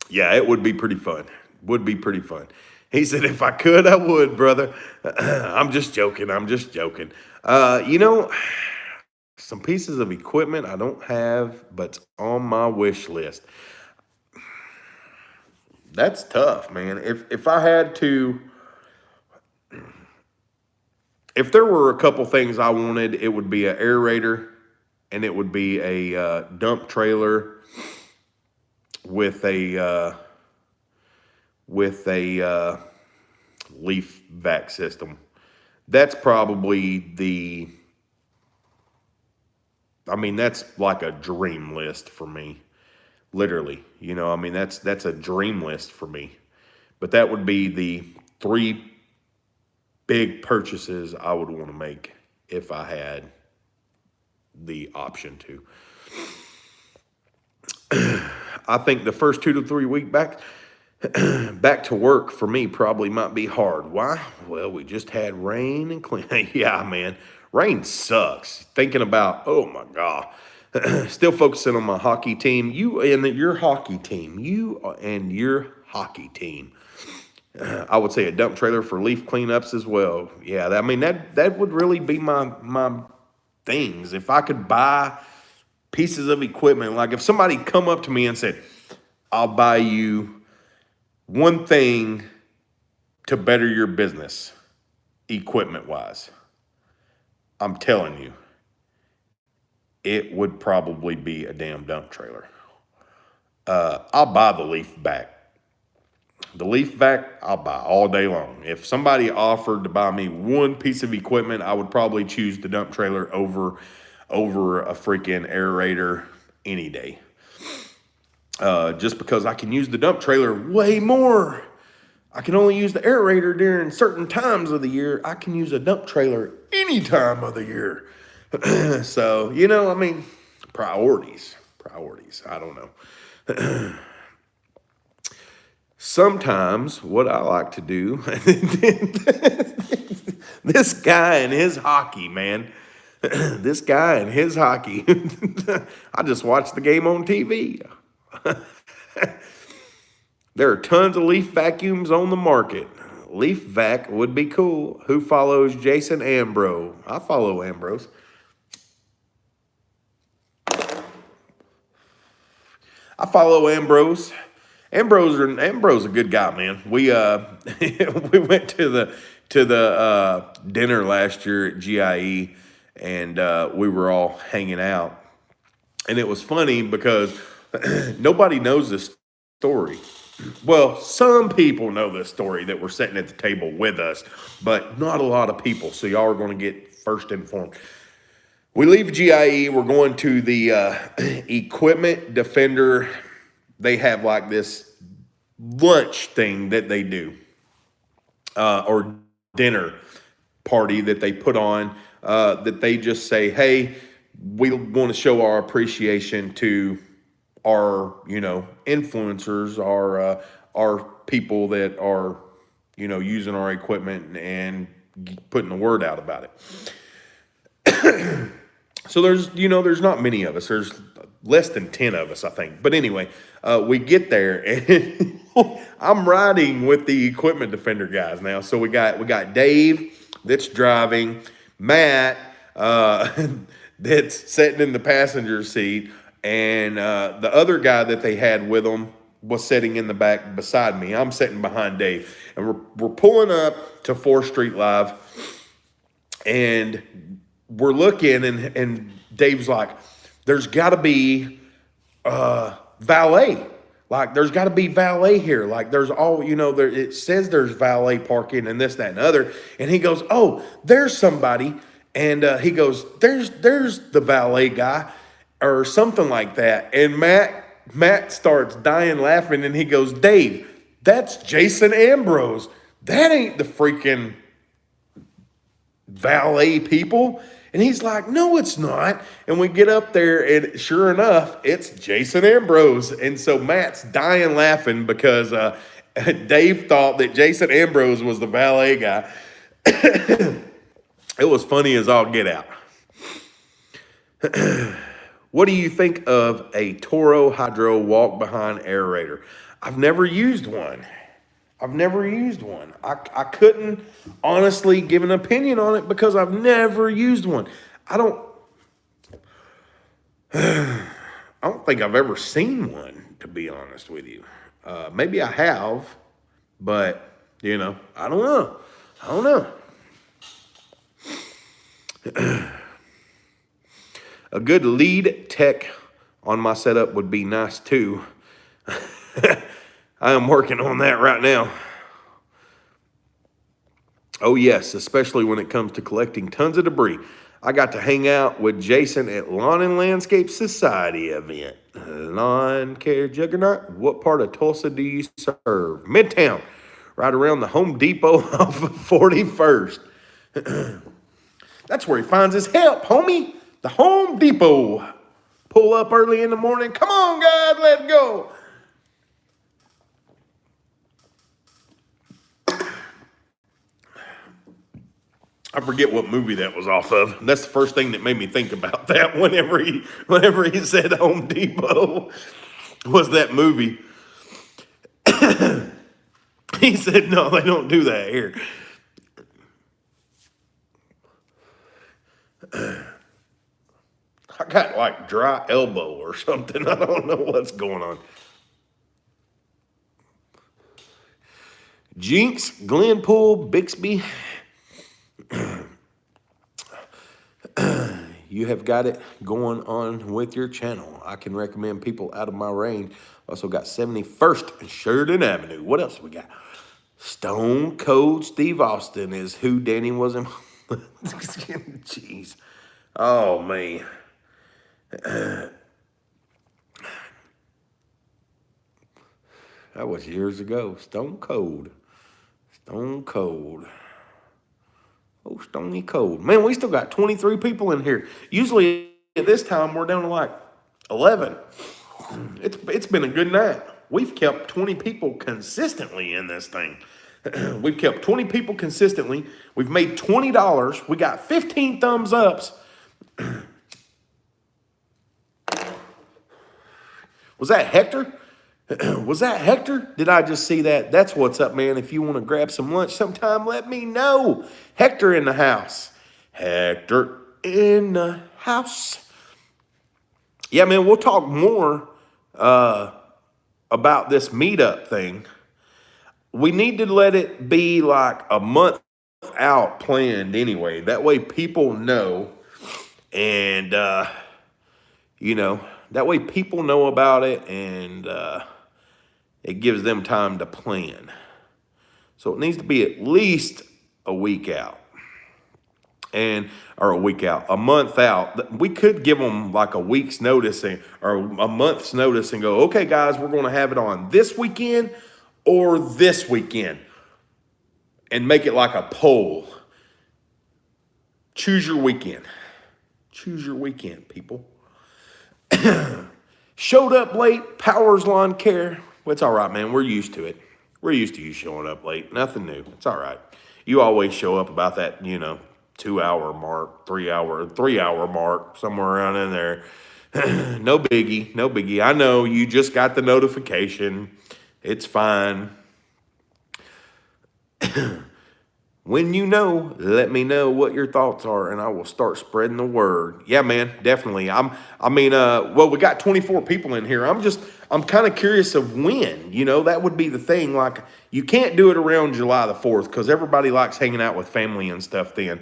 Yeah, it would be pretty fun. Would be pretty fun. He said, if I could, I would, brother. I'm just joking. Some pieces of equipment I don't have, but's on my wish list. That's tough, man. If I had to, if there were a couple things I wanted, it would be an aerator, and it would be a dump trailer with a leaf vac system. That's probably that's like a dream list for me. Literally, that's a dream list for me. But that would be the 3 big purchases I would want to make if I had the option to. I think the first 2 to 3 weeks back to work for me probably might be hard. Why? Well, we just had rain and clean. Yeah, man, rain sucks. Thinking about, oh my God. Still focusing on my hockey team. You and your hockey team. I would say a dump trailer for leaf cleanups as well. Yeah, that would really be my things. If I could buy pieces of equipment, like if somebody come up to me and said, I'll buy you one thing to better your business, equipment-wise, I'm telling you, it would probably be a damn dump trailer. I'll buy the leaf vac. The leaf vac, I'll buy all day long. If somebody offered to buy me one piece of equipment, I would probably choose the dump trailer over a freaking aerator any day. Just because I can use the dump trailer way more. I can only use the aerator during certain times of the year. I can use a dump trailer any time of the year. So, priorities. I don't know. sometimes what I like to do, this guy and his hockey, man. This guy and his hockey. I just watched the game on TV. There are tons of leaf vacuums on the market. Leaf vac would be cool. Who follows Jason Ambrose? I follow Ambrose. I follow Ambrose. Ambrose a good guy, man. We we went to the dinner last year at GIE, and we were all hanging out, and it was funny because nobody knows this story. Well, some people know this story that were sitting at the table with us, but not a lot of people. So y'all are going to get first informed. We leave GIE. We're going to the equipment defender. They have like this lunch thing that they do, or dinner party that they put on, that they just say, hey, we want to show our appreciation to our, influencers, our people that are, using our equipment and putting the word out about it. So there's not many of us. There's less than 10 of us, I think. But anyway, we get there and I'm riding with the equipment defender guys now. So we got Dave that's driving, Matt that's sitting in the passenger seat, and the other guy that they had with them was sitting in the back beside me. I'm sitting behind Dave, and we're pulling up to 4th Street Live, and we're looking, and Dave's like, there's got to be valet. Like, there's got to be valet here. Like, there's all, it says there's valet parking and this, that, and other. And he goes, oh, there's somebody. And he goes, there's the valet guy or something like that. And Matt starts dying laughing, and he goes, Dave, that's Jason Ambrose. That ain't the freaking valet people. And he's like, no, it's not. And we get up there, and sure enough, it's Jason Ambrose. And so Matt's dying laughing because Dave thought that Jason Ambrose was the valet guy. It was funny as all get out. What do you think of a Toro Hydro walk-behind aerator? I've never used one. I couldn't honestly give an opinion on it because I've never used one. I don't think I've ever seen one, to be honest with you. Maybe I have, but I don't know. A good lead tech on my setup would be nice too. I am working on that right now. Oh yes, especially when it comes to collecting tons of debris. I got to hang out with Jason at Lawn and Landscape Society event. Lawn care juggernaut. What part of Tulsa do you serve? Midtown, right around the Home Depot off of 41st. That's where he finds his help, homie. The Home Depot. Pull up early in the morning. Come on, guys, let's go. I forget what movie that was off of. That's the first thing that made me think about that whenever he said Home Depot was that movie. He said, no, they don't do that here. I got like dry elbow or something. I don't know what's going on. Jinx, Glenpool, Bixby. You have got it going on with your channel. I can recommend people out of my range. Also got 71st and Sheridan Avenue. What else we got? Stone Cold Steve Austin is who Danny was in. Jeez. Oh, man. That was years ago. Stone Cold. Stone Cold. Oh, Stony Cold. Man, we still got 23 people in here. Usually at this time, we're down to like 11. It's been a good night. we've kept 20 people consistently in this thing. We've kept 20 people consistently. We've made $20. We got 15 thumbs ups. Was that Hector? Was that Hector? Did I just see that? That's what's up, man. If you want to grab some lunch sometime, let me know. Hector in the house. Hector in the house. Yeah, man, we'll talk more about this meetup thing. We need to let it be like a month out planned anyway. That way people know. And, that way people know about it, and it gives them time to plan. So it needs to be at least a week out. Or a week out, a month out. We could give them like a week's notice or a month's notice and go, okay, guys, we're going to have it on this weekend or this weekend, and make it like a poll. Choose your weekend. Choose your weekend, people. Showed up late, Powers Lawn Care. Well, it's all right, man. We're used to it. We're used to you showing up late. Nothing new. It's all right. You always show up about that, 2-hour mark, 3-hour mark, somewhere around in there. No biggie, no biggie. I know you just got the notification. It's fine. When you know, let me know what your thoughts are, and I will start spreading the word. Yeah, man, definitely. Well, we got 24 people in here. I'm kind of curious of when, that would be the thing. Like, you can't do it around July the 4th because everybody likes hanging out with family and stuff then.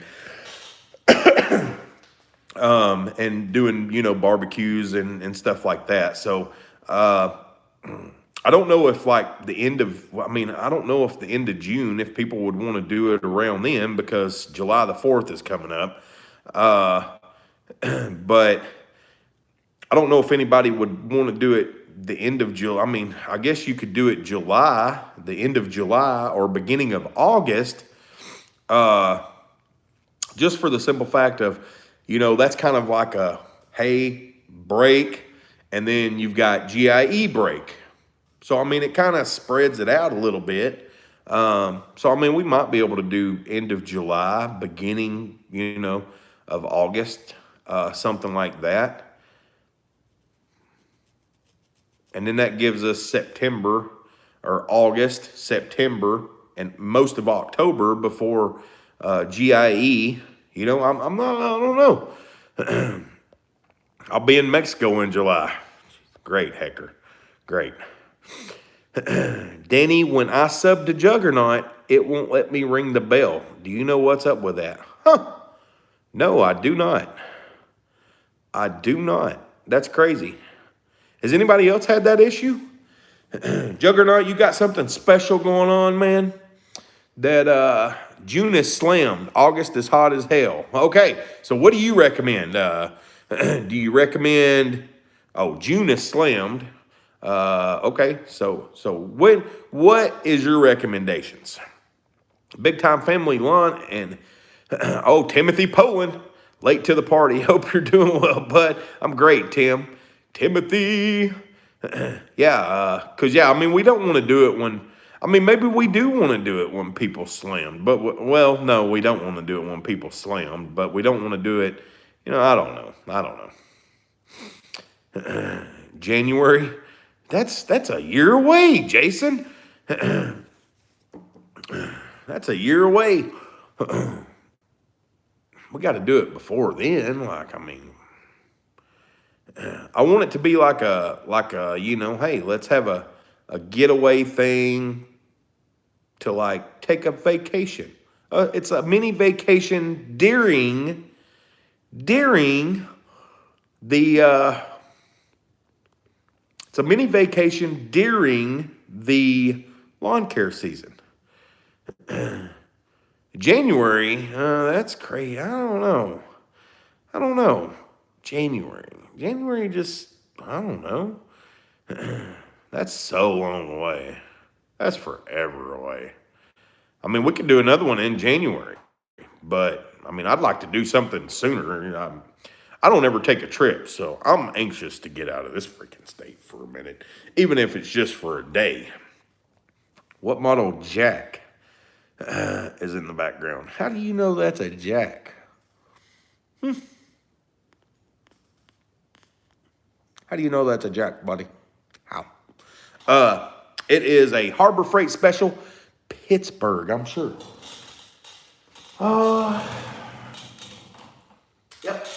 And doing, barbecues and stuff like that. So, I don't know if like I don't know if the end of June, if people would want to do it around then, because July the 4th is coming up. But I don't know if anybody would want to do it the end of July. I guess you could do it the end of July or beginning of August. Just for the simple fact of, that's kind of like a hay break, and then you've got GIE break. So, it kind of spreads it out a little bit. We might be able to do end of July, beginning, of August, something like that. And then that gives us September or August, September, and most of October before GIE. I don't know. I'll be in Mexico in July. Great, Hector. Great. Danny, when I sub to Juggernaut, it won't let me ring the bell. Do you know what's up with that? No, I do not. I do not. That's crazy. Has anybody else had that issue? Juggernaut, you got something special going on, man? That June is slammed. August is hot as hell. Okay, so what do you recommend? Do you recommend... Oh, June is slammed. Okay, so what is your recommendations? Big Time Family Lawn and Timothy Poland, late to the party. Hope you're doing well, bud. I'm great, Timothy. Because we don't want to do it when. Maybe we do want to do it when people slammed, but no, we don't want to do it when people slammed, but we don't want to do it. I don't know. January. That's a year away, Jason. That's a year away. We got to do it before then. I want it to be like a hey, let's have a getaway thing to take a vacation. It's a mini vacation during the. It's a mini vacation during the lawn care season. January, that's crazy. I don't know. January just, I don't know. That's so long away. That's forever away. We could do another one in January, but I'd like to do something sooner. I don't ever take a trip, so I'm anxious to get out of this freaking state for a minute, even if it's just for a day. What model jack is in the background? How do you know that's a jack? How do you know that's a jack, buddy? How? It is a Harbor Freight Special, Pittsburgh, I'm sure. Yep.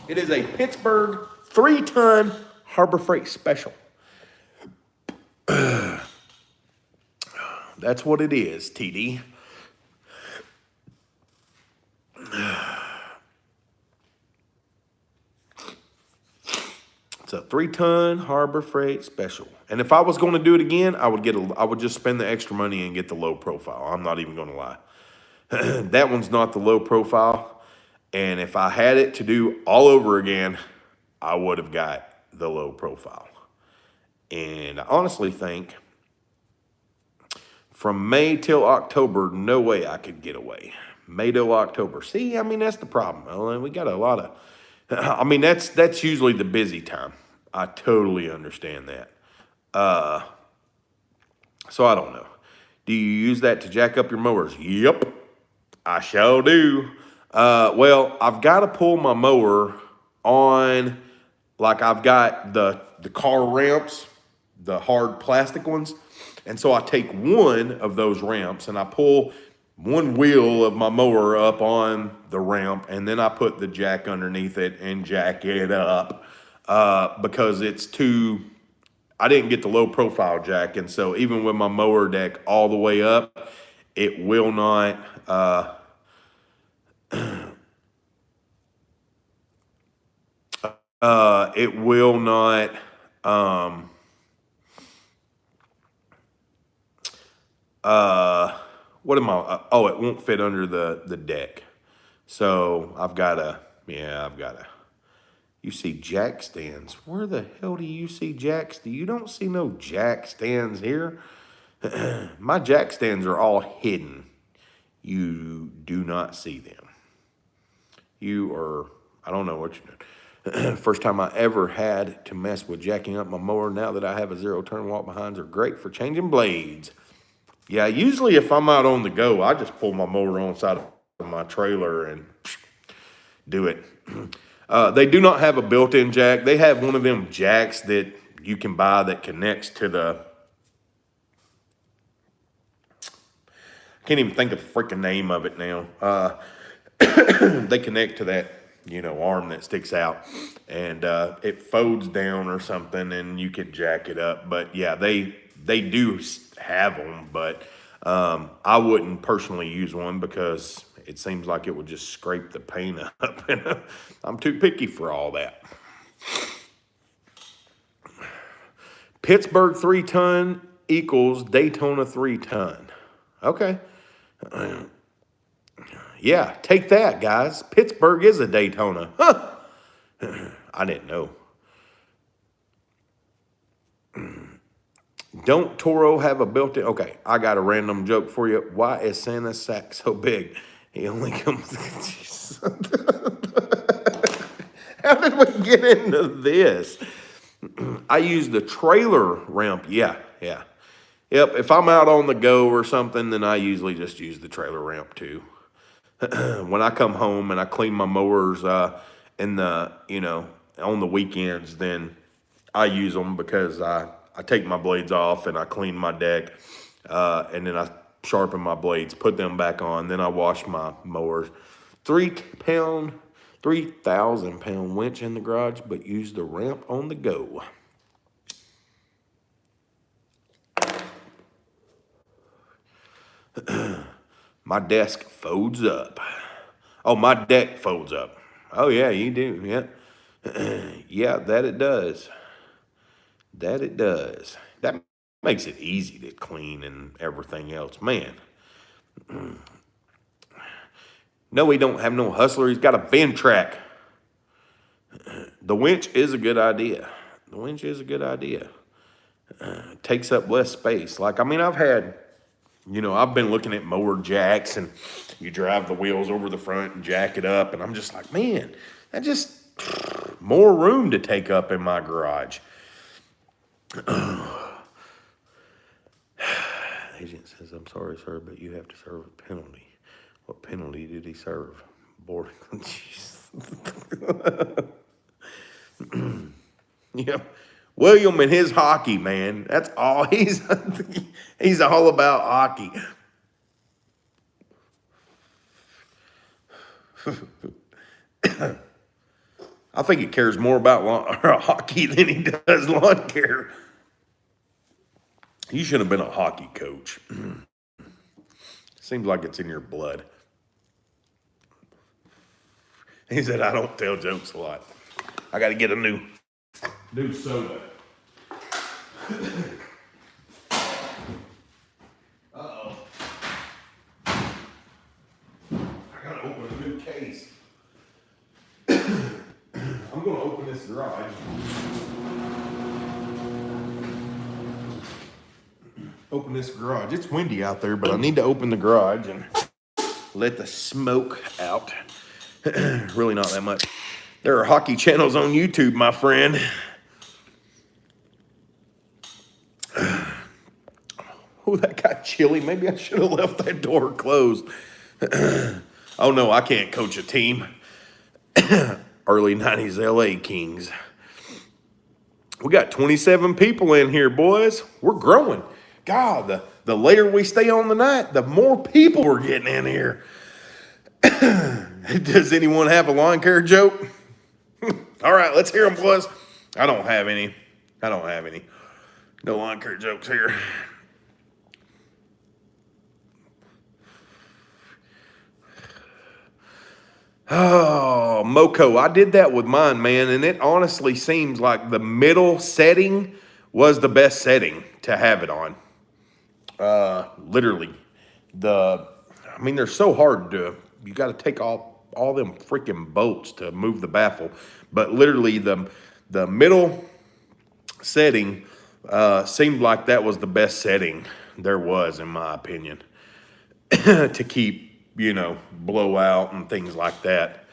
It is a Pittsburgh 3-ton Harbor Freight Special. That's what it is, TD. It's a 3-ton Harbor Freight Special. And if I was going to do it again, I would just spend the extra money and get the low profile. I'm not even going to lie. That one's not the low profile. And if I had it to do all over again, I would have got the low profile. And I honestly think from May till October, no way I could get away. May till October. See, I mean, that's the problem. Well, we got a lot of, I mean, that's usually the busy time. I totally understand that. So I don't know. Do you use that to jack up your mowers? Yep, I sure do. Well, I've got to pull my mower on, like I've got the car ramps, the hard plastic ones. And so I take one of those ramps and I pull one wheel of my mower up on the ramp, and then I put the jack underneath it and jack it up because it's too, I didn't get the low profile jack. And so even with my mower deck all the way up, it will not, it will not, what am I, oh, it won't fit under the deck. So I've got to, you see jack stands. Where the hell do you see jacks? You don't see no jack stands here. My jack stands are all hidden. You do not see them. You are, I don't know what you're doing. First time I ever had to mess with jacking up my mower. Now that I have a 0-turn walk behinds are great for changing blades. Yeah, usually if I'm out on the go, I just pull my mower on the side of my trailer and do it. They do not have a built-in jack. They have one of them jacks that you can buy that connects to the, I can't even think of the freaking name of it now. They connect to that, arm that sticks out, and it folds down or something, and you can jack it up. But yeah, they do have them, but I wouldn't personally use one because it seems like it would just scrape the paint up, and I'm too picky for all that. Pittsburgh 3-ton equals Daytona 3-ton. Okay. Yeah, take that, guys. Pittsburgh is a Daytona. Huh. I didn't know. Don't Toro have a built-in? Okay, I got a random joke for you. Why is Santa's sack so big? He only comes. How did we get into this? I use the trailer ramp. Yeah. Yep, if I'm out on the go or something, then I usually just use the trailer ramp too. When I come home and I clean my mowers in the, on the weekends, then I use them because I take my blades off and I clean my deck, and then I sharpen my blades, put them back on, then I wash my mowers. 3,000 pound winch in the garage, but use the ramp on the go. My desk folds up. Oh, my deck folds up. Oh yeah, you do, yeah. Yeah, that it does. That it does. That makes it easy to clean and everything else. Man. No, he don't have no hustler. He's got a bend track. The winch is a good idea. The winch is a good idea. Takes up less space. Like, I mean, I've been looking at mower jacks, and you drive the wheels over the front and jack it up, and I'm just like, man, that just more room to take up in my garage. Agent says, I'm sorry, sir, but you have to serve a penalty. What penalty did he serve? Boarding. Yeah. William and his hockey, man. That's all he's all about hockey. I think he cares more about hockey than he does lawn care. You should have been a hockey coach. Seems like it's in your blood. He said, I don't tell jokes a lot. I got to get a new soda. Uh-oh. I got to open a new case. I'm going to open this garage. Open this garage. It's windy out there, but I need to open the garage and let the smoke out. Really not that much. There are hockey channels on YouTube, my friend. Oh, that got chilly. Maybe I should have left that door closed. Oh, no, I can't coach a team. Early 90s LA Kings. We got 27 people in here, boys. We're growing. God, the later we stay on the night, the more people we're getting in here. Does anyone have a lawn care joke? All right, let's hear them, boys. I don't have any. No lawn care jokes here. Oh, Moco, I did that with mine, man, and it honestly seems like the middle setting was the best setting to have it on. Literally. They're so hard to, you got to take all them freaking bolts to move the baffle, but literally the middle setting seemed like that was the best setting there was, in my opinion, to keep, blowout and things like that.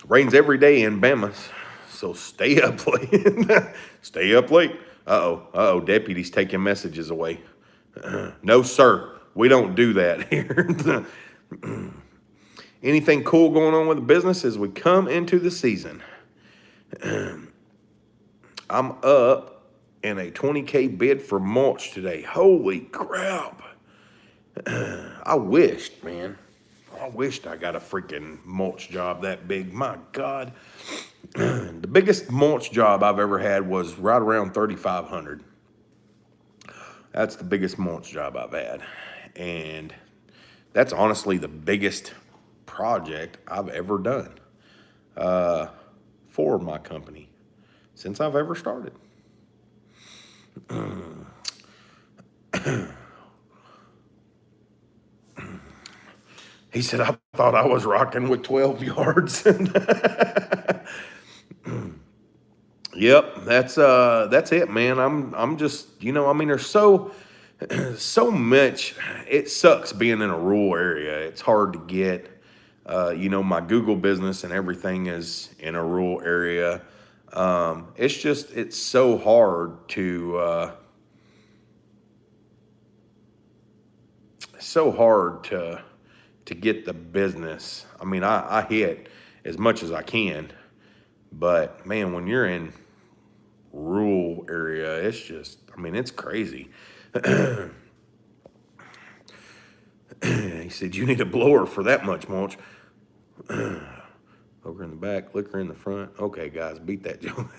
Rains every day in Bama, so stay up late. Stay up late. Uh-oh, deputies taking messages away. No, sir, we don't do that here. Anything cool going on with the business as we come into the season? I'm up in a $20K bid for mulch today. Holy crap. I wished, man. I wished I got a freaking mulch job that big. My God. The biggest mulch job I've ever had was right around $3,500. That's the biggest mulch job I've had. And that's honestly the biggest project I've ever done for my company since I've ever started. He said, I thought I was rocking with 12 yards. Yep, that's it, man. I'm just, there's so much. It sucks being in a rural area. It's hard to get, my Google business and everything is in a rural area. It's so hard to get the business. I hit as much as I can, but man, when you're in rural area, it's just, it's crazy. He said, you need a blower for that much mulch. Over in the back, liquor in the front. Okay, guys, beat that joke.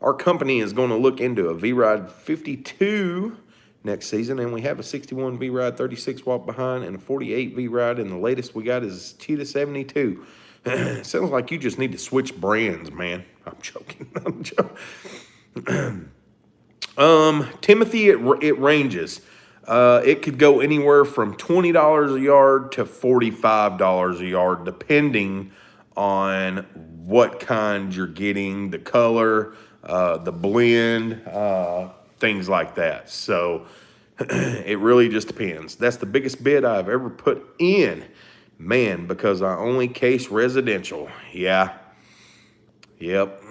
Our company is going to look into a V-Ride 52 next season, and we have a 61 V-Ride 36 watt behind and a 48 V-Ride, and the latest we got is Cheetah 72. Sounds like you just need to switch brands, man. I'm joking. Timothy, it ranges. It could go anywhere from $20 a yard to $45 a yard, depending on what kind you're getting, the color, the blend, things like that. So it really just depends. That's the biggest bid I've ever put in, man, because I only case residential. Yeah. Yep.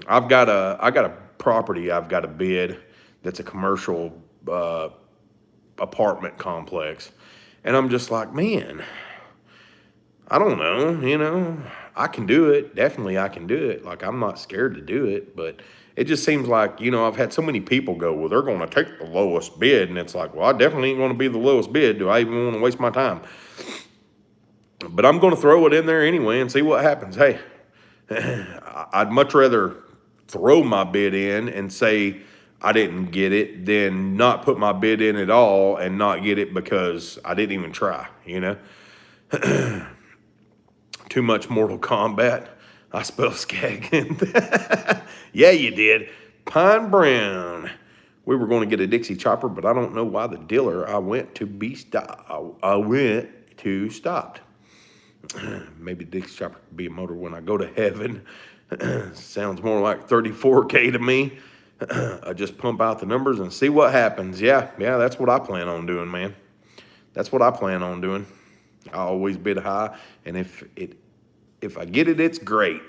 I got a property I've got a bid that's a commercial apartment complex. And I'm just like, man, I don't know, I can do it. Definitely I can do it. Like, I'm not scared to do it, but it just seems like, I've had so many people go, well, they're going to take the lowest bid. And it's like, well, I definitely ain't going to be the lowest bid. Do I even want to waste my time? But I'm going to throw it in there anyway and see what happens. Hey, I'd much rather throw my bid in and say I didn't get it than not put my bid in at all and not get it because I didn't even try, Too much Mortal Kombat. I spelled skag. Yeah, you did. Pine Brown. We were going to get a Dixie chopper, but I don't know why the dealer I went to stopped. Maybe Dixie chopper could be a motor when I go to heaven. Sounds more like 34K to me. I just pump out the numbers and see what happens. Yeah, that's what I plan on doing, man. That's what I plan on doing. I always bid high, and if I get it, it's great.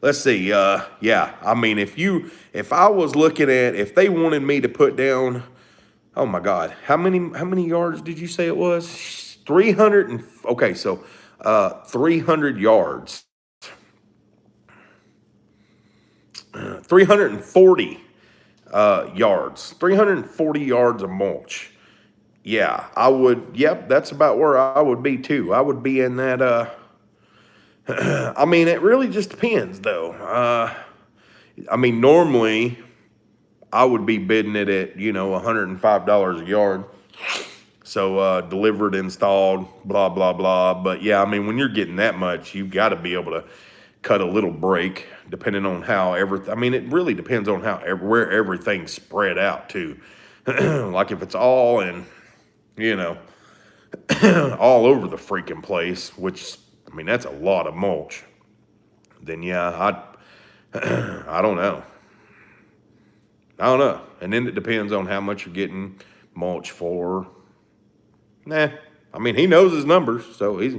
Let's see. Yeah. I mean, if I was looking at, if they wanted me to put down, oh my God, how many yards did you say it was? 300 and okay, so 300 yards. 340 yards. 340 yards of mulch. Yeah, I would. Yep, that's about where I would be too. I would be in that. I mean, it really just depends, though. I mean, normally I would be bidding it at $105 a yard. So delivered, installed, blah blah blah. But yeah, I mean, when you're getting that much, you've got to be able to cut a little break, depending on how everything. I mean, it really depends on where everything's spread out too. Like if it's all in, all over the freaking place, which, I mean, that's a lot of mulch. Then yeah, I don't know. And then it depends on how much you're getting mulch for. Nah, I mean, he knows his numbers, so he's.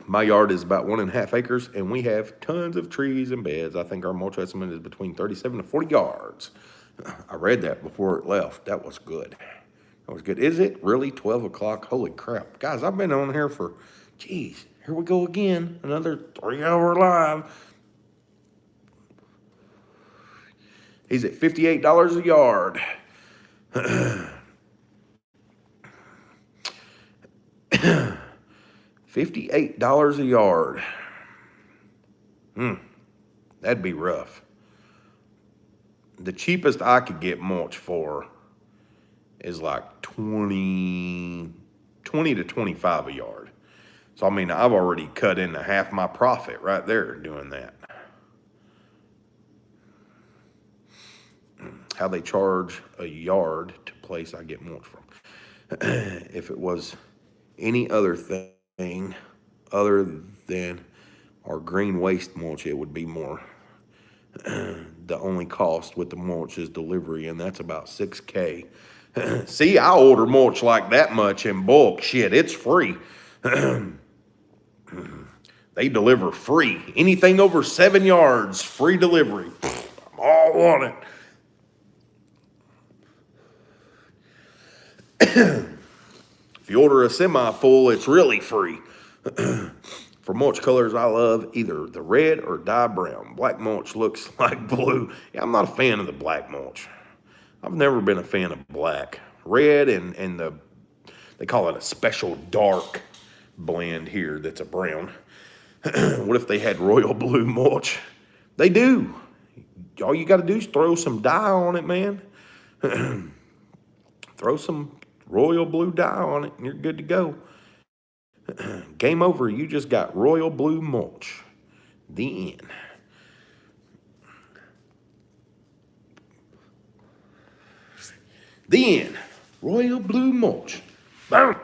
My yard is about 1.5 acres, and we have tons of trees and beds. I think our mulch estimate is between 37 to 40 yards. I read that before it left. That was good. That was good. Is it really 12 o'clock? Holy crap. Guys, I've been on here for, geez, here we go again. Another 3-hour live. He's at $58 a yard. $58 a yard. That'd be rough. The cheapest I could get mulch for is like 20 to 25 a yard. So, I mean, I've already cut into half my profit right there doing that. How they charge a yard to place I get mulch from. If it was any other thing other than our green waste mulch, it would be more. The only cost with the mulch is delivery, and that's about $6K. See, I order mulch like that much in bulk. Shit, it's free. They deliver free. Anything over 7 yards, free delivery. I'm all on it. If you order a semi-full, it's really free. For mulch colors, I love either the red or dye brown. Black mulch looks like blue. Yeah, I'm not a fan of the black mulch. I've never been a fan of black. Red and they call it a special dark blend here that's a brown. What if they had royal blue mulch? They do. All you got to do is throw some dye on it, man. Throw some royal blue dye on it and you're good to go. Game over. You just got royal blue mulch. The end. The end. Royal blue mulch. Boom.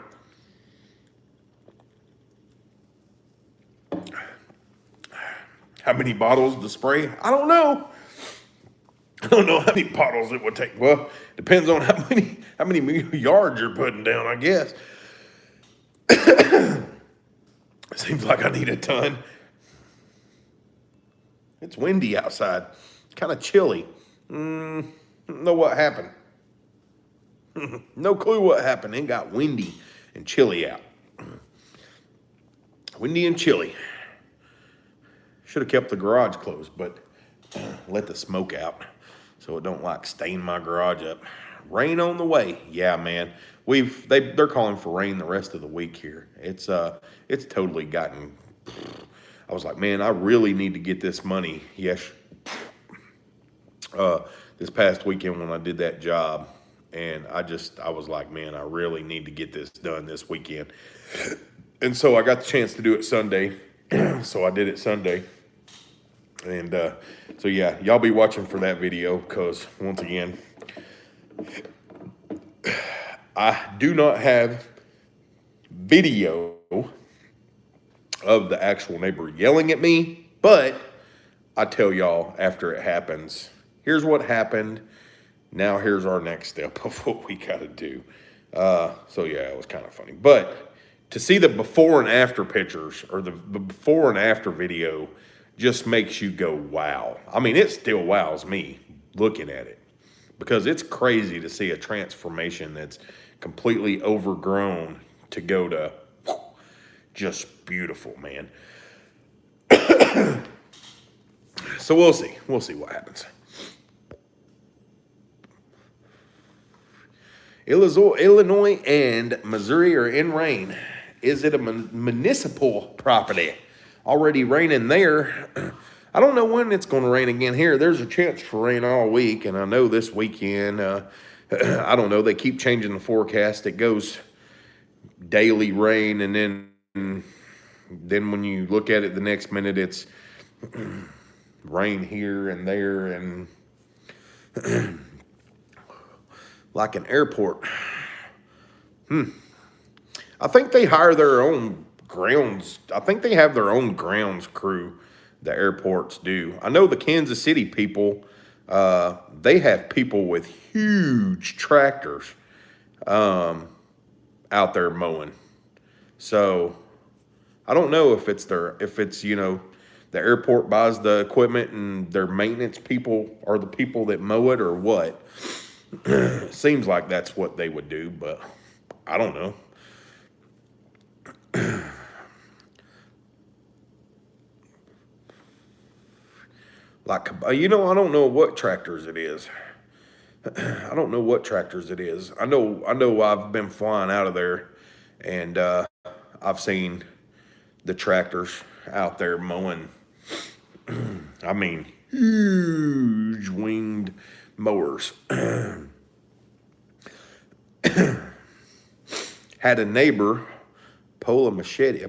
How many bottles to spray? I don't know. I don't know how many bottles it would take. Well, depends on how many yards you're putting down, I guess. Seems like I need a ton. It's windy outside. Kind of chilly. Don't know what happened. No clue what happened. It got windy and chilly out. Windy and chilly. Should have kept the garage closed, but let the smoke out so it don't like stain my garage up. Rain on the way. Yeah, man. They're calling for rain the rest of the week here. It's totally gotten. I was like, man, I really need to get this money. Yes. This past weekend when I did that job, and I was like, man, I really need to get this done this weekend. And so I got the chance to do it Sunday. So I did it Sunday. And so yeah, y'all be watching for that video because once again, I do not have video of the actual neighbor yelling at me, but I tell y'all after it happens, here's what happened. Now here's our next step of what we got to do. So yeah, it was kind of funny. But to see the before and after pictures or the before and after video just makes you go, wow. I mean, it still wows me looking at it because it's crazy to see a transformation that's completely overgrown to go to just beautiful, man. So we'll see. We'll see what happens. Illinois and Missouri are in rain. Is it a municipal property? Already raining there. I don't know when it's going to rain again here. There's a chance for rain all week, and I know this weekend, I don't know, they keep changing the forecast. It goes daily rain, and then when you look at it the next minute, it's rain here and there, and like an airport. I think they hire their own grounds. I think they have their own grounds crew, the airports do. I know the Kansas City people, they have people with huge tractors out there mowing. So I don't know if it's the airport buys the equipment and their maintenance people are the people that mow it or what. Seems like that's what they would do, but I don't know. Like, I don't know what tractors it is. I don't know what tractors it is. I know I've been flying out of there, and I've seen the tractors out there mowing. I mean, huge winged mowers. Had a neighbor pull a machete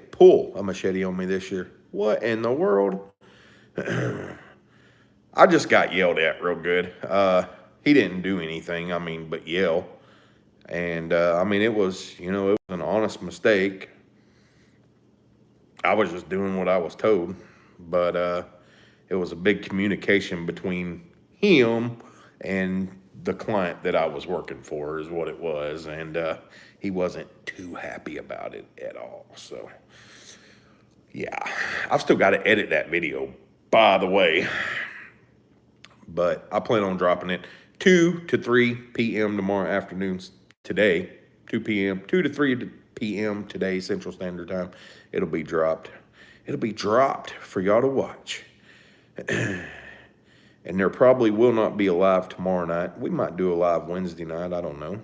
on me this year. What in the world? I just got yelled at real good. He didn't do anything, but yell. And, it was an honest mistake. I was just doing what I was told. But it was a big communication between him and the client that I was working for is what it was. And he wasn't too happy about it at all. So, yeah. I've still got to edit that video, by the way. But I plan on dropping it 2 to 3 p.m. tomorrow afternoon today. 2 to 3 p.m. today, Central Standard Time. It'll be dropped. It'll be dropped for y'all to watch. And there probably will not be a live tomorrow night. We might do a live Wednesday night. I don't know.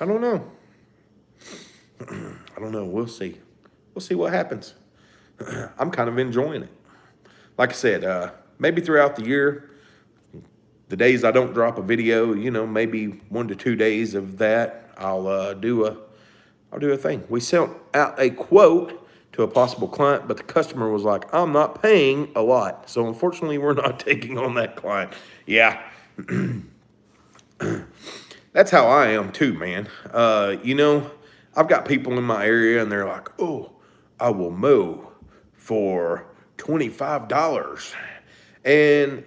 I don't know. We'll see. We'll see what happens. I'm kind of enjoying it. Like I said, maybe throughout the year, the days I don't drop a video, maybe 1 to 2 days of that, I'll do a thing. We sent out a quote to a possible client, but the customer was like, I'm not paying a lot. So unfortunately, we're not taking on that client. Yeah. That's how I am too, man. I've got people in my area and they're like, oh, I will mow for $25. And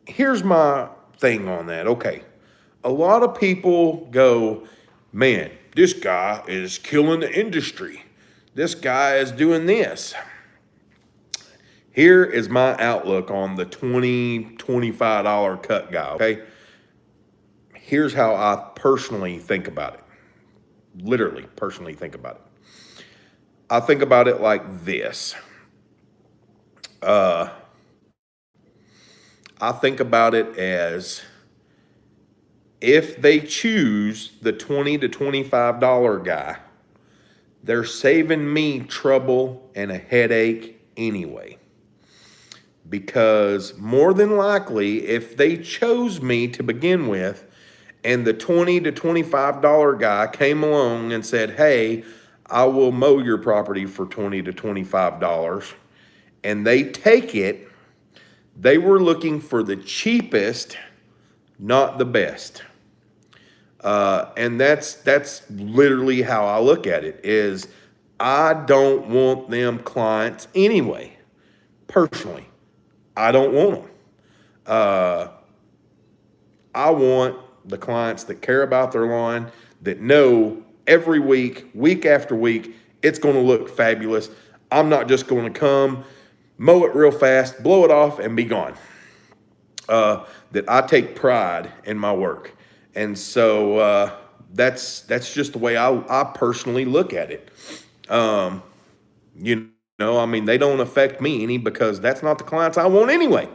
here's my thing on that. Okay, a lot of people go, man, this guy is killing the industry. This guy is doing this. Here is my outlook on the $25 cut guy, okay? Here's how I personally think about it. Literally, personally think about it. I think about it like this. I think about it as if they choose the $20 to $25 guy, they're saving me trouble and a headache anyway. Because more than likely, if they chose me to begin with, and the $20 to $25 guy came along and said, hey, I will mow your property for $20 to $25, and they take it, they were looking for the cheapest, not the best. And that's literally how I look at it, is I don't want them clients anyway, personally. I don't want them. I want the clients that care about their lawn, that know every week, week after week, it's going to look fabulous. I'm not just going to come, mow it real fast, blow it off, and be gone. That I take pride in my work. And so that's just the way I personally look at it. You know, I mean, they don't affect me any because that's not the clients I want anyway.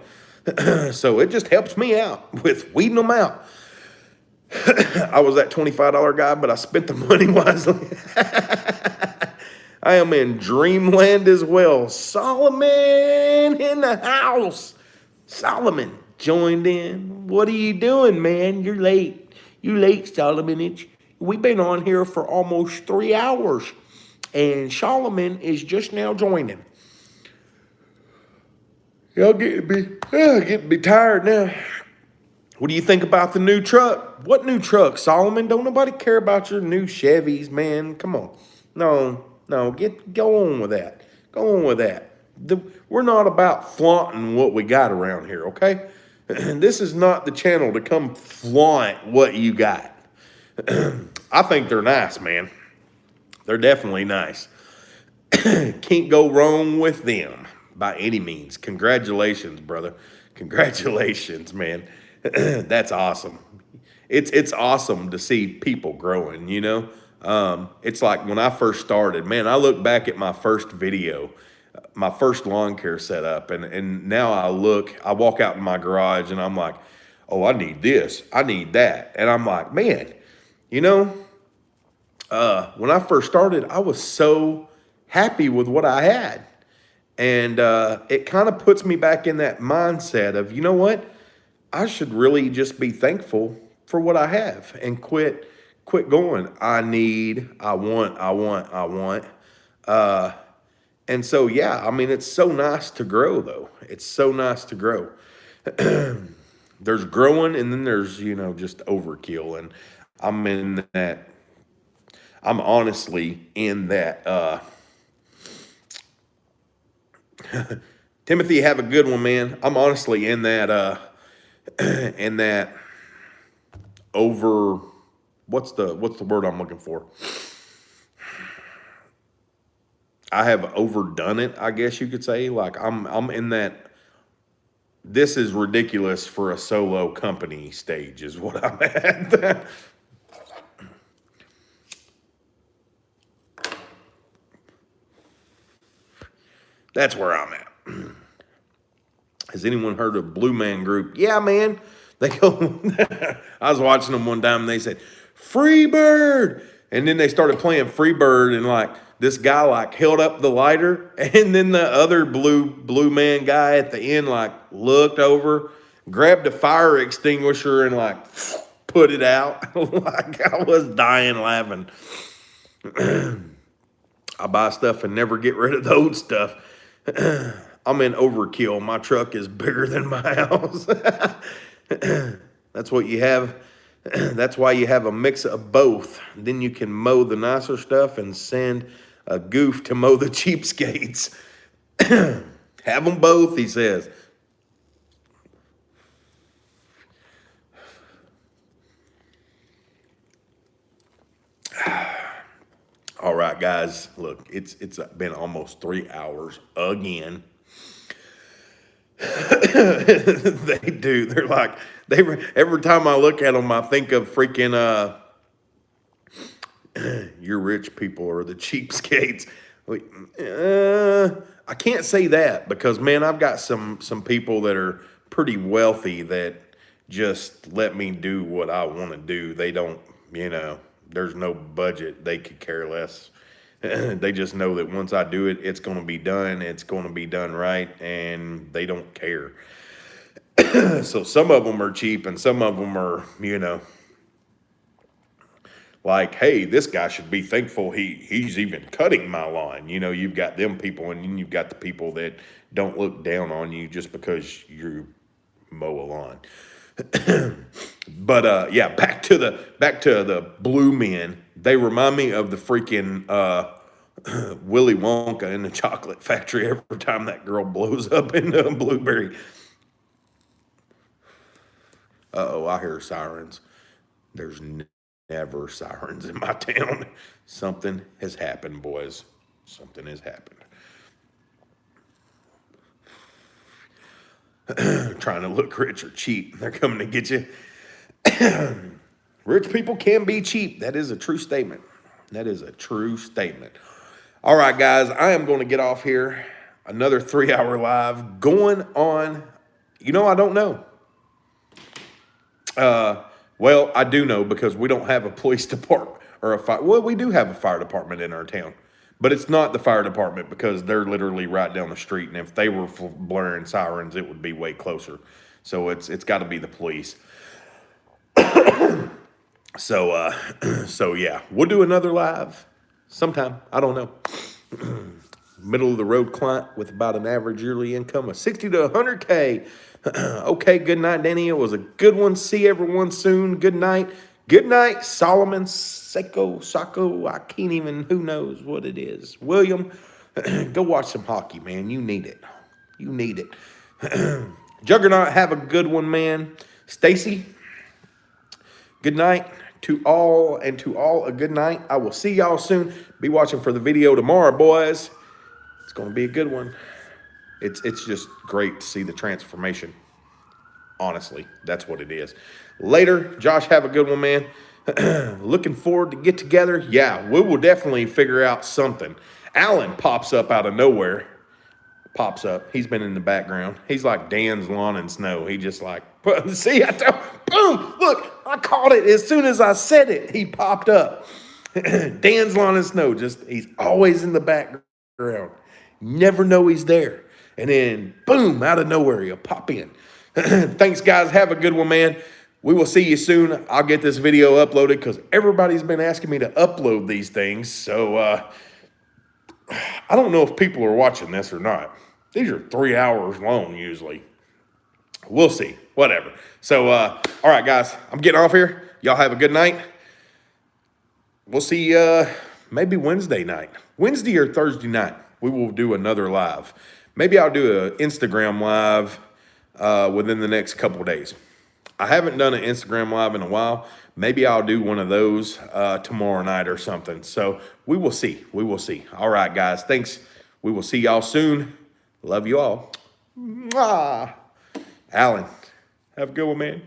So it just helps me out with weeding them out. I was that $25 guy, but I spent the money wisely. I am in Dreamland as well. Solomon in the house. Solomon joined in. What are you doing, man? You're late. You late, Solomon. We've been on here for almost 3 hours. And Solomon is just now joining. Y'all getting me tired now. What do you think about the new truck? What new truck, Solomon? Don't nobody care about your new Chevys, man. Come on. No, go on with that. Go on with that. We're not about flaunting what we got around here, okay? This is not the channel to come flaunt what you got. I think they're nice, man. They're definitely nice. Can't go wrong with them by any means. Congratulations, brother. Congratulations, man. That's awesome. It's awesome to see people growing, you know? It's like when I first started, man, I look back at my first video, my first lawn care setup, and now I walk out in my garage and I'm like, oh, I need this, I need that. And I'm like, man, you know, when I first started, I was so happy with what I had. And it kind of puts me back in that mindset of, you know what? I should really just be thankful for what I have and quit going, I want. And so, yeah, I mean, it's so nice to grow, though. It's so nice to grow. There's growing, and then there's, you know, just overkill. And I'm honestly in that, Timothy, have a good one, man. I'm honestly in that, over, what's the word I'm looking for? I have overdone it, I guess you could say. Like I'm in that, this is ridiculous for a solo company stage is what I'm at. That's where I'm at. Has anyone heard of Blue Man Group? Yeah, man. They go, I was watching them one time and they said, Freebird. And then they started playing Freebird and like this guy like held up the lighter and then the other blue man guy at the end like looked over, grabbed a fire extinguisher and like put it out. Like I was dying laughing. I buy stuff and never get rid of the old stuff. I'm in overkill. My truck is bigger than my house. That's what you have. That's why you have a mix of both. Then you can mow the nicer stuff and send a goof to mow the cheapskates. Have them both, he says. All right, guys. Look, it's been almost 3 hours again. They do. They're like every time I look at them, I think of freaking your rich people or the cheapskates. Like, I can't say that because man, I've got some people that are pretty wealthy that just let me do what I want to do. They don't, there's no budget. They could care less. They just know that once I do it, it's going to be done. It's going to be done right, and they don't care. So some of them are cheap, and some of them are, like, hey, this guy should be thankful he's even cutting my lawn. You've got them people, and then you've got the people that don't look down on you just because you mow a lawn. But yeah, back to the blue men. They remind me of the freaking Willy Wonka in the chocolate factory every time that girl blows up into a blueberry. Uh-oh, I hear sirens. There's never sirens in my town. Something has happened, boys. Something has happened. Trying to look rich or cheap. They're coming to get you. Rich people can be cheap. That is a true statement. That is a true statement. All right, guys, I am going to get off here. Another 3-hour live going on. I don't know. Well, I do know because we don't have a police department or a fire. Well, we do have a fire department in our town, but it's not the fire department because they're literally right down the street. And if they were blaring sirens, it would be way closer. So it's got to be the police. So yeah, we'll do another live sometime. I don't know. Middle of the road client with about an average yearly income of 60 to 100K. Okay, good night, Danny. It was a good one. See everyone soon. Good night. Good night, Solomon, Sacco. I can't even, who knows what it is. William, go watch some hockey, man. You need it. You need it. Juggernaut, have a good one, man. Stacy, good night. To all a good night. I will see y'all soon. Be watching for the video tomorrow, boys. It's going to be a good one. It's just great to see the transformation. Honestly, that's what it is. Later, Josh, have a good one, man. Looking forward to get together. Yeah, we will definitely figure out something. Alan pops up out of nowhere. Pops up. He's been in the background. He's like Dan's Lawn and Snow. He just like, see, boom, look, I caught it. As soon as I said it, he popped up. Dan's Lawn and Snow, he's always in the background. Never know he's there. And then, boom, out of nowhere, he'll pop in. Thanks, guys. Have a good one, man. We will see you soon. I'll get this video uploaded because everybody's been asking me to upload these things. So I don't know if people are watching this or not. These are 3 hours long usually. We'll see. Whatever. So, all right, guys. I'm getting off here. Y'all have a good night. We'll see maybe Wednesday night. Wednesday or Thursday night, we will do another live. Maybe I'll do an Instagram live within the next couple of days. I haven't done an Instagram live in a while. Maybe I'll do one of those tomorrow night or something. So we will see. We will see. All right, guys. Thanks. We will see y'all soon. Love you all. Mwah. Alan, have a good one, man.